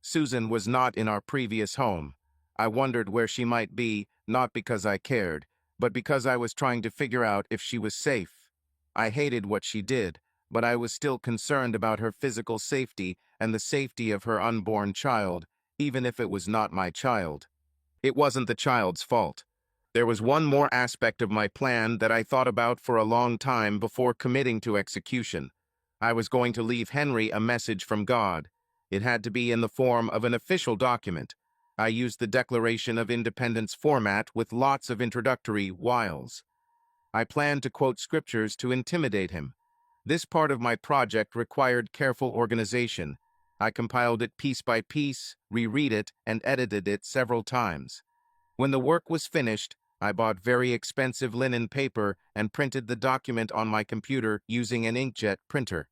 Susan was not in our previous home. I wondered where she might be, not because I cared, but because I was trying to figure out if she was safe. I hated what she did, but I was still concerned about her physical safety and the safety of her unborn child, even if it was not my child. It wasn't the child's fault. There was one more aspect of my plan that I thought about for a long time before committing to execution. I was going to leave Henry a message from God. It had to be in the form of an official document. I used the Declaration of Independence format with lots of introductory whiles. I planned to quote scriptures to intimidate him. This part of my project required careful organization. I compiled it piece by piece, reread it, and edited it several times. When the work was finished, I bought very expensive linen paper and printed the document on my computer using an inkjet printer.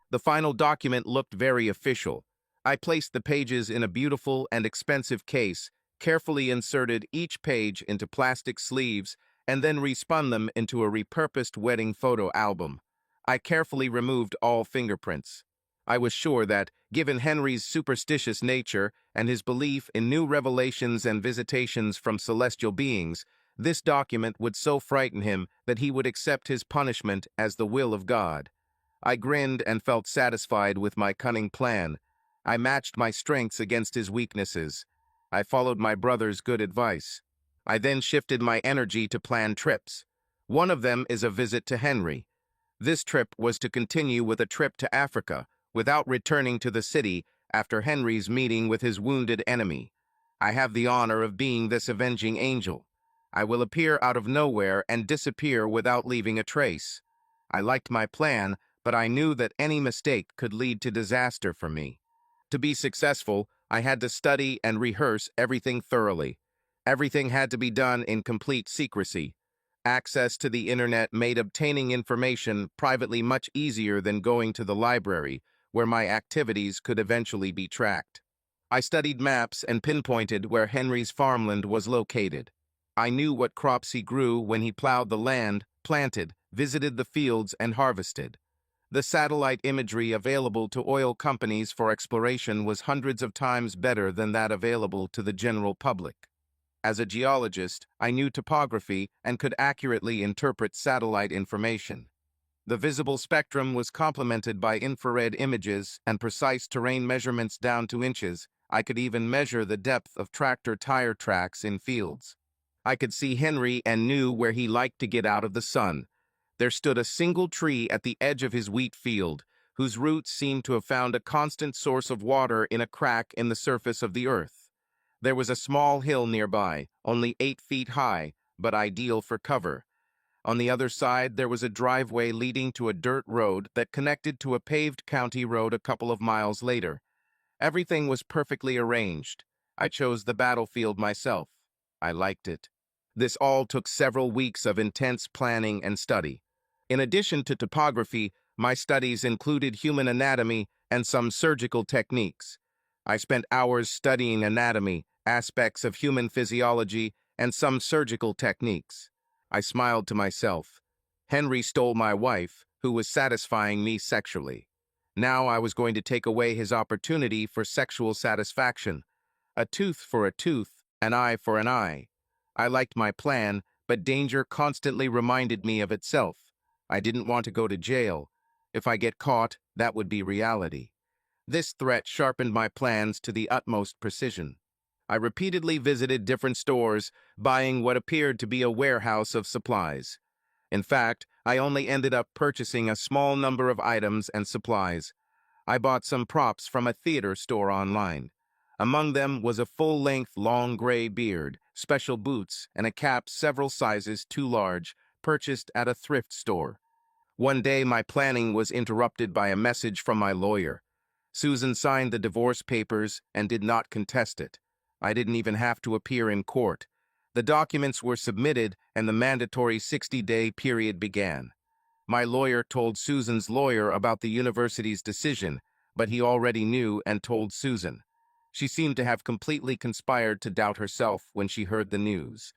The final document looked very official. I placed the pages in a beautiful and expensive case, carefully inserted each page into plastic sleeves, and then respun them into a repurposed wedding photo album. I carefully removed all fingerprints. I was sure that, given Henry's superstitious nature and his belief in new revelations and visitations from celestial beings, this document would so frighten him that he would accept his punishment as the will of God. I grinned and felt satisfied with my cunning plan. I matched my strengths against his weaknesses. I followed my brother's good advice. I then shifted my energy to plan trips. One of them is a visit to Henry. This trip was to continue with a trip to Africa, without returning to the city after Henry's meeting with his wounded enemy. I have the honor of being this avenging angel. I will appear out of nowhere and disappear without leaving a trace. I liked my plan, but I knew that any mistake could lead to disaster for me. To be successful, I had to study and rehearse everything thoroughly. Everything had to be done in complete secrecy. Access to the internet made obtaining information privately much easier than going to the library, where my activities could eventually be tracked. I studied maps and pinpointed where Henry's farmland was located. I knew what crops he grew when he plowed the land, planted, visited the fields, and harvested. The satellite imagery available to oil companies for exploration was hundreds of times better than that available to the general public. As a geologist, I knew topography and could accurately interpret satellite information. The visible spectrum was complemented by infrared images and precise terrain measurements down to inches. I could even measure the depth of tractor tire tracks in fields. I could see Henry and knew where he liked to get out of the sun. There stood a single tree at the edge of his wheat field, whose roots seemed to have found a constant source of water in a crack in the surface of the earth. There was a small hill nearby, only 8 feet high, but ideal for cover. On the other side, there was a driveway leading to a dirt road that connected to a paved county road a couple of miles later. Everything was perfectly arranged. I chose the battlefield myself. I liked it. This all took several weeks of intense planning and study. In addition to topography, my studies included human anatomy and some surgical techniques. I spent hours studying anatomy, aspects of human physiology, and some surgical techniques. I smiled to myself. Henry stole my wife, who was satisfying me sexually. Now I was going to take away his opportunity for sexual satisfaction. A tooth for a tooth, an eye for an eye. I liked my plan, but danger constantly reminded me of itself. I didn't want to go to jail. If I get caught, that would be reality. This threat sharpened my plans to the utmost precision. I repeatedly visited different stores, buying what appeared to be a warehouse of supplies. In fact, I only ended up purchasing a small number of items and supplies. I bought some props from a theater store online. Among them was a full-length long gray beard, special boots, and a cap several sizes too large, purchased at a thrift store. One day my planning was interrupted by a message from my lawyer. Susan signed the divorce papers and did not contest it. I didn't even have to appear in court. The documents were submitted and the mandatory 60-day period began. My lawyer told Susan's lawyer about the university's decision, but he already knew and told Susan. She seemed to have completely conspired to doubt herself when she heard the news.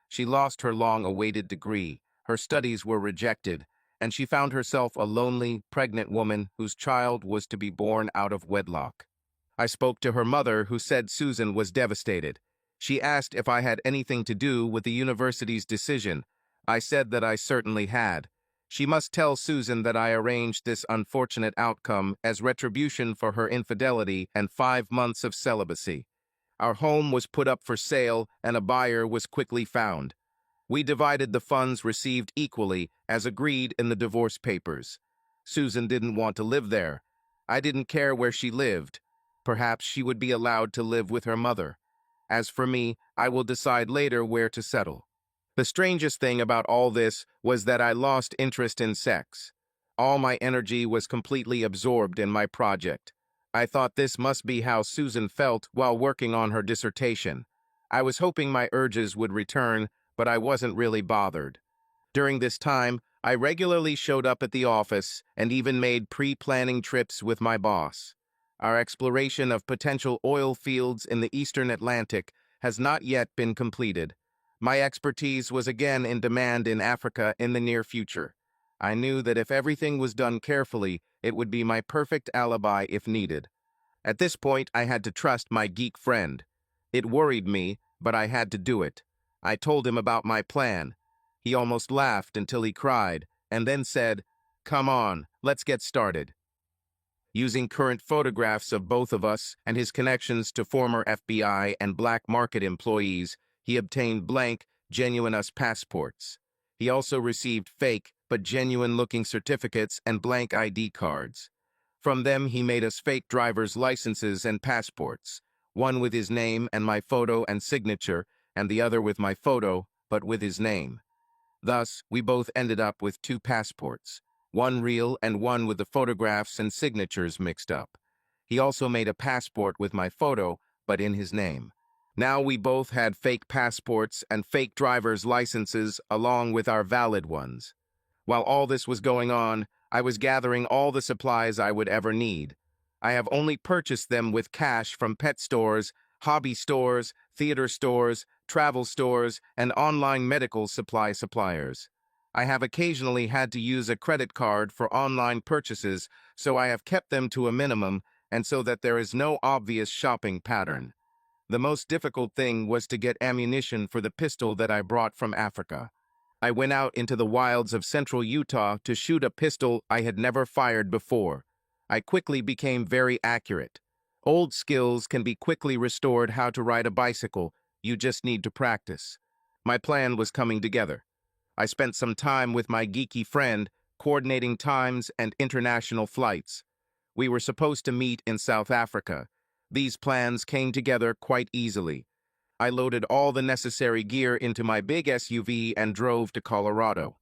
She lost her long-awaited degree, her studies were rejected, and she found herself a lonely, pregnant woman whose child was to be born out of wedlock. I spoke to her mother, who said Susan was devastated. She asked if I had anything to do with the university's decision. I said that I certainly had. She must tell Susan that I arranged this unfortunate outcome as retribution for her infidelity and 5 months of celibacy. Our home was put up for sale, and a buyer was quickly found. We divided the funds received equally, as agreed in the divorce papers. Susan didn't want to live there. I didn't care where she lived. Perhaps she would be allowed to live with her mother. As for me, I will decide later where to settle. The strangest thing about all this was that I lost interest in sex. All my energy was completely absorbed in my project. I thought this must be how Susan felt while working on her dissertation. I was hoping my urges would return, but I wasn't really bothered. During this time, I regularly showed up at the office and even made pre-planning trips with my boss. Our exploration of potential oil fields in the eastern Atlantic has not yet been completed. My expertise was again in demand in Africa in the near future. I knew that if everything was done carefully, it would be my perfect alibi if needed. At this point, I had to trust my geek friend. It worried me, but I had to do it. I told him about my plan. He almost laughed until he cried, and then said, "Come on, let's get started." Using current photographs of both of us and his connections to former FBI and black market employees, he obtained blank, genuine US passports. He also received fake, but genuine-looking certificates and blank ID cards. From them, he made us fake driver's licenses and passports, one with his name and my photo and signature, and the other with my photo, but with his name. Thus, we both ended up with two passports, one real and one with the photographs and signatures mixed up. He also made a passport with my photo, but in his name. Now we both had fake passports and fake driver's licenses along with our valid ones. While all this was going on, I was gathering all the supplies I would ever need. I have only purchased them with cash from pet stores, hobby stores, theater stores, travel stores, and online medical supply suppliers. I have occasionally had to use a credit card for online purchases, so I have kept them to a minimum and so that there is no obvious shopping pattern. The most difficult thing was to get ammunition for the pistol that I brought from Africa. I went out into the wilds of central Utah to shoot a pistol I had never fired before. I quickly became very accurate. Old skills can be quickly restored. How to ride a bicycle, you just need to practice. My plan was coming together. I spent some time with my geeky friend, coordinating times and international flights. We were supposed to meet in South Africa. These plans came together quite easily. I loaded all the necessary gear into my big SUV and drove to Colorado.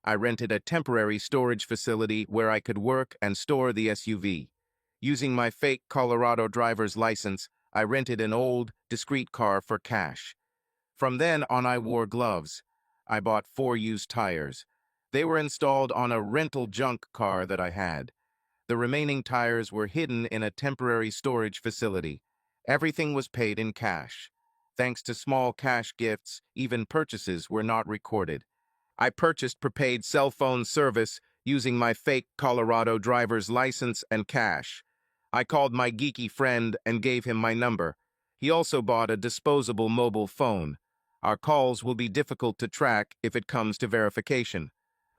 I rented a temporary storage facility where I could work and store the SUV. Using my fake Colorado driver's license, I rented an old, discreet car for cash. From then on, I wore gloves. I bought 4 used tires. They were installed on a rental junk car that I had. The remaining tires were hidden in a temporary storage facility. Everything was paid in cash. Thanks to small cash gifts, even purchases were not recorded. I purchased prepaid cell phone service using my fake Colorado driver's license and cash. I called my geeky friend and gave him my number. He also bought a disposable mobile phone. Our calls will be difficult to track if it comes to verification.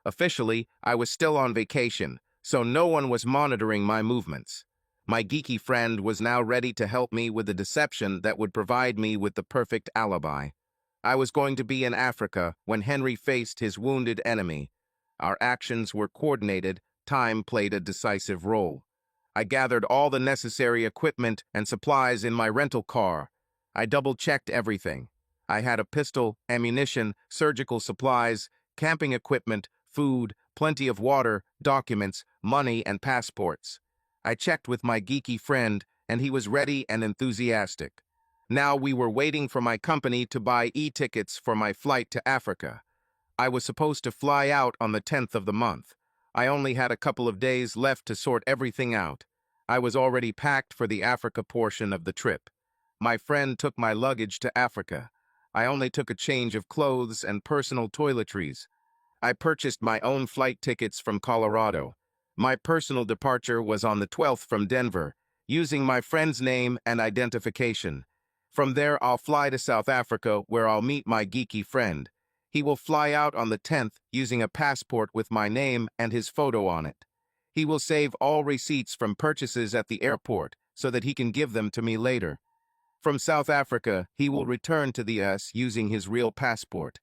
Officially, I was still on vacation, so no one was monitoring my movements. My geeky friend was now ready to help me with the deception that would provide me with the perfect alibi. I was going to be in Africa when Henry faced his wounded enemy. Our actions were coordinated, time played a decisive role. I gathered all the necessary equipment and supplies in my rental car. I double-checked everything. I had a pistol, ammunition, surgical supplies, camping equipment, food, plenty of water, documents, money, and passports. I checked with my geeky friend, and he was ready and enthusiastic. Now we were waiting for my company to buy e-tickets for my flight to Africa. I was supposed to fly out on the 10th of the month. I only had a couple of days left to sort everything out. I was already packed for the Africa portion of the trip. My friend took my luggage to Africa. I only took a change of clothes and personal toiletries. I purchased my own flight tickets from Colorado. My personal departure was on the 12th from Denver, using my friend's name and identification. From there, I'll fly to South Africa, where I'll meet my geeky friend. He will fly out on the 10th using a passport with my name and his photo on it. He will save all receipts from purchases at the airport so that he can give them to me later. From South Africa, he will return to the US using his real passport.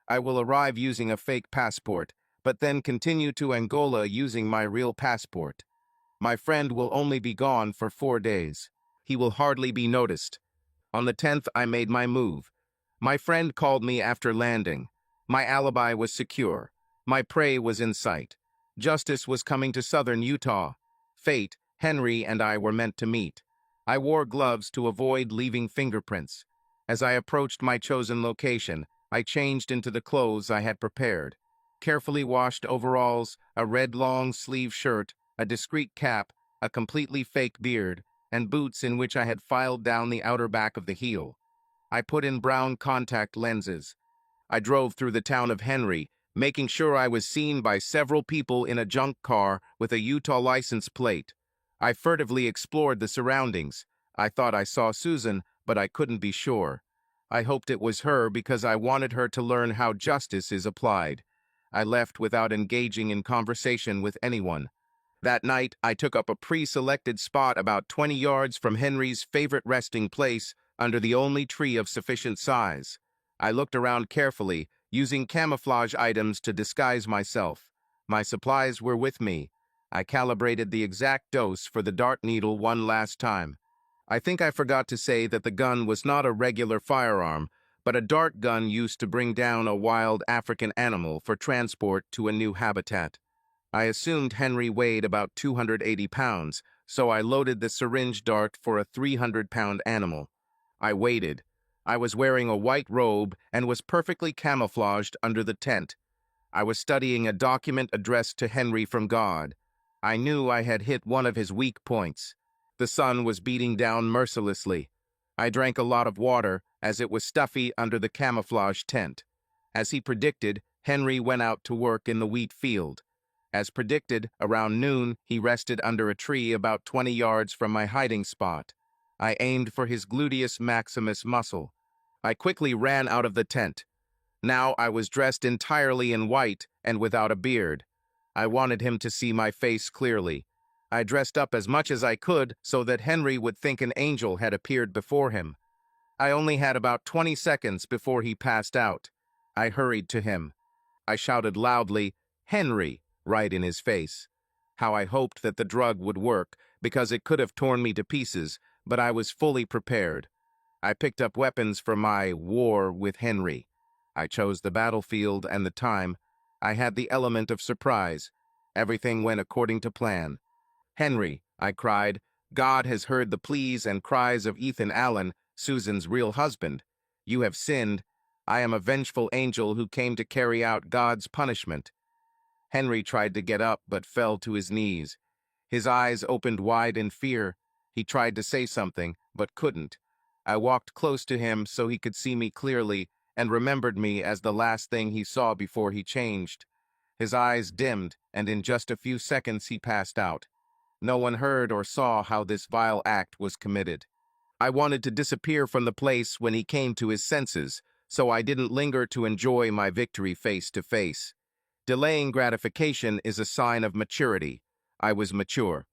I will arrive using a fake passport, but then continue to Angola using my real passport. My friend will only be gone for 4 days. He will hardly be noticed. On the 10th, I made my move. My friend called me after landing. My alibi was secure. My prey was in sight. Justice was coming to southern Utah. Fate, Henry, and I were meant to meet. I wore gloves to avoid leaving fingerprints. As I approached my chosen location, I changed into the clothes I had prepared. Carefully washed overalls, a red long-sleeve shirt, a discreet cap, a completely fake beard, and boots in which I had filed down the outer back of the heel. I put in brown contact lenses. I drove through the town of Henry, making sure I was seen by several people in a junk car with a Utah license plate. I furtively explored the surroundings. I thought I saw Susan, but I couldn't be sure. I hoped it was her because I wanted her to learn how justice is applied. I left without engaging in conversation with anyone. That night, I took up a pre-selected spot about 20 yards from Henry's favorite resting place, under the only tree of sufficient size. I looked around carefully, using camouflage items to disguise myself. My supplies were with me. I calibrated the exact dose for the dart needle one last time. I think I forgot to say that the gun was not a regular firearm, but a dart gun used to bring down a wild African animal for transport to a new habitat. I assumed Henry weighed about 280 pounds, so I loaded the syringe dart for a 300-pound animal. I waited. I was wearing a white robe and was perfectly camouflaged under the tent. I was studying a document addressed to Henry from God. I knew I had hit one of his weak points. The sun was beating down mercilessly. I drank a lot of water, as it was stuffy under the camouflage tent. As he predicted, Henry went out to work in the wheat field. As predicted, around noon, he rested under a tree about 20 yards from my hiding spot. I aimed for his gluteus maximus muscle. I quickly ran out of the tent. Now I was dressed entirely in white and without a beard. I wanted him to see my face clearly. I dressed up as much as I could so that Henry would think an angel had appeared before him. I only had about 20 seconds before he passed out. I hurried to him. I shouted loudly, "Henry," right in his face. How I hoped that the drug would work, because it could have torn me to pieces, but I was fully prepared. I picked up weapons for my war with Henry. I chose the battlefield and the time. I had the element of surprise. Everything went according to plan. "Henry," I cried, "God has heard the pleas and cries of Ethan Allen, Susan's real husband. You have sinned. I am a vengeful angel who came to carry out God's punishment." Henry tried to get up but fell to his knees. His eyes opened wide in fear. He tried to say something, but couldn't. I walked close to him so he could see me clearly and remembered me as the last thing he saw before he changed. His eyes dimmed, and in just a few seconds he passed out. No one heard or saw how this vile act was committed. I wanted to disappear from the place when he came to his senses, so I didn't linger to enjoy my victory face to face. Delaying gratification is a sign of maturity. I was mature.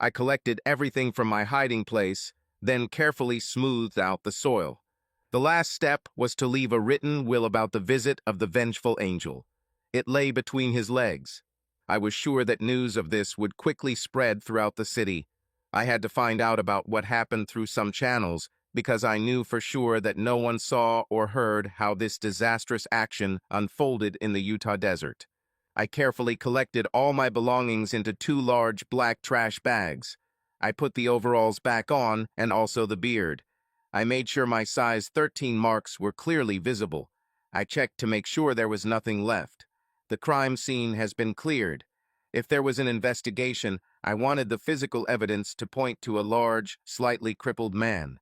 I collected everything from my hiding place, then carefully smoothed out the soil. The last step was to leave a written will about the visit of the vengeful angel. It lay between his legs. I was sure that news of this would quickly spread throughout the city. I had to find out about what happened through some channels, because I knew for sure that no one saw or heard how this disastrous action unfolded in the Utah desert. I carefully collected all my belongings into 2 large black trash bags. I put the overalls back on and also the beard. I made sure my size 13 marks were clearly visible. I checked to make sure there was nothing left. The crime scene has been cleared. If there was an investigation, I wanted the physical evidence to point to a large, slightly crippled man.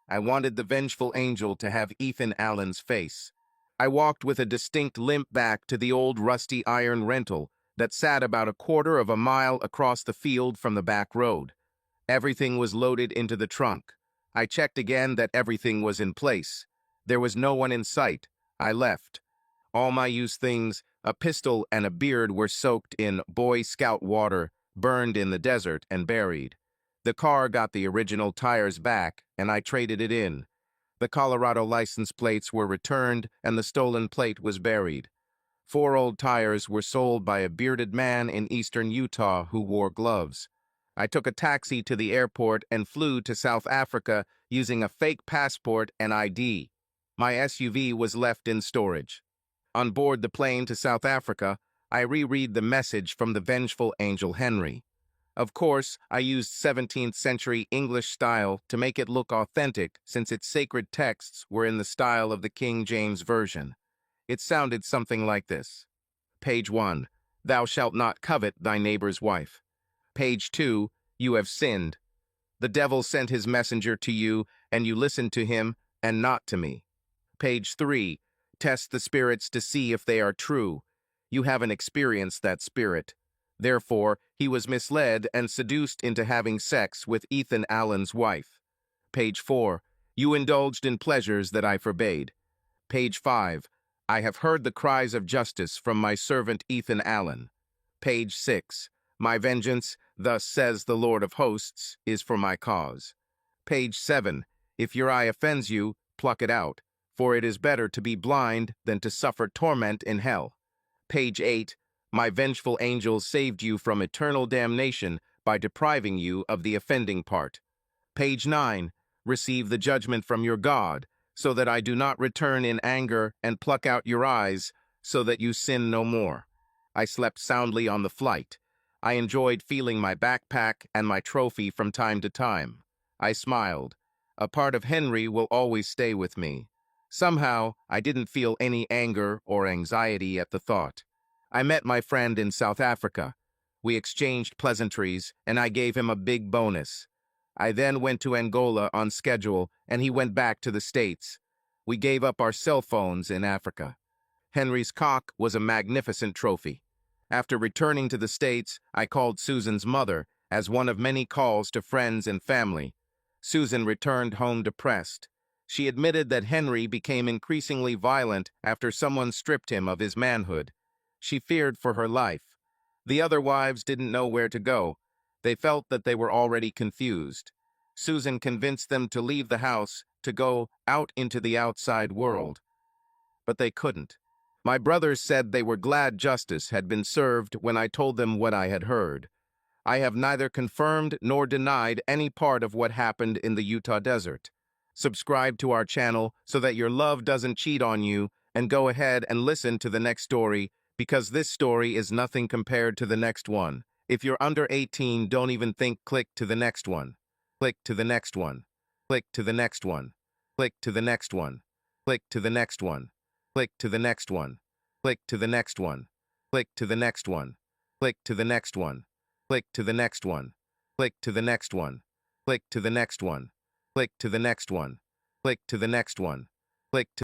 I wanted the vengeful angel to have Ethan Allen's face. I walked with a distinct limp back to the old rusty iron rental that sat about a quarter of a mile across the field from the back road. Everything was loaded into the trunk. I checked again that everything was in place. There was no one in sight. I left. All my used things, a pistol and a beard, were soaked in Boy Scout water, burned in the desert, and buried. The car got the original tires back, and I traded it in. The Colorado license plates were returned and the stolen plate was buried. 4 old tires were sold by a bearded man in eastern Utah who wore gloves. I took a taxi to the airport and flew to South Africa using a fake passport and ID. My SUV was left in storage. On board the plane to South Africa, I reread the message from the vengeful angel Henry. Of course, I used 17th century English style to make it look authentic since its sacred texts were in the style of the King James Version. It sounded something like this. Page 1. Thou shalt not covet thy neighbor's wife. Page 2. You have sinned. The devil sent his messenger to you, and you listened to him, and not to me. Page 3. Test the spirits to see if they are true. You haven't experienced that spirit. Therefore, he was misled and seduced into having sex with Ethan Allen's wife. Page 4. You indulged in pleasures that I forbade. Page 5. I have heard the cries of justice from my servant Ethan Allen. Page 6. My vengeance, thus says the Lord of hosts, is for my cause. Page 7. If your eye offends you, pluck it out, for it is better to be blind than to suffer torment in hell. Page 8. My vengeful angels saved you from eternal damnation by depriving you of the offending part. Page 9. Receive the judgment from your God, so that I do not return in anger and pluck out your eyes, so that you sin no more. I slept soundly on the flight. I enjoyed feeling my backpack and my trophy from time to time. I smiled. A part of Henry will always stay with me. Somehow, I didn't feel any anger or anxiety at the thought. I met my friend in South Africa. We exchanged pleasantries, and I gave him a big bonus. I then went to Angola on schedule, and he went back to the States. We gave up our cell phones in Africa. Henry's cock was a magnificent trophy. After returning to the States, I called Susan's mother, as one of many calls to friends and family. Susan returned home depressed. She admitted that Henry became increasingly violent after someone stripped him of his manhood. She feared for her life. The other wives didn't know where to go. They felt that they were already confused. Susan convinced them to leave the house, to go out into the outside world. But they couldn't. My brothers said they were glad justice had been served when I told them what I had heard. I have neither confirmed nor denied any part of what happened in the Utah desert. Subscribe to our channel so that your love doesn't cheat on you, and go ahead and listen to the next story, because this story is nothing compared to the next one. If you're under 18, don't even think. Click to the next one. Click to the next one. Click to the next one. Click to the next one. Click to the next one. Click to the next one. Click to the next one. Click to the next one. Click to the next one. Click to the next one. Click to the next one. Click to the next one. Click to the next one. Click to the next one. Click to